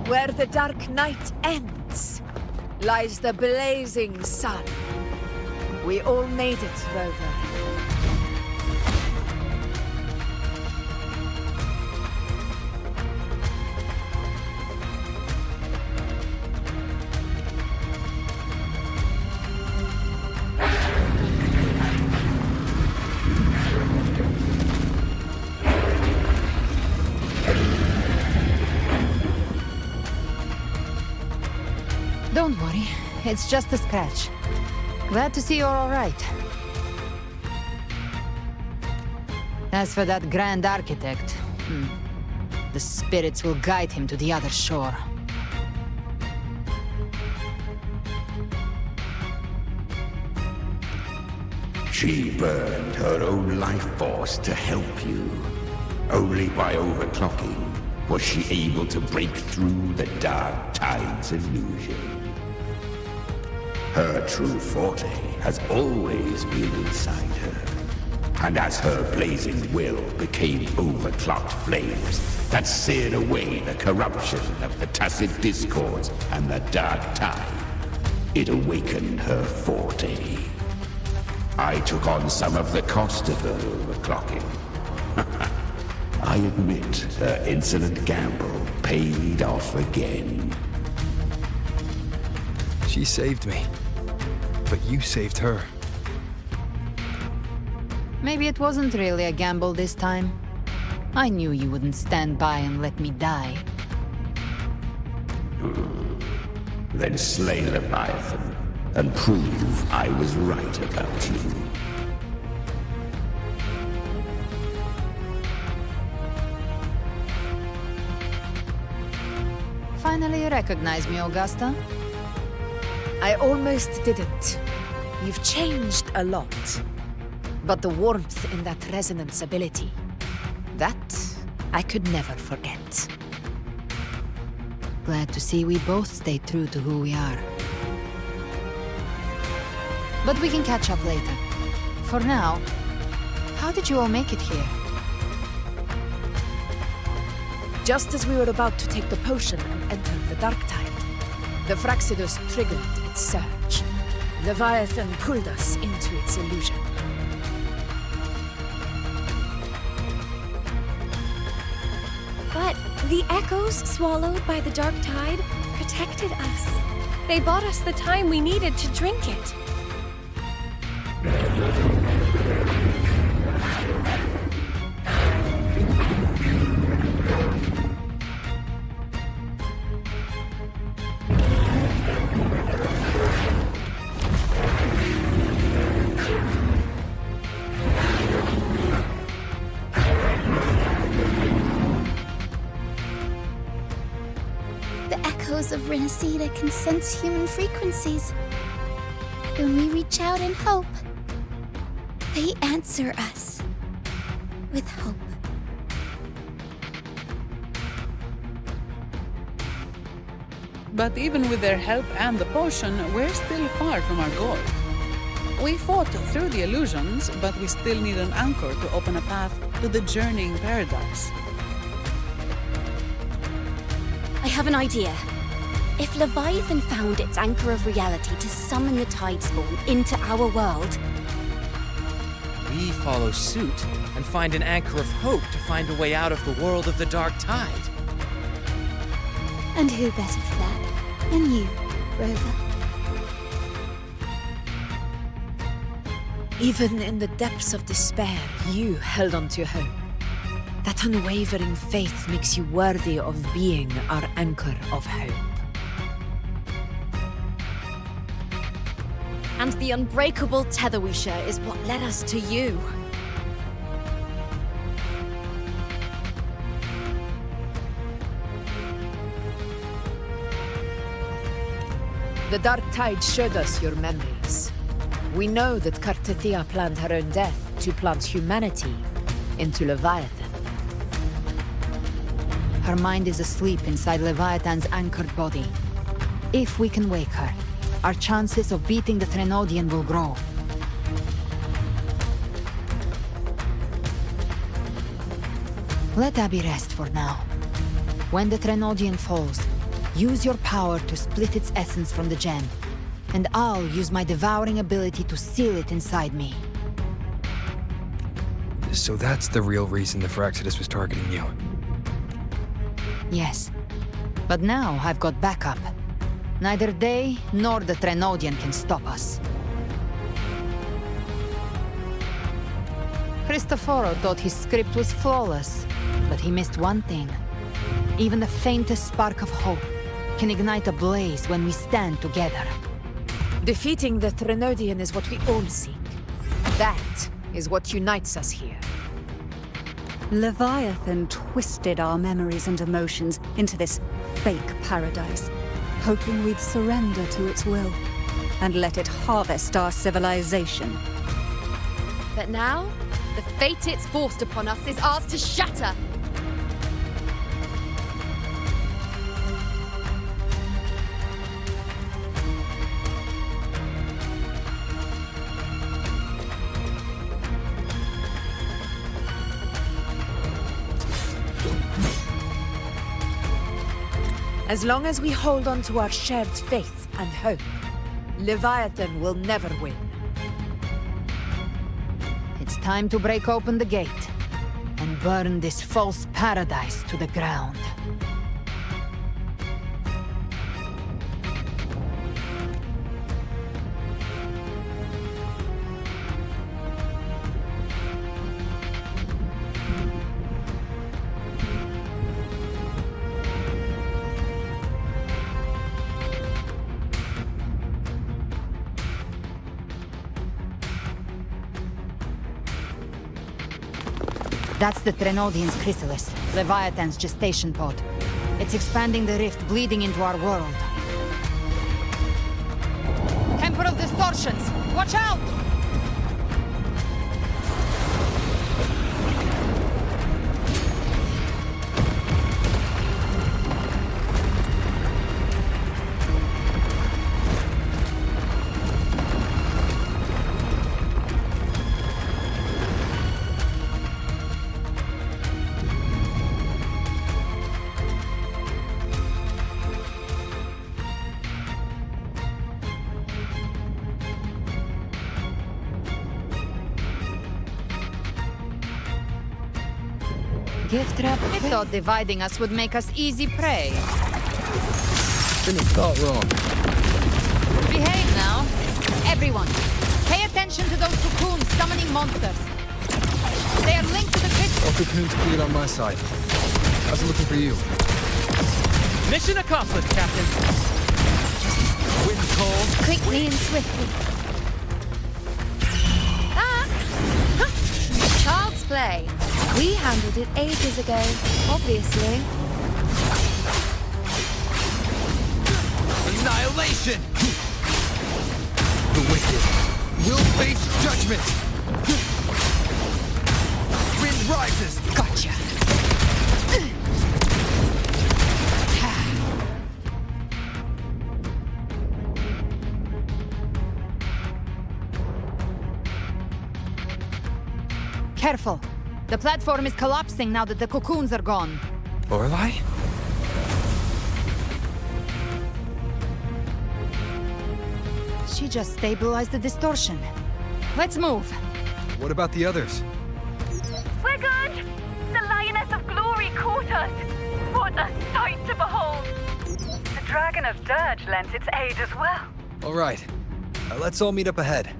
Where the dark night ends, lies the blazing sun. We all made it, Rover.
Don't worry, it's just a scratch. Glad to see you're all right. As for that Grand Architect, the spirits will guide him to the other shore.
She burned her own life force to help you. Only by overclocking was she able to break through the Dark Tide's illusion. Her true forte has always been inside her. And as her blazing will became overclocked flames that seared away the corruption of the tacit discords and the Dark Tide, it awakened her forte. I took on some of the cost of her overclocking. I admit her insolent gamble paid off again.
She saved me, but you saved her.
Maybe it wasn't really a gamble this time. I knew you wouldn't stand by and let me die.
Then slay Leviathan and prove I was right about you.
Finally recognize me, Augusta?
I almost didn't. You've changed a lot. But the warmth in that resonance ability, that I could never forget.
Glad to see we both stayed true to who we are. But we can catch up later. For now, how did you all make it here?
Just as we were about to take the potion and enter the Dark Tide, the Fraxidus triggered its surge. Leviathan pulled us into its illusion.
But the echoes swallowed by the Dark Tide protected us. They bought us the time we needed to drink it.
Of Renacida can sense human frequencies. When we reach out in hope, they answer us with hope.
But even with their help and the potion, we're still far from our goal. We fought through the illusions, but we still need an anchor to open a path to the journeying paradise.
I have an idea. If Leviathan found its anchor of reality to summon the Tide Spawn into our world,
we follow suit and find an anchor of hope to find a way out of the world of the Dark Tide.
And who better for that than you, Rover?
Even in the depths of despair, you held on to hope. That unwavering faith makes you worthy of being our anchor of hope.
and the unbreakable tether we share is what led us to you.
The Dark Tide showed us your memories. We know that Kartathea planned her own death to plant humanity into Leviathan.
Her mind is asleep inside Leviathan's anchored body. If we can wake her, our chances of beating the Threnodian will grow. Let Abby rest for now. When the Threnodian falls, use your power to split its essence from the gem, and I'll use my devouring ability to seal it inside me.
So that's the real reason the Fraxidus was targeting you.
Yes. But now I've got backup. Neither they nor the Threnodian can stop us. Cristoforo thought his script was flawless, but he missed one thing. Even the faintest spark of hope can ignite a blaze when we stand together.
Defeating the Threnodian is what we all seek. That is what unites us here.
Leviathan twisted our memories and emotions into this fake paradise, hoping we'd surrender to its will and let it harvest our civilization.
But now, the fate it's forced upon us is ours to shatter.
As long as we hold on to our shared faith and hope, Leviathan will never win.
It's time to break open the gate and burn this false paradise to the ground. That's the Threnodian's chrysalis, Leviathan's gestation pod. It's expanding the rift bleeding into our world. Watch out!
Gift wrap.
I thought dividing us would make us easy prey.
Didn't have thought wrong.
Behave now. Everyone, pay attention to those cocoons summoning monsters. They are linked to the crystal.
All cocoons cleared on my side. How's it looking for you?
Mission accomplished, Captain.
Wind cold.
Quickly and swiftly.
Child's play. We handled it ages ago, obviously.
Annihilation! The wicked will face judgment! Wind rises!
Gotcha! Careful! The platform is collapsing now that the cocoons are gone.
Lorelei?
She just stabilized the distortion. Let's move.
What about the others?
We're good! The Lioness of Glory caught us! What a sight to behold! The Dragon of Dirge lent its aid as well.
All right. Let's all meet up ahead.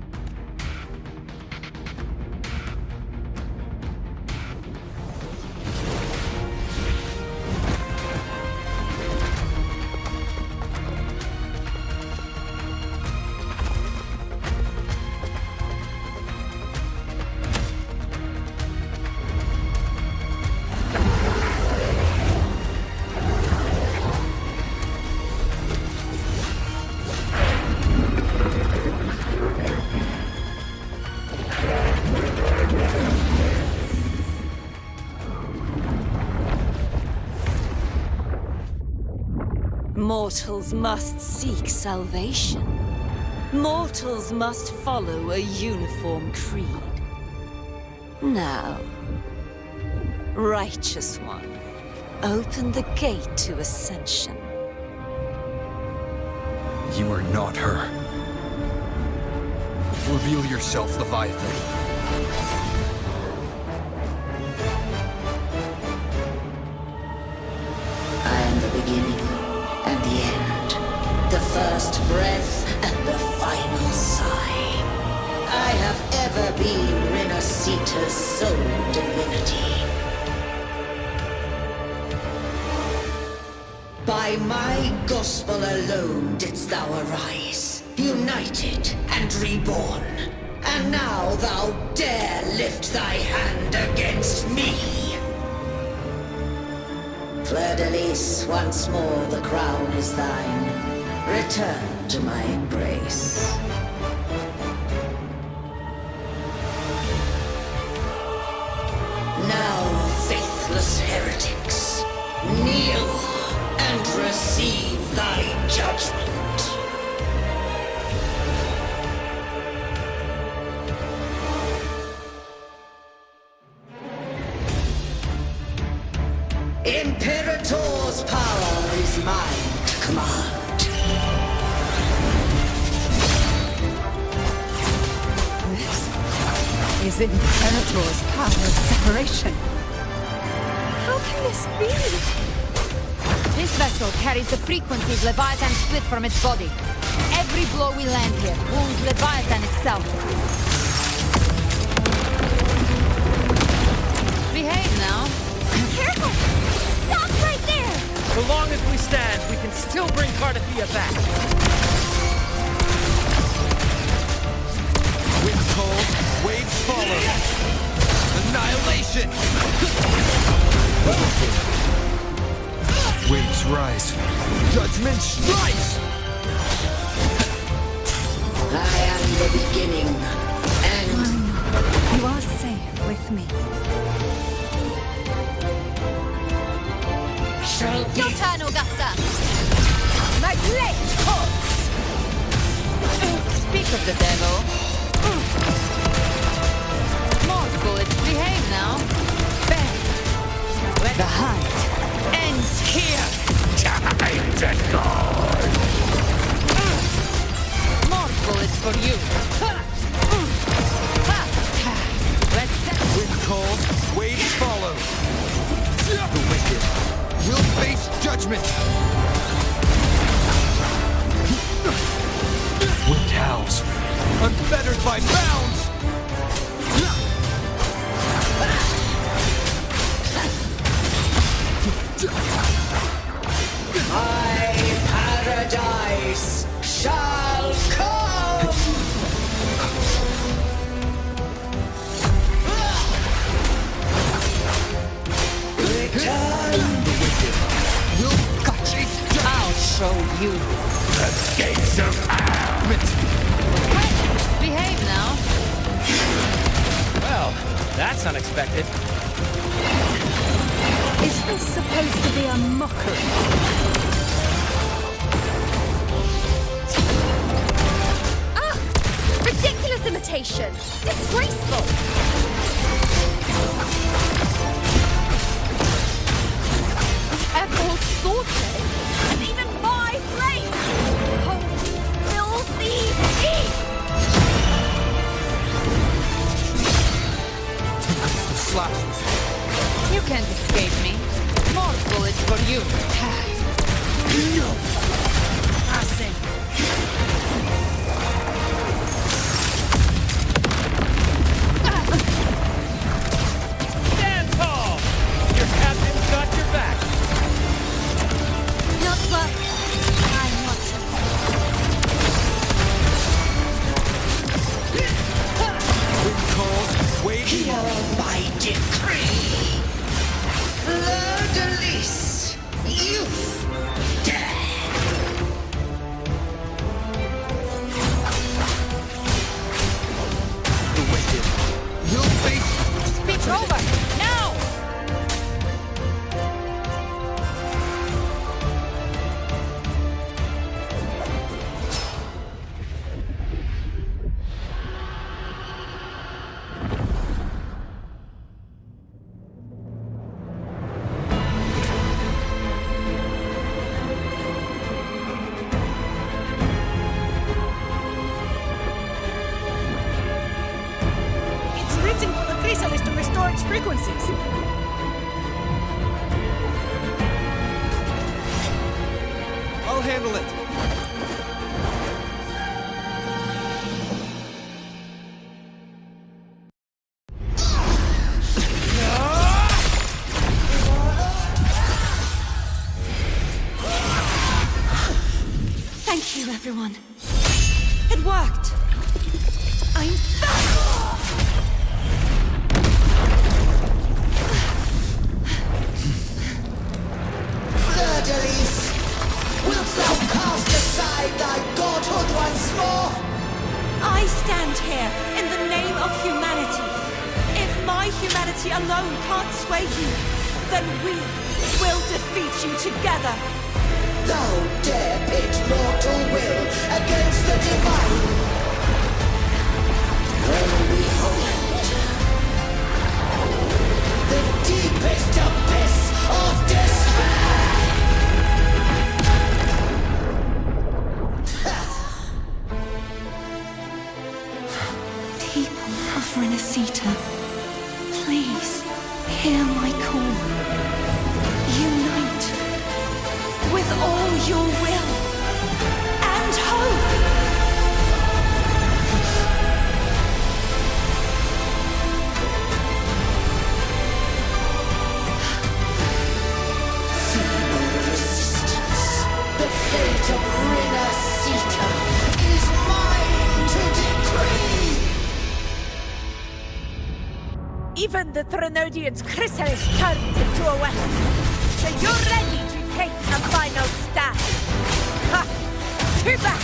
Mortals must seek salvation. Mortals must follow a uniform creed. Now, Righteous One, open the gate to ascension.
You are not her. Reveal yourself, Leviathan.
I am the beginning and the end, the first breath and the final sigh. I have ever been Renacita's sole divinity. By my gospel alone didst thou arise, united and reborn. And now thou dare lift thy hand against me. Fleur-de-Lis, once more the crown is thine. Return to my embrace. Now, faithless heretics, kneel and receive thy judgment. Imperator's power is mine to command.
This is Imperator's power of separation.
How can this be?
This vessel carries the frequencies Leviathan split from its body. Every blow we land here wounds Leviathan itself. Behave now.
Careful! Stop right there!
So long as we stand, we can still bring Cardathia back.
Wind cold, waves follow. Annihilation! Waves rise. Judgment strikes!
I am the beginning, and
You are safe with me.
shall be.
Your turn, Augusta! My blade calls!
Speak of the devil. More bullets, behave now. Bang! The hunt ends here!
Time to go!
More bullets for you. Let's set.
Wind cold, waves follow. The wicked will face judgment. Wind howls, unfettered by bounds.
My paradise shall come! Return!
The wicked will face judgment.
I'll show you.
The gates of hell!
Behave now.
Well, that's unexpected.
Is this supposed to be a mockery?
Ah! Ridiculous imitation! Disgraceful! Ever sorted! And even my blade! Oh, filthy thief!
Tempest of slashes.
You can't escape me. More bullets for you. Passing.
Stand tall! Your captain's got your back.
Not what I wanted.
Wind cold, waves
Hear
follow.
my decree! Fleur-de-lis, youth, death!
The wicked will face.
Speak over! Now!
It's written for the chrysalis to restore its frequencies.
I'll handle it.
Thank you, everyone. It worked. I'm back!
Fleur-de-lis, wilt thou cast aside thy godhood once more?
I stand here in the name of humanity. If my humanity alone can't sway you, then we will defeat you together.
Thou dare pit mortal will against the divine. Well, behold, the deepest abyss of despair.
People of Renacita, please hear my call. Unite with all your will and hope.
Feeble resistance. The fate of Renacita is mine to decree.
Even the Trinodian's chrysalis turned into a weapon. So you're ready to take a final stand. Ha! Too bad!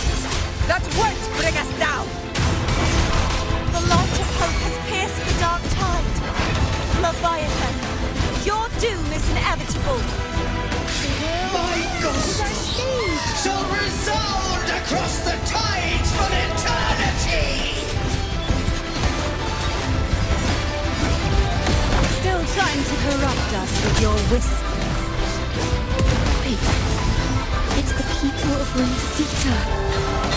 That won't bring us down!
It's the people of Renesita.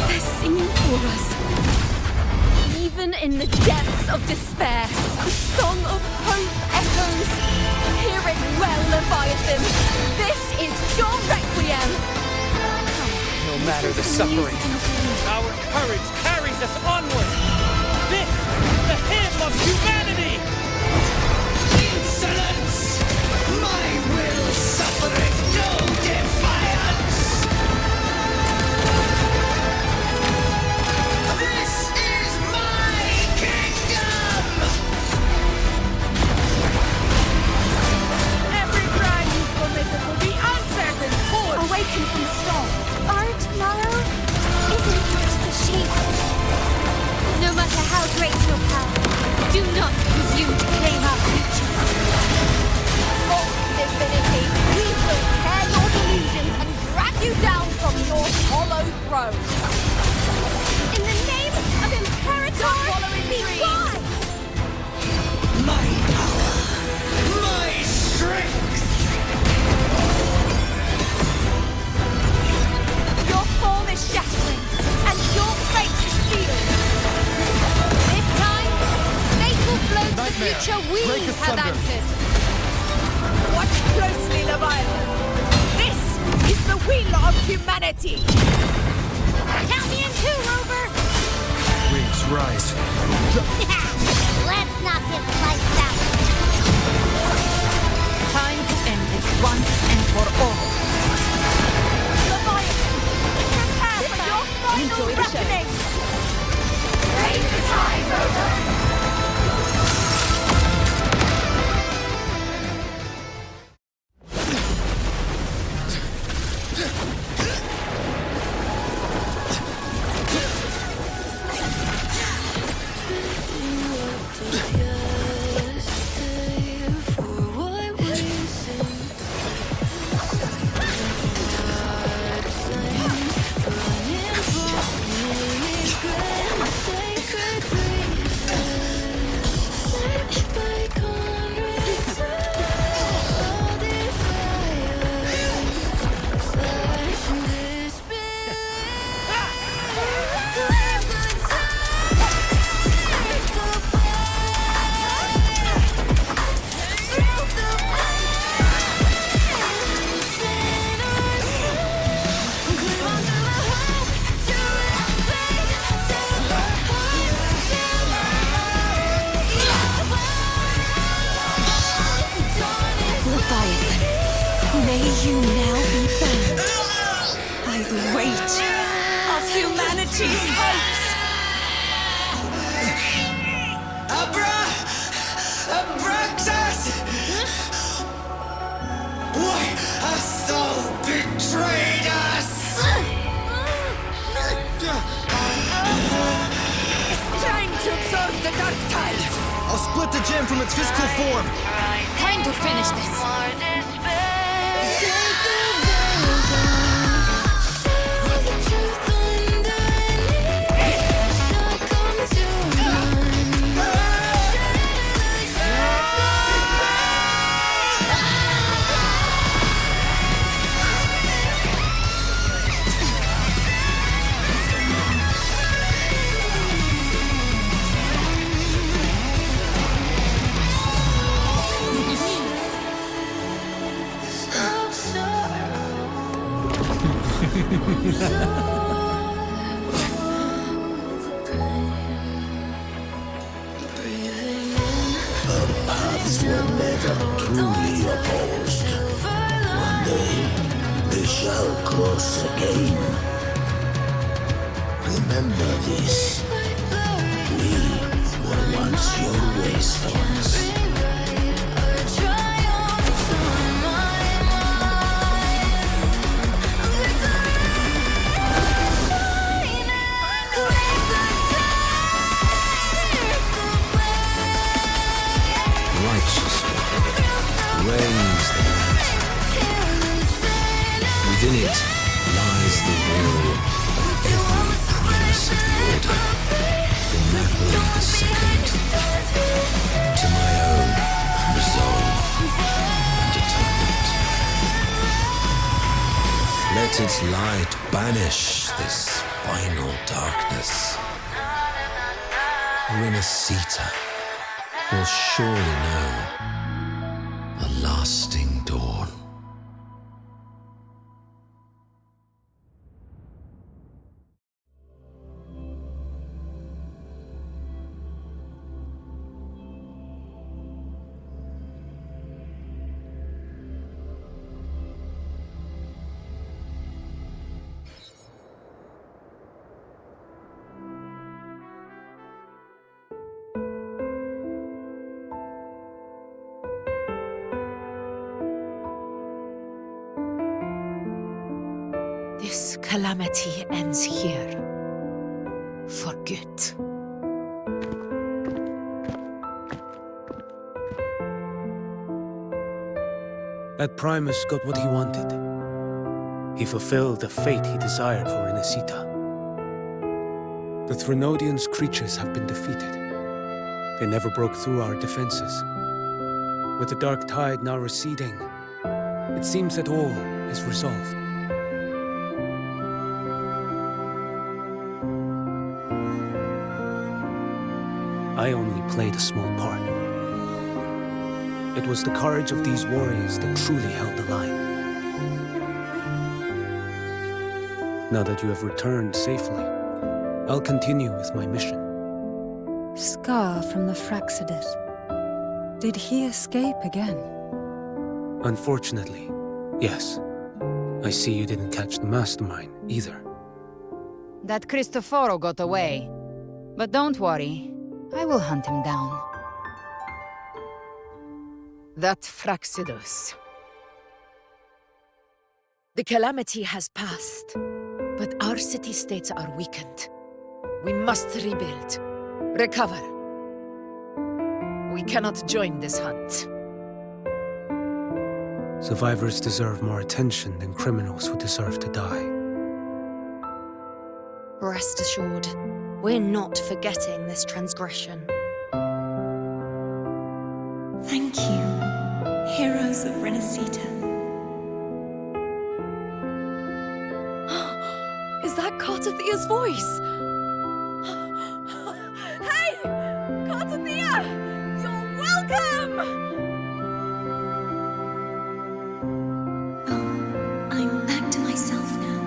They're singing for us. Even in the depths of despair, the song of hope echoes. Hear it well, Leviathan. This is your requiem.
No matter the suffering, our courage carries us onward. This is the hymn of humanity.
Insolence! My will suffereth no defiance! This is my kingdom!
Every crime you've committed will be answered in court. Awaken from the storm.
Our tomorrow isn't just a shape. No matter how great your power,
Do not presume to claim our future.
oh divinity, we will tear your delusions and drag you down from your hollow throne. In the name of Imperator, be gone!
My power! My strength!
Your form is shattering, and your fate is sealed. This time, fate will flow to the future we have anchored.
Watch closely, Leviathan. This is the will of humanity.
Count me in too, Rover!
Waves rise.
Let's not get sliced out.
Time to end this once and for all.
Leviathan, prepare for your final reckoning! Raise the tide, Rover!
May you now be bound by the weight of humanity's hopes.
Abraxas! Why hast thou betrayed us?
It's time to absorb the dark tide.
I'll split the gem from its physical form.
Time to finish this.
Our paths were never truly opposed. One day, they shall cross again. Remember this. We were once your wastelands.
Reigns the light. Within it lies the will of every prince of the order. its light banish this final darkness, Renacita will surely know a lasting dawn.
This calamity ends here. For good.
That Primus got what he wanted. He fulfilled the fate he desired for Renacita. The Threnodians' creatures have been defeated. They never broke through our defenses. With the dark tide now receding, it seems that all is resolved. I only played a small part. It was the courage of these warriors that truly held the line. Now that you have returned safely, I'll continue with my mission.
Scar from the Fraxidus. Did he escape again?
Unfortunately, yes. I see you didn't catch the mastermind either.
That Cristoforo got away. But don't worry, I will hunt him down.
That Fraxidus. The calamity has passed, but our city-states are weakened. We must rebuild, recover. We cannot join this hunt.
Survivors deserve more attention than criminals who deserve to die.
Rest assured, we're not forgetting this transgression.
Thank you, heroes of Renacita.
Is that Cartathia's voice? Hey! Cartathia! You're welcome!
I'm back to myself now.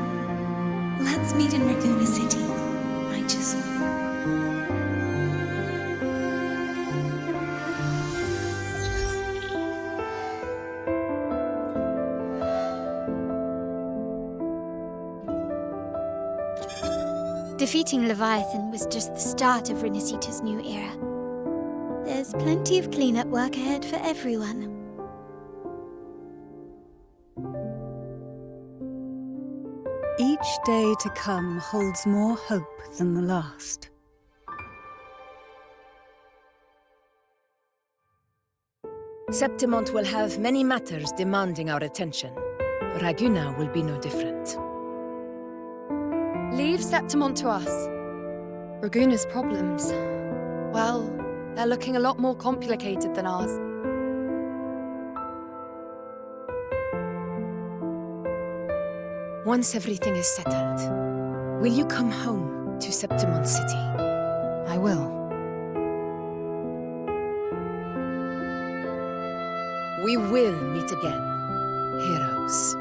Let's meet in Raguna City, righteous one.
Defeating Leviathan was just the start of Renacita's new era. There's plenty of cleanup work ahead for everyone.
Each day to come holds more hope than the last.
Septimont will have many matters demanding our attention. Raguna will be no different.
Leave Septimont to us. Raguna's problems, well, they're looking a lot more complicated than ours.
Once everything is settled, will you come home to Septimont City?
I will.
We will meet again, heroes.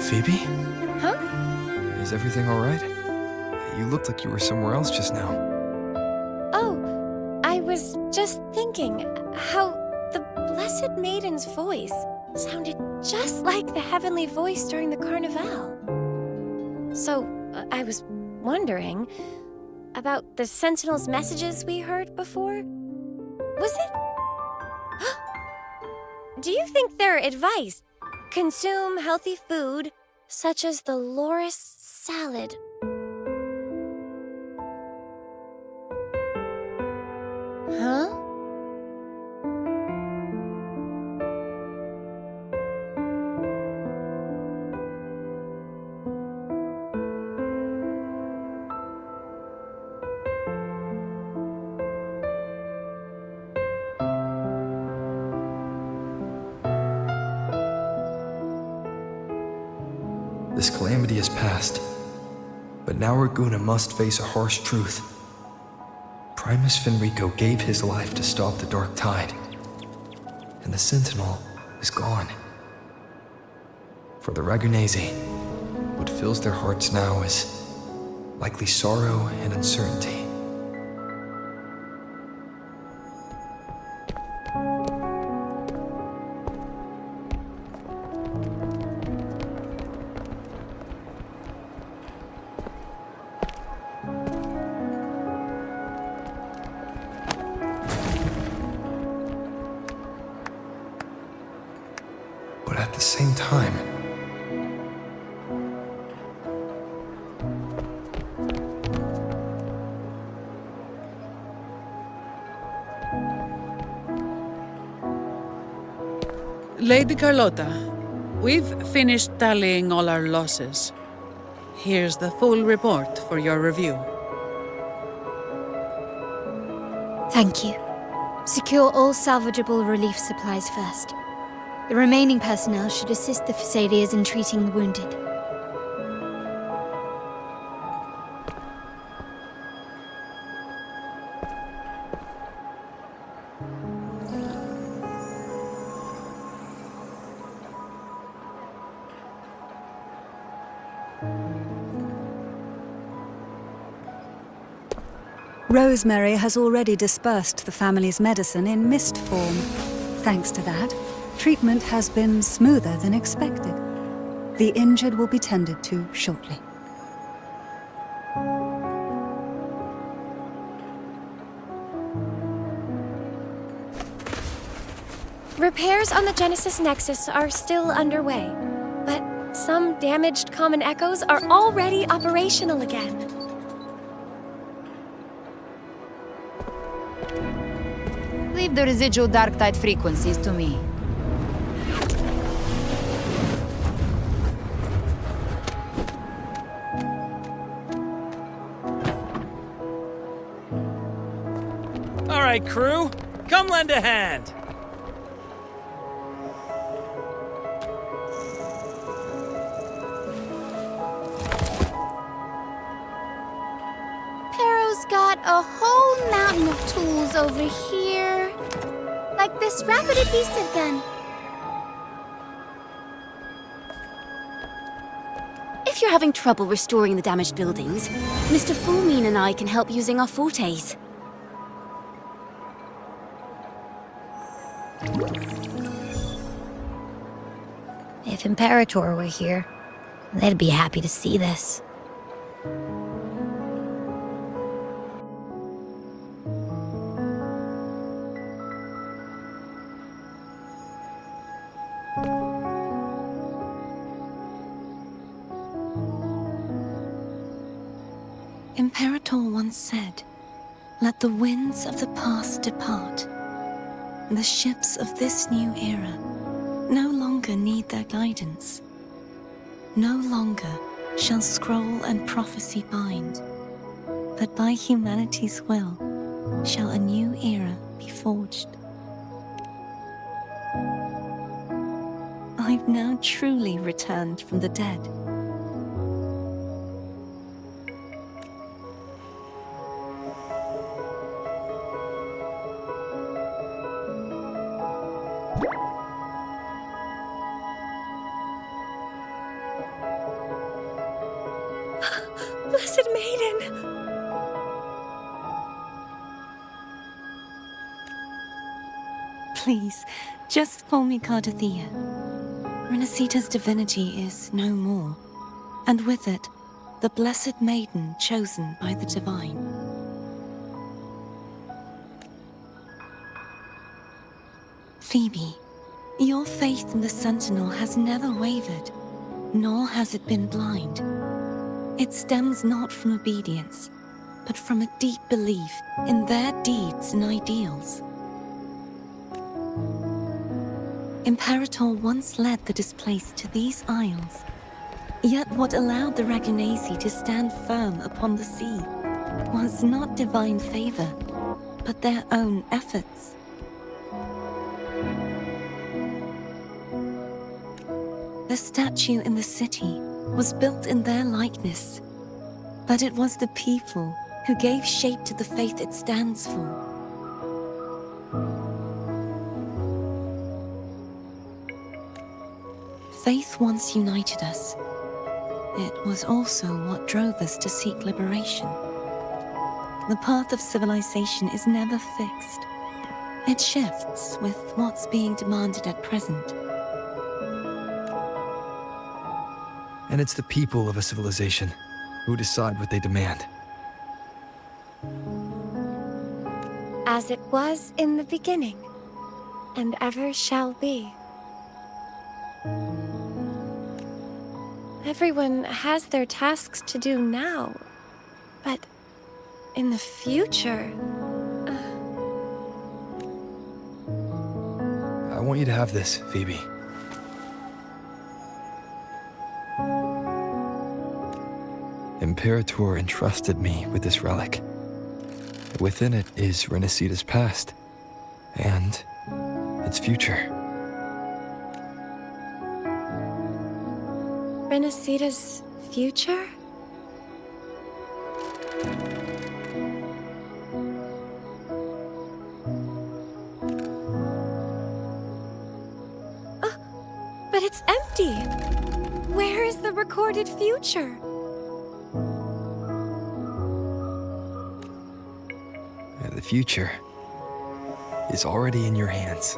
Phoebe?
Huh?
Is everything all right? You looked like you were somewhere else just now.
Oh, I was just thinking how the Blessed Maiden's voice sounded just like the heavenly voice during the Carnival. So, I was wondering about the Sentinel's messages we heard before. Was it? Do you think their advice? Consume healthy food, such as the loris salad. Huh?
tragedy is past. But now Raguna must face a harsh truth. Primus Fenrico gave his life to stop the Dark Tide. And the Sentinel is gone. For the Ragunesi, what fills their hearts now is likely sorrow and uncertainty. But at the same time,
Lady Carlotta, we've finished tallying all our losses. Here's the full report for your review.
Thank you. Secure all salvageable relief supplies first. The remaining personnel should assist the Phasaelians in treating the wounded.
Rosemary has already dispersed the family's medicine in mist form. Thanks to that, treatment has been smoother than expected. The injured will be tended to shortly.
Repairs on the Genesis Nexus are still underway, but some damaged common echoes are already operational again.
Leave the residual dark tide frequencies to me.
All right, crew, come lend a hand.
Pero's got a whole mountain of tools over here. Like this rapid adhesive gun.
If you're having trouble restoring the damaged buildings, Mr. Fullmean and I can help using our fortes.
If Imperator were here, they'd be happy to see this.
Imperator once said, "Let the winds of the past depart. The ships of this new era no longer need their guidance. No longer shall scroll and prophecy bind, but by humanity's will shall a new era be forged." I've now truly returned from the dead.
Blessed Maiden!
Please, just call me Cardothea. Renacita's divinity is no more, and with it, the Blessed Maiden chosen by the Divine. Phoebe, your faith in the Sentinel has never wavered, nor has it been blind. It stems not from obedience, but from a deep belief in their deeds and ideals. Imperator once led the displaced to these isles, yet what allowed the Ragunesi to stand firm upon the sea was not divine favor, but their own efforts. The statue in the city was built in their likeness. But it was the people who gave shape to the faith it stands for. Faith once united us. It was also what drove us to seek liberation. The path of civilization is never fixed. It shifts with what's being demanded at present.
And it's the people of a civilization who decide what they demand.
As it was in the beginning, and ever shall be. Everyone has their tasks to do now, but in the future...
I want you to have this, Phoebe. Imperator entrusted me with this relic. Within it is Renacita's past, and its future.
Renacita's future? But it's empty! Where is the recorded future?
The future is already in your hands.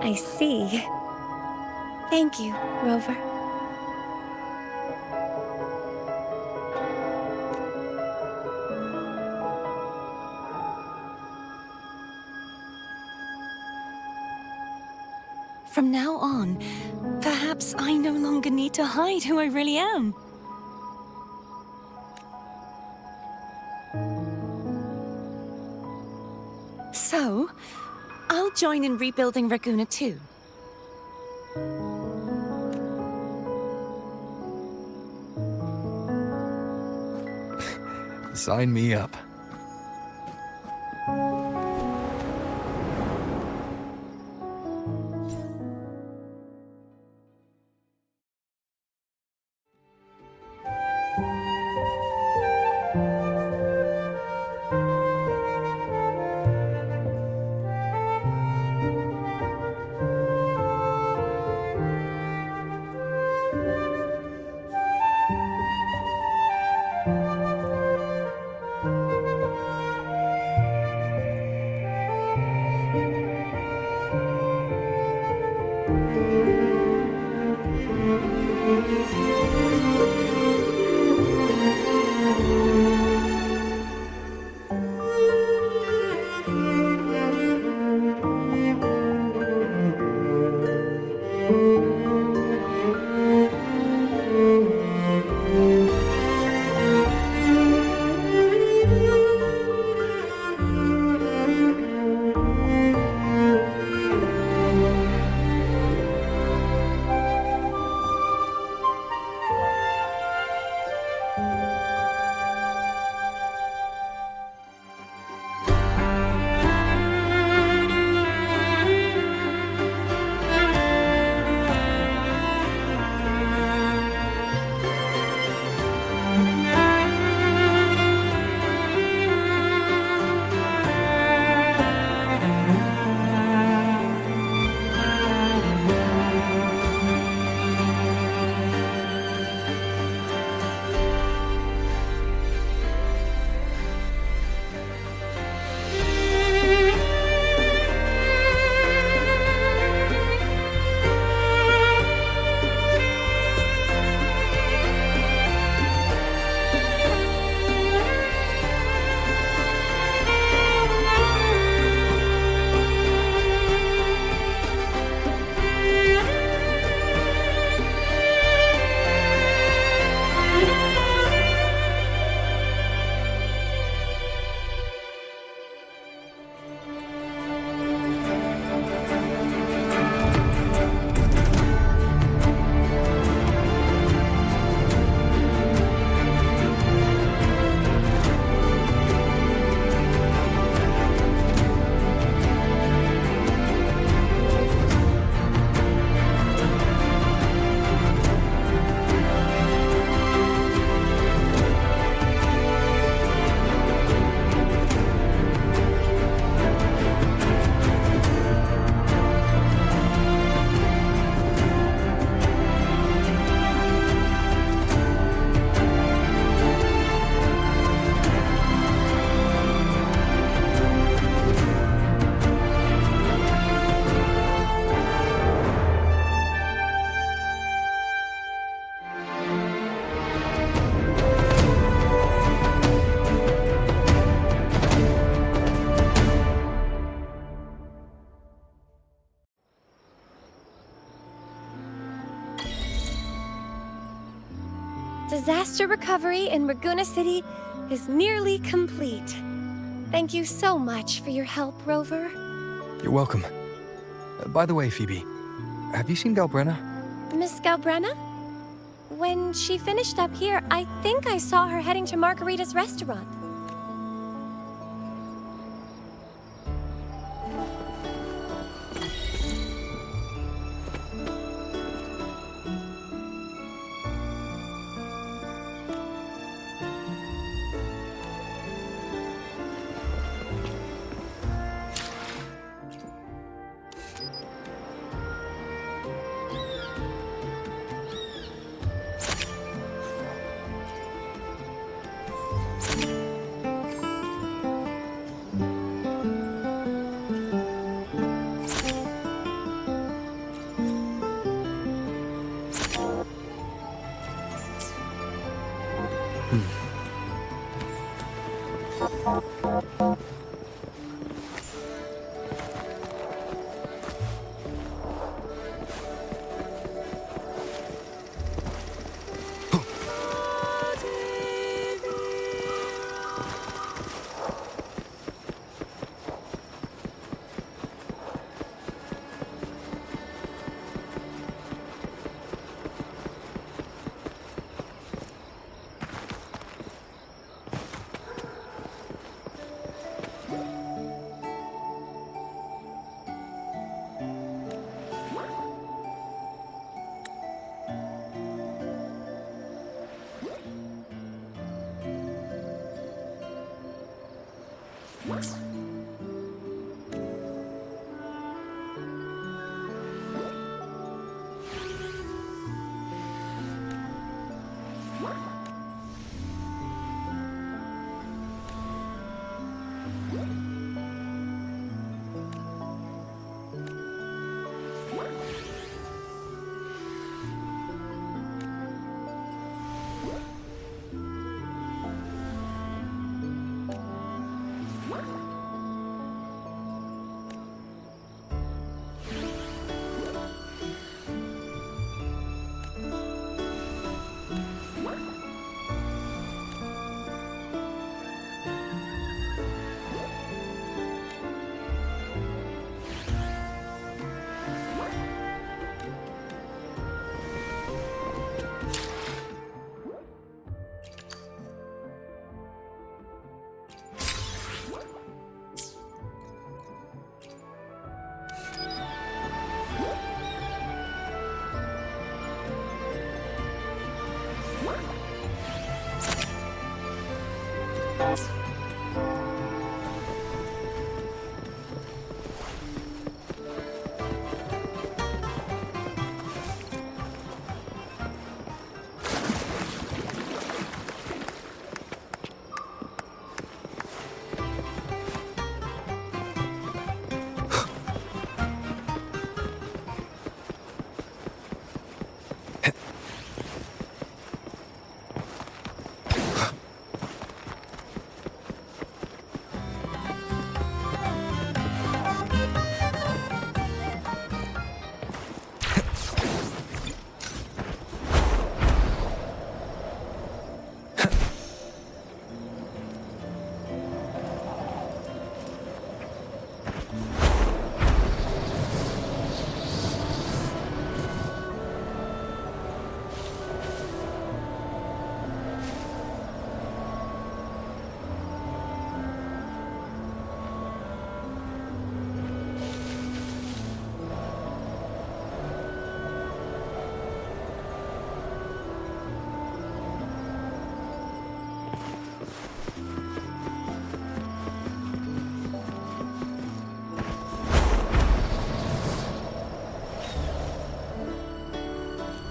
I see. Thank you, Rover.
From now on, perhaps I no longer need to hide who I really am. So, I'll join in rebuilding Raguna too.
Sign me up.
Faster recovery in Raguna City is nearly complete. Thank you so much for your help, Rover.
You're welcome. By the way, Phoebe, have you seen Galbrenna?
Miss Galbrenna? When she finished up here, I think I saw her heading to Margarita's restaurant.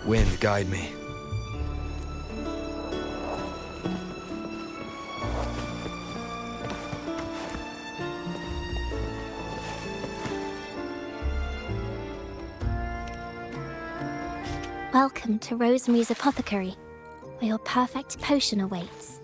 Wind, guide me.
Welcome to Rosemary's Apothecary, where your perfect potion awaits.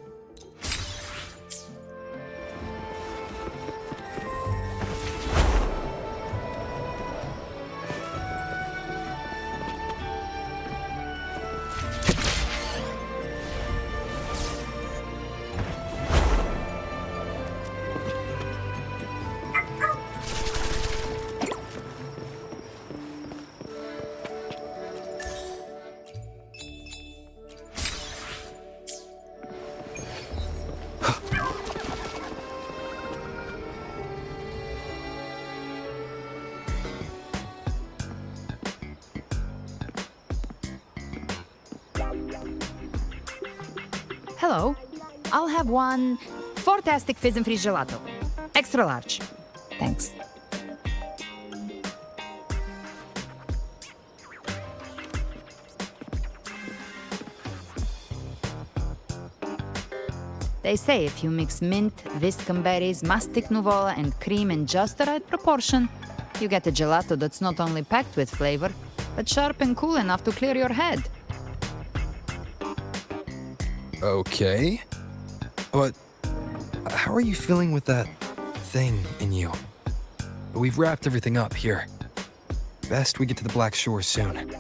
Hello. I'll have one fantastic fizz and freeze gelato. Extra large. Thanks. They say if you mix mint, viscum berries, mastic nuvola, and cream in just the right proportion, you get a gelato that's not only packed with flavor, but sharp and cool enough to clear your head.
Okay. But how are you feeling with that thing in you? We've wrapped everything up here. Best we get to the Black Shore soon.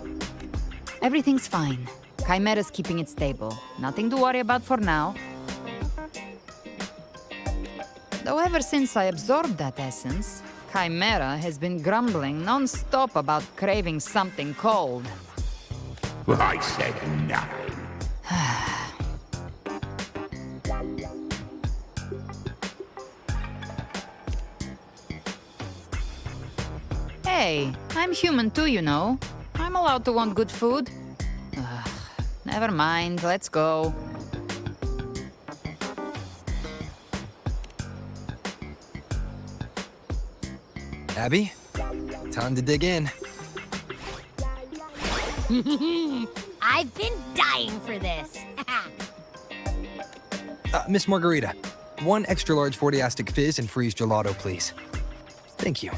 Everything's fine. Chimera's keeping it stable. Nothing to worry about for now. Though ever since I absorbed that essence, Chimera has been grumbling non-stop about craving something cold.
I said nothing.
Hey, I'm human too, you know. I'm allowed to want good food. Ugh, never mind, let's go.
Abby, time to dig in.
I've been dying for this.
Miss Margarita, one extra large 40-astic fizz and freeze gelato, please. Thank you.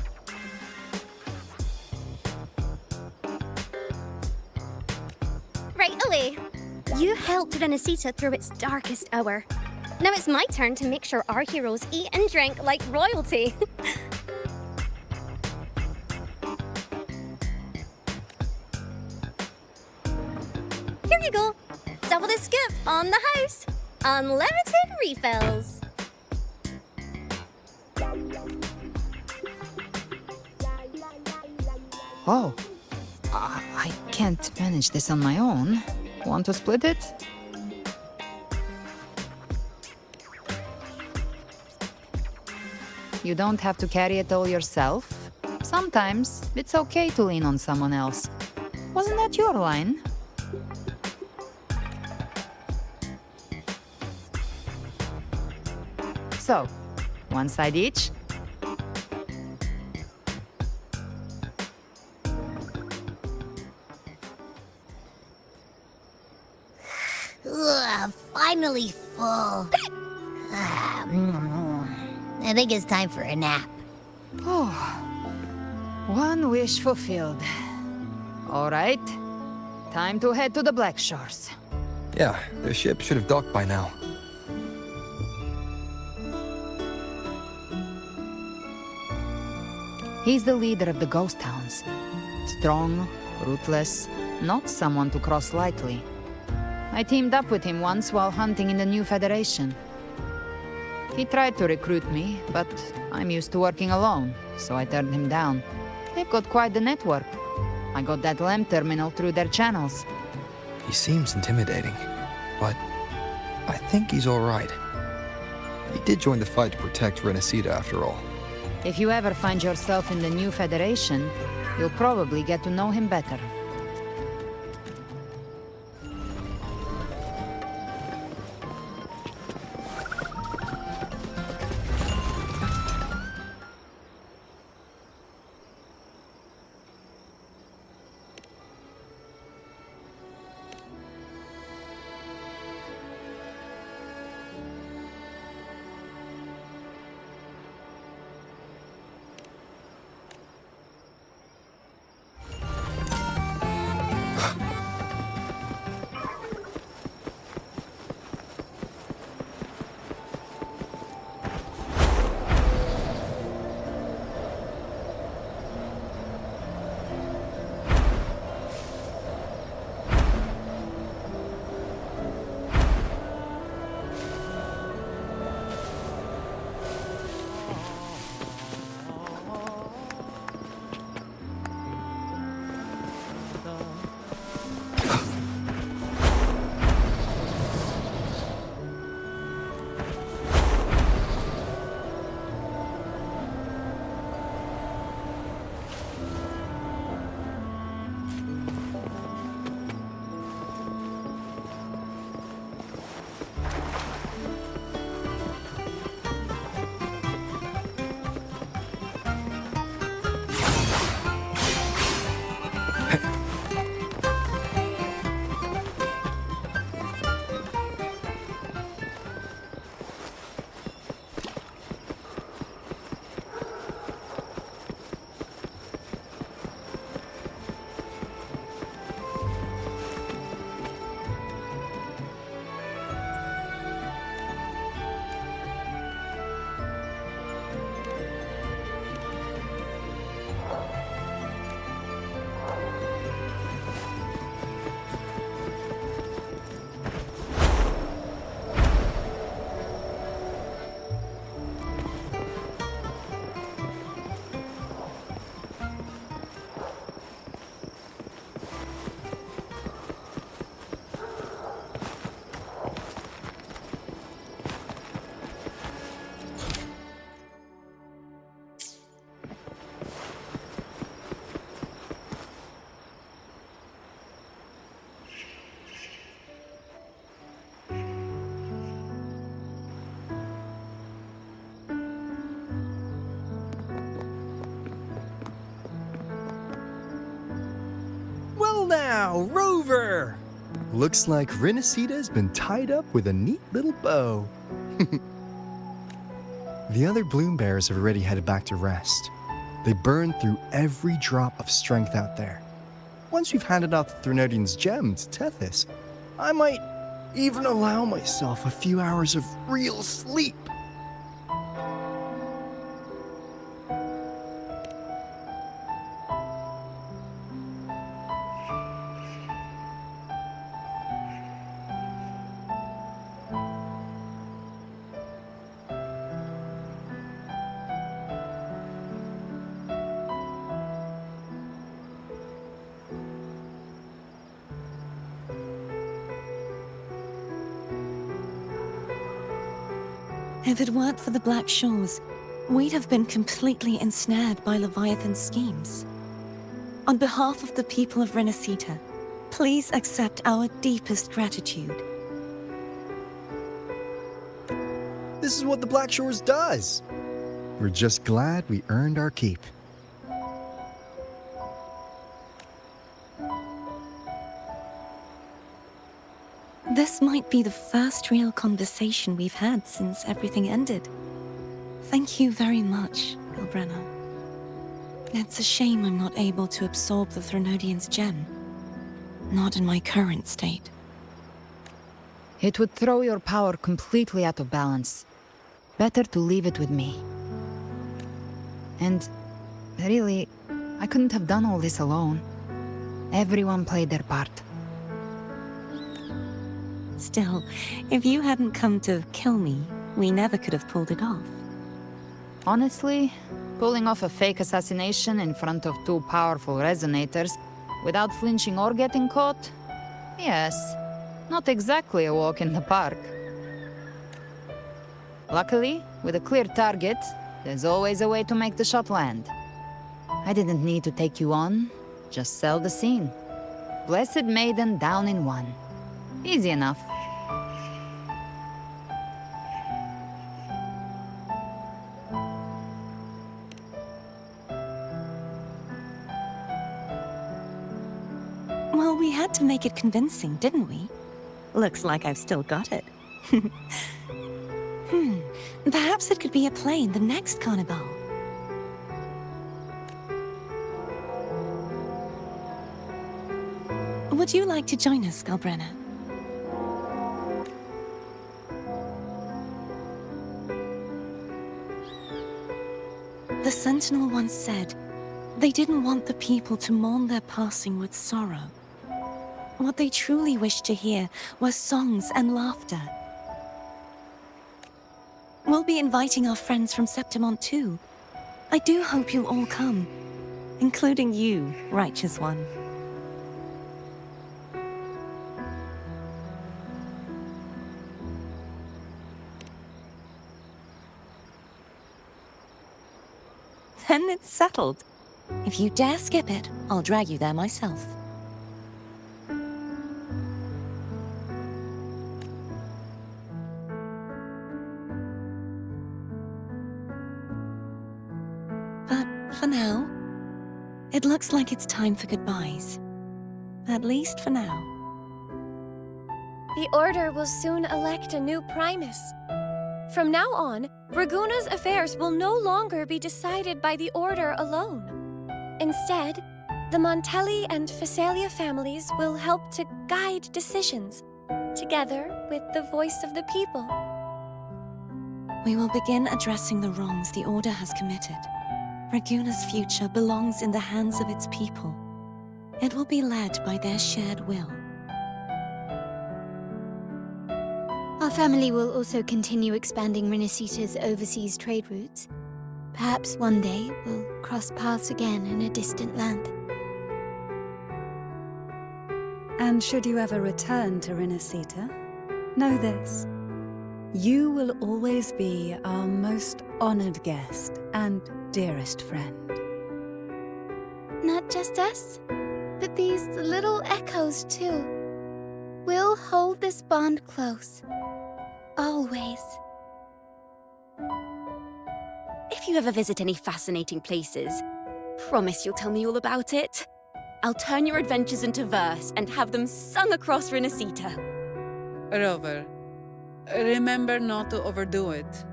Right away. You helped Renesita through its darkest hour. Now it's my turn to make sure our heroes eat and drink like royalty. Here you go. Double the scoop on the house. Unlimited refills.
Oh, I can't manage this on my own. Want to split it? You don't have to carry it all yourself. Sometimes it's okay to lean on someone else. Wasn't that your line? So, one side each.
Ugh, finally full. I think it's time for a nap.
Oh, one wish fulfilled. All right, time to head to the Black Shores.
Yeah, the ship should have docked by now.
He's the leader of the ghost hounds. Strong, ruthless, not someone to cross lightly. I teamed up with him once while hunting in the New Federation. He tried to recruit me, but I'm used to working alone, so I turned him down. They've got quite the network. I got that LEM terminal through their channels.
He seems intimidating, but I think he's all right. He did join the fight to protect Renesita after all.
If you ever find yourself in the New Federation, you'll probably get to know him better.
Well now, Rover! Looks like Renacita's been tied up with a neat little bow.
The other bloom bearers have already headed back to rest. They burned through every drop of strength out there. Once we've handed out the Threnodian's gem to Tethys, I might even allow myself a few hours of real sleep.
If it weren't for the Black Shores, we'd have been completely ensnared by Leviathan's schemes. On behalf of the people of Renacita, please accept our deepest gratitude.
This is what the Black Shores does. We're just glad we earned our keep.
This might be the first real conversation we've had since everything ended. Thank you very much, Galbrenna. It's a shame I'm not able to absorb the Threnodian's gem. Not in my current state.
It would throw your power completely out of balance. Better to leave it with me. And really, I couldn't have done all this alone. Everyone played their part.
Still, if you hadn't come to kill me, we never could have pulled it off.
Honestly, pulling off a fake assassination in front of two powerful resonators without flinching or getting caught? Yes, not exactly a walk in the park. Luckily, with a clear target, there's always a way to make the shot land. I didn't need to take you on, just sell the scene. Blessed Maiden down in one. Easy enough.
Well, we had to make it convincing, didn't we? Looks like I've still got it. Perhaps it could be a play in the next carnival. Would you like to join us, Galbrenna? The Sentinel once said, they didn't want the people to mourn their passing with sorrow. What they truly wished to hear were songs and laughter. We'll be inviting our friends from Septimont too. I do hope you'll all come, including you, Righteous One. Then it's settled. If you dare skip it, I'll drag you there myself. But for now, it looks like it's time for goodbyes. At least for now.
The Order will soon elect a new Primus. From now on, Raguna's affairs will no longer be decided by the Order alone. Instead, the Montelli and Phasalia families will help to guide decisions, together with the voice of the people.
We will begin addressing the wrongs the Order has committed. Raguna's future belongs in the hands of its people. It will be led by their shared will.
Our family will also continue expanding Renacita's overseas trade routes. Perhaps one day we'll cross paths again in a distant land.
And should you ever return to Renacita, know this. You will always be our most honored guest and dearest friend.
Not just us, but these little echoes too. We'll hold this bond close. Always.
If you ever visit any fascinating places, promise you'll tell me all about it.
I'll turn your adventures into verse and have them sung across Rinasita.
Rover, remember not to overdo it.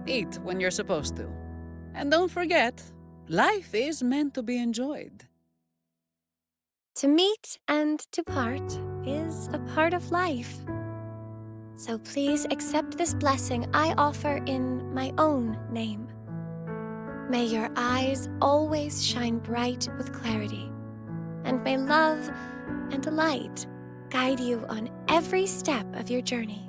Eat when you're supposed to. And don't forget, life is meant to be enjoyed.
To meet and to part is a part of life. So please accept this blessing I offer in my own name. May your eyes always shine bright with clarity, and may love and light guide you on every step of your journey.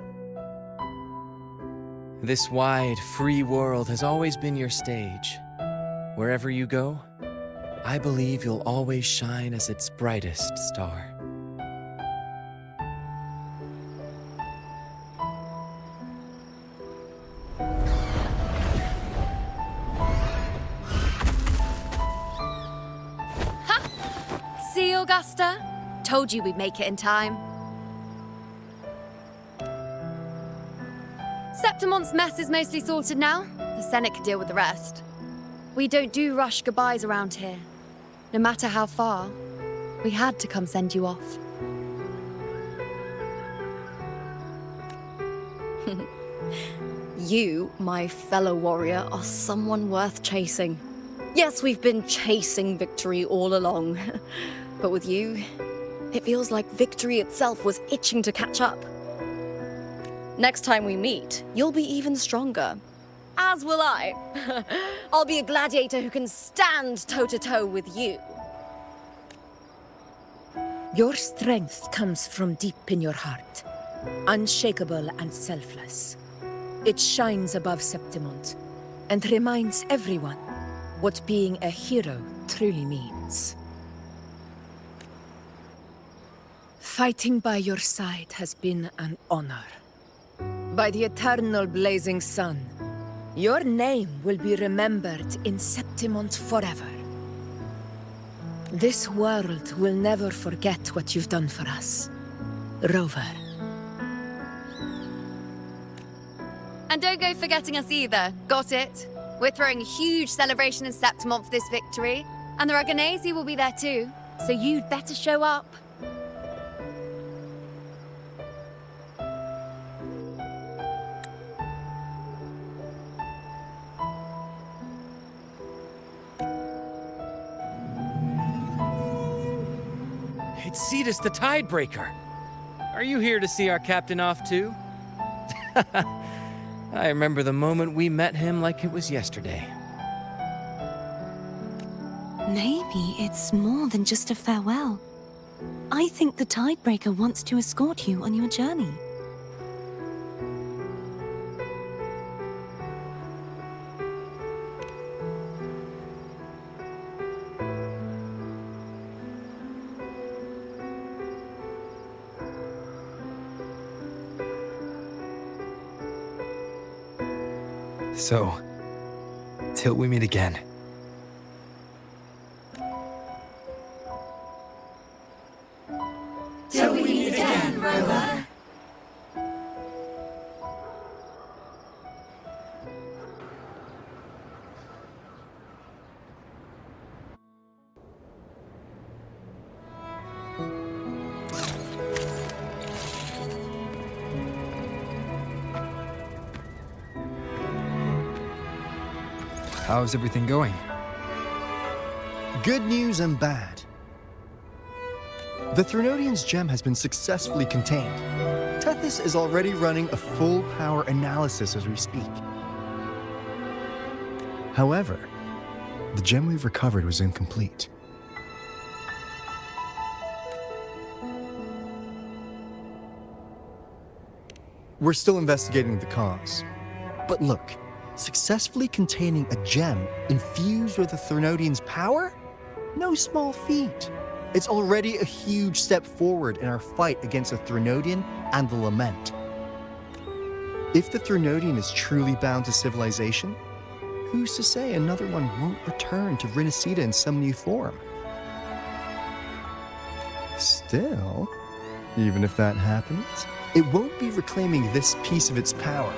This wide, free world has always been your stage. Wherever you go, I believe you'll always shine as its brightest star.
See, Augusta? Told you we'd make it in time. Septimont's mess is mostly sorted now. The Senate can deal with the rest. We don't do rush goodbyes around here. No matter how far, we had to come send you off.
You, my fellow warrior, are someone worth chasing. Yes, we've been chasing victory all along. But with you, it feels like victory itself was itching to catch up. Next time we meet, you'll be even stronger. As will I. I'll be a gladiator who can stand toe-to-toe with you.
Your strength comes from deep in your heart, unshakable and selfless. It shines above Septimont and reminds everyone what being a hero truly means. Fighting by your side has been an honor. By the eternal blazing sun, your name will be remembered in Septimont forever. This world will never forget what you've done for us, Rover.
And don't go forgetting us either. Got it? We're throwing a huge celebration in Septimont for this victory, and the Raganesi will be there too, so you'd better show up.
It's Cetus the Tidebreaker. Are you here to see our captain off too? I remember the moment we met him like it was yesterday.
Maybe it's more than just a farewell. I think the Tidebreaker wants to escort you on your journey.
So, till we meet again.
Till we meet again, Rover.
How's everything going?
Good news and bad. The Threnodian's gem has been successfully contained. Tethys is already running a full power analysis as we speak. However, the gem we've recovered was incomplete. We're still investigating the cause. But look, successfully containing a gem infused with the Threnodian's power? No small feat. It's already a huge step forward in our fight against the Threnodian and the Lament. If the Threnodian is truly bound to civilization, who's to say another one won't return to Rinasita in some new form? Still, even if that happens, it won't be reclaiming this piece of its power.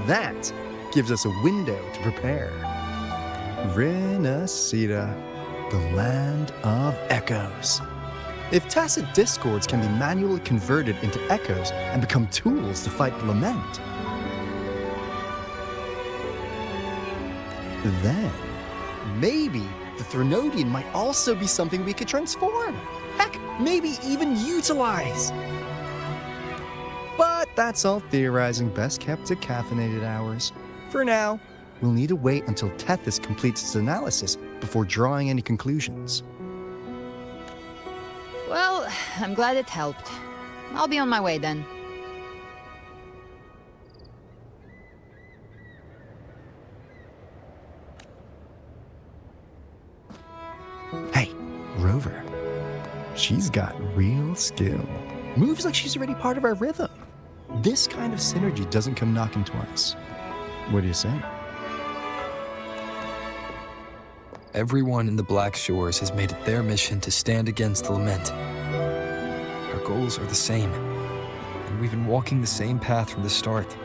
That gives us a window to prepare. Rinasita. the land of echoes. If tacit discords can be manually converted into echoes and become tools to fight the lament, then maybe the Threnodian might also be something we could transform. Heck, maybe even utilize. But that's all theorizing best kept at caffeinated hours. For now, we'll need to wait until Tethys completes its analysis before drawing any conclusions.
Well, I'm glad it helped. I'll be on my way then.
Hey, Rover. She's got real skill. Moves like she's already part of our rhythm. This kind of synergy doesn't come knocking twice. What do you say?
Everyone in the Black Shores has made it their mission to stand against the lament. Our goals are the same, and we've been walking the same path from the start.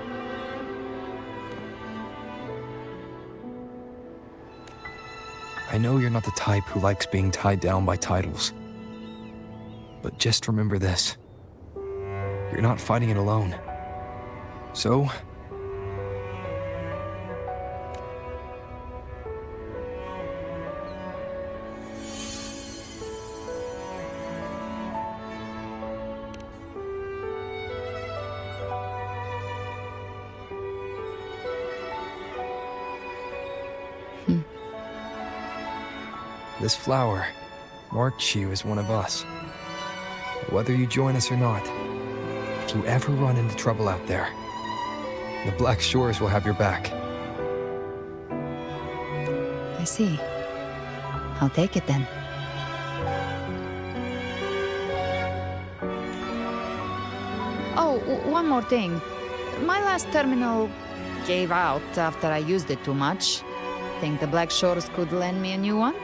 I know you're not the type who likes being tied down by titles. But just remember this. You're not fighting it alone. So, this flower marks you as one of us. Whether you join us or not, if you ever run into trouble out there, the Black Shores will have your back.
I see. I'll take it then. Oh, one more thing. My last terminal gave out after I used it too much. Think the Black Shores could lend me a new one?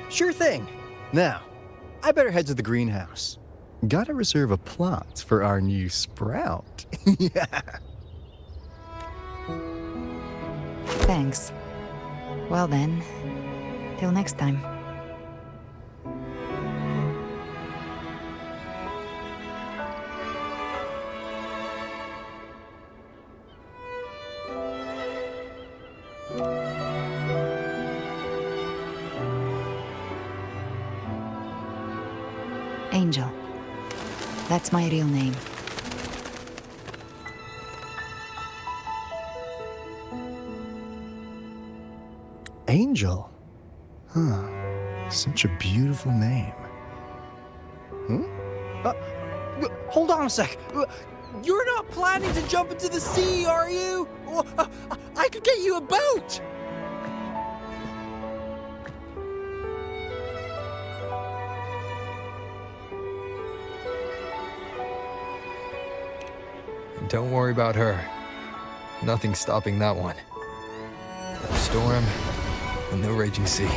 Sure thing. Now, I better head to the greenhouse. Gotta reserve a plot for our new sprout. Yeah.
Thanks. Well then, till next time. Angel. That's my real name.
Angel? Huh. Such a beautiful name. Hold on a sec. You're not planning to jump into the sea, are you? I could get you a boat!
Don't worry about her. Nothing's stopping that one. No storm and no raging sea.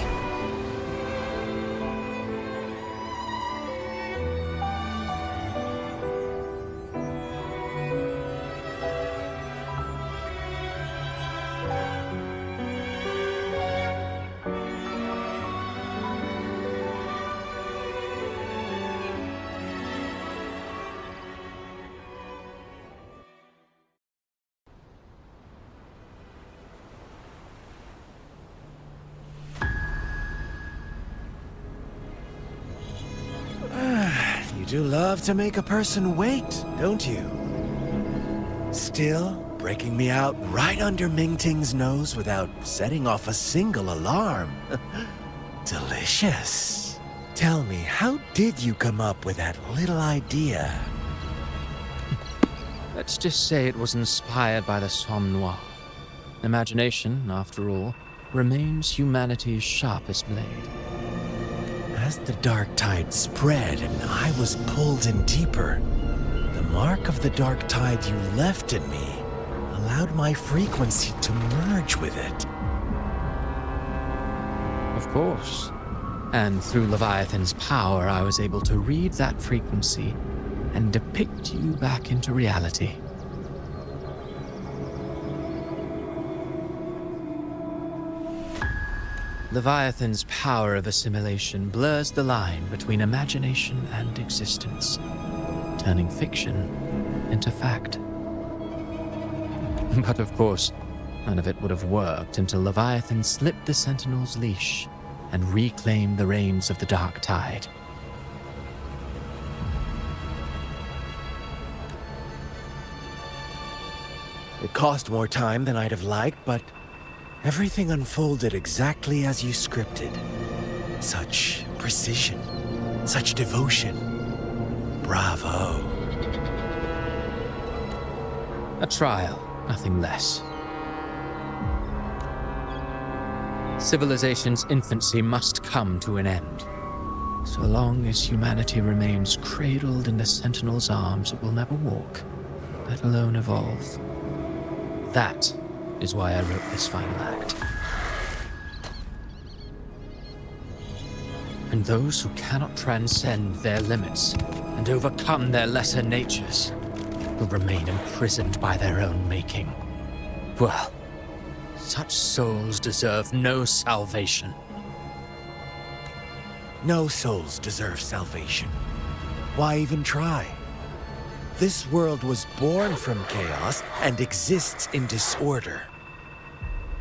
You do love to make a person wait, don't you? Still, breaking me out right under Mingting's nose without setting off a single alarm. Delicious. Tell me, how did you come up with that little idea?
Let's just say it was inspired by the Somme Noir. Imagination, after all, remains humanity's sharpest blade.
As the dark tide spread and I was pulled in deeper, the mark of the dark tide you left in me allowed my frequency to merge with it.
course. And through Leviathan's power, I was able to read that frequency and depict you back into reality. Leviathan's power of assimilation blurs the line between imagination and existence, turning fiction into fact. But of course, none of it would have worked until Leviathan slipped the Sentinel's leash and reclaimed the reins of the Dark Tide.
It cost more time than I'd have liked, but everything unfolded exactly as you scripted. Such precision, such devotion. Bravo.
A trial, nothing less. Civilization's infancy must come to an end. So long as humanity remains cradled in the Sentinel's arms, it will never walk, let alone evolve. That is why I wrote this final act. And those who cannot transcend their limits and overcome their lesser natures will remain imprisoned by their own making. Well, such souls deserve no salvation.
No souls deserve salvation. Why even try? This world was born from chaos and exists in disorder.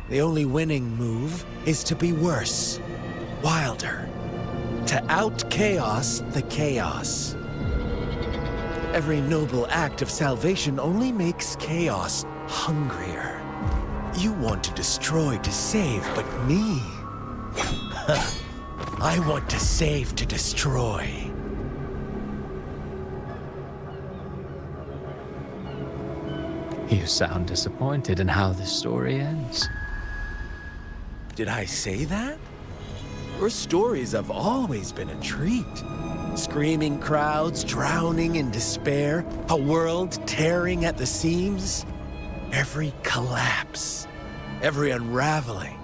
The only winning move is to be worse, wilder, to out-chaos the chaos. Every noble act of salvation only makes chaos hungrier. You want to destroy to save, but me? I want to save to destroy.
You sound disappointed in how this story ends.
Did I say that? Your stories have always been a treat. Screaming crowds drowning in despair, a world tearing at the seams. Every collapse, every unraveling.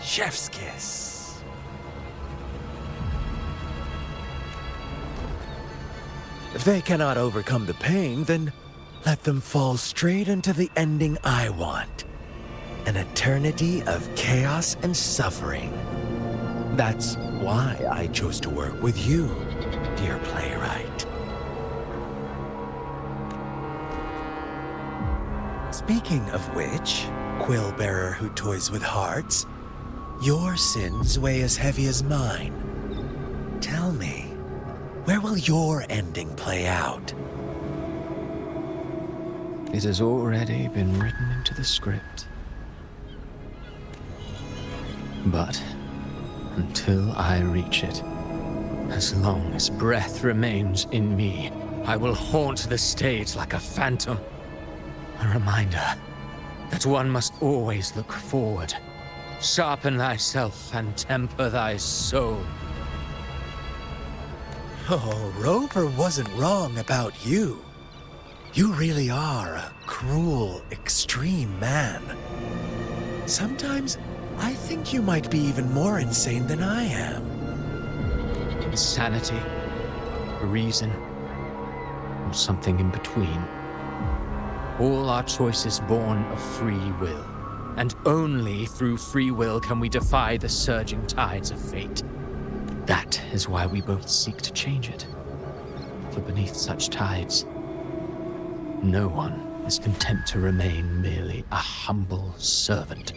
Chef's kiss. If they cannot overcome the pain, then let them fall straight into the ending I want. An eternity of chaos and suffering. That's why I chose to work with you, dear playwright. Speaking of which, quill bearer who toys with hearts, your sins weigh as heavy as mine. Tell me, where will your ending play out?
It has already been written into the script. But until I reach it, as long as breath remains in me, I will haunt the stage like a phantom. A reminder that one must always look forward. Sharpen thyself and temper thy soul.
Oh, Rover wasn't wrong about you. You really are a cruel, extreme man. Sometimes I think you might be even more insane than I am.
Insanity, reason, or something in between. All our choices born of free will, and only through free will can we defy the surging tides of fate. That is why we both seek to change it. For beneath such tides, no one is content to remain merely a humble servant.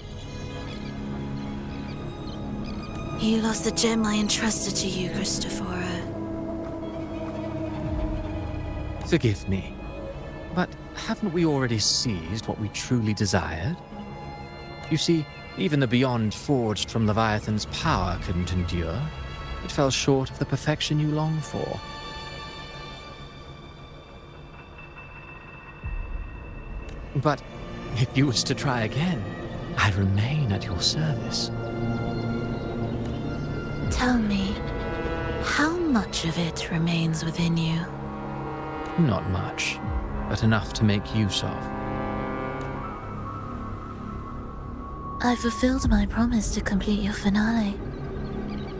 You lost the gem I entrusted to you, Christopher.
Forgive me, but haven't we already seized what we truly desired? You see, even the beyond forged from Leviathan's power couldn't endure. It fell short of the perfection you long for. But if you wish to try again, I remain at your service.
Tell me, how much of it remains within you?
Not much, but enough to make use of.
I fulfilled my promise to complete your finale.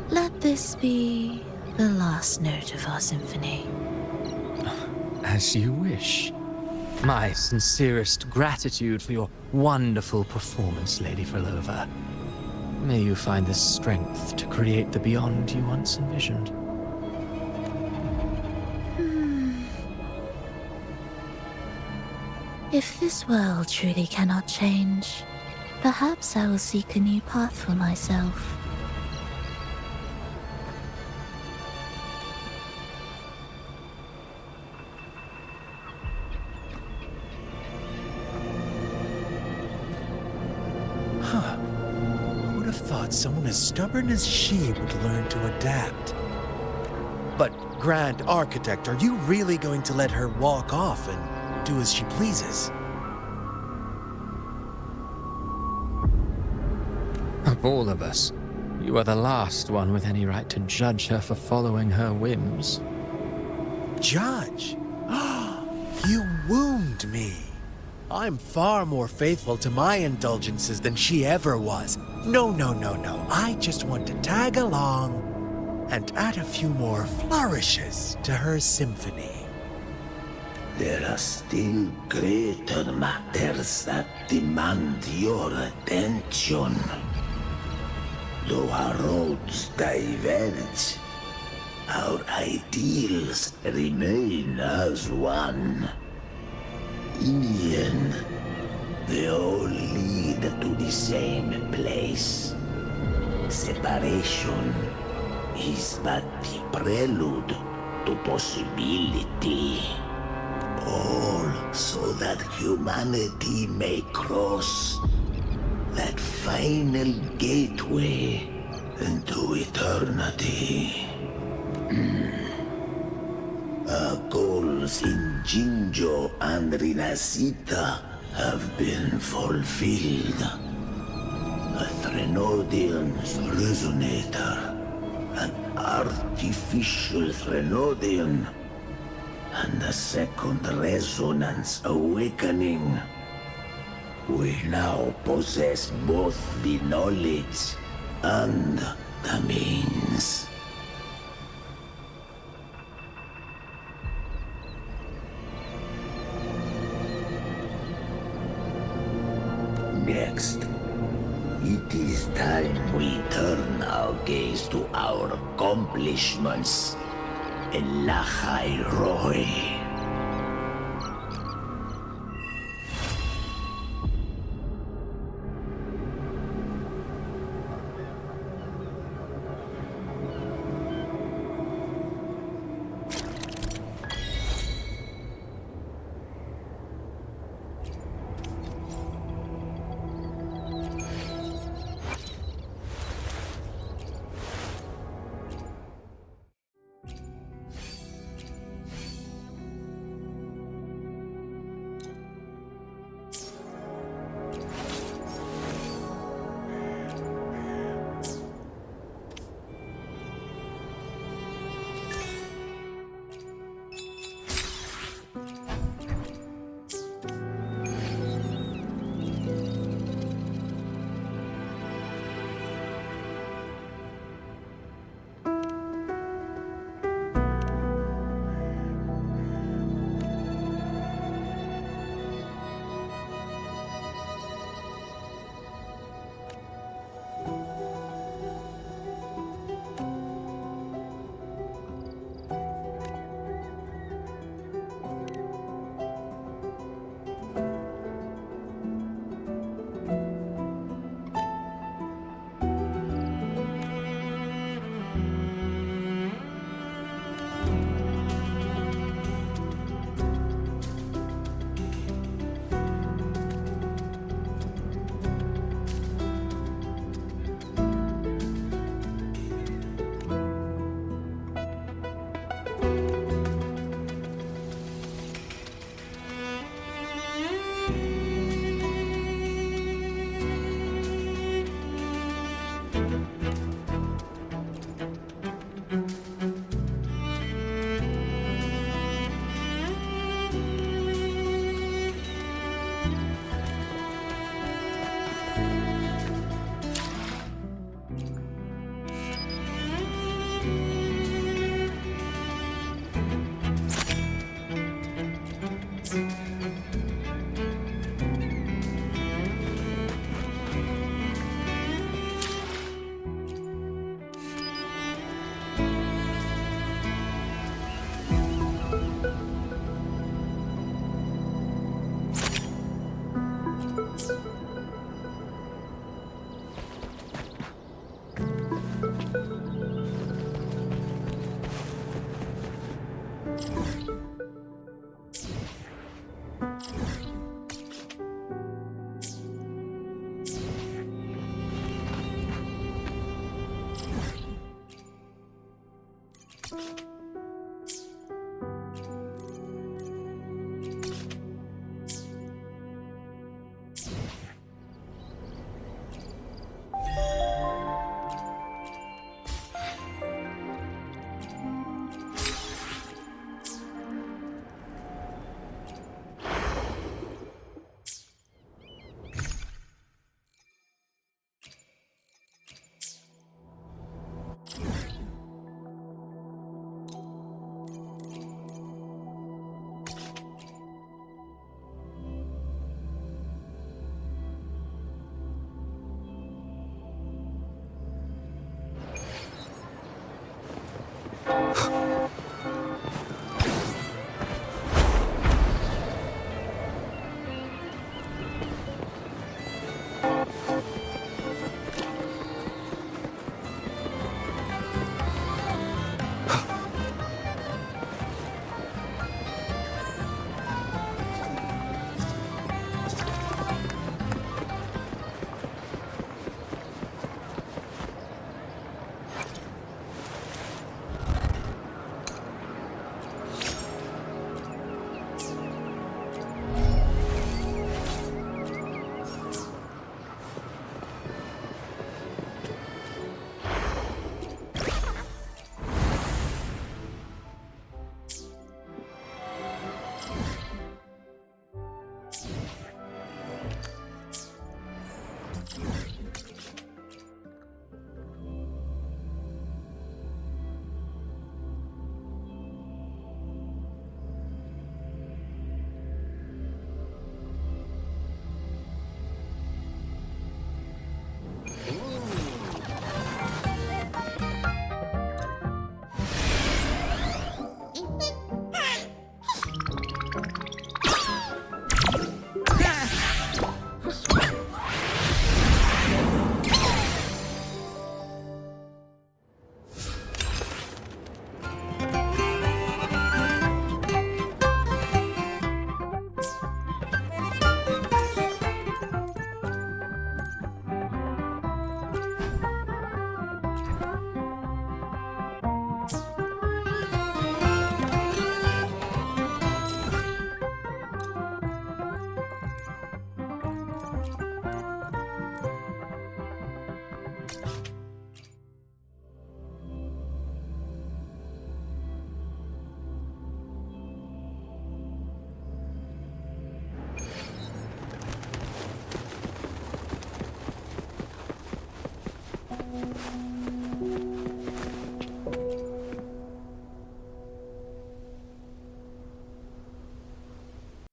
Let this be the last note of our symphony.
As you wish. My sincerest gratitude for your wonderful performance, Lady Frolova. May you find the strength to create the beyond you once envisioned.
If this world truly cannot change, perhaps I will seek a new path for myself.
Huh. Who would have thought someone as stubborn as she would learn to adapt? But, Grand Architect, are you really going to let her walk off and do as she pleases?
Of all of us, you are the last one with any right to judge her for following her whims.
Judge? You wound me. I'm far more faithful to my indulgences than she ever was. No. I just want to tag along and add a few more flourishes to her symphony.
There are still greater matters that demand your attention. Though our roads diverge, our ideals remain as one. In the end, they all lead to the same place. Separation is but the prelude to possibility. All so that humanity may cross that final gateway into eternity. Our goals in Jinjo and Rinasita have been fulfilled. A Threnodian's resonator, an artificial Threnodian, and a second resonance awakening. We now possess both the knowledge and the means. Next, it is time we turn our gaze to our accomplishments in Lahai Roy.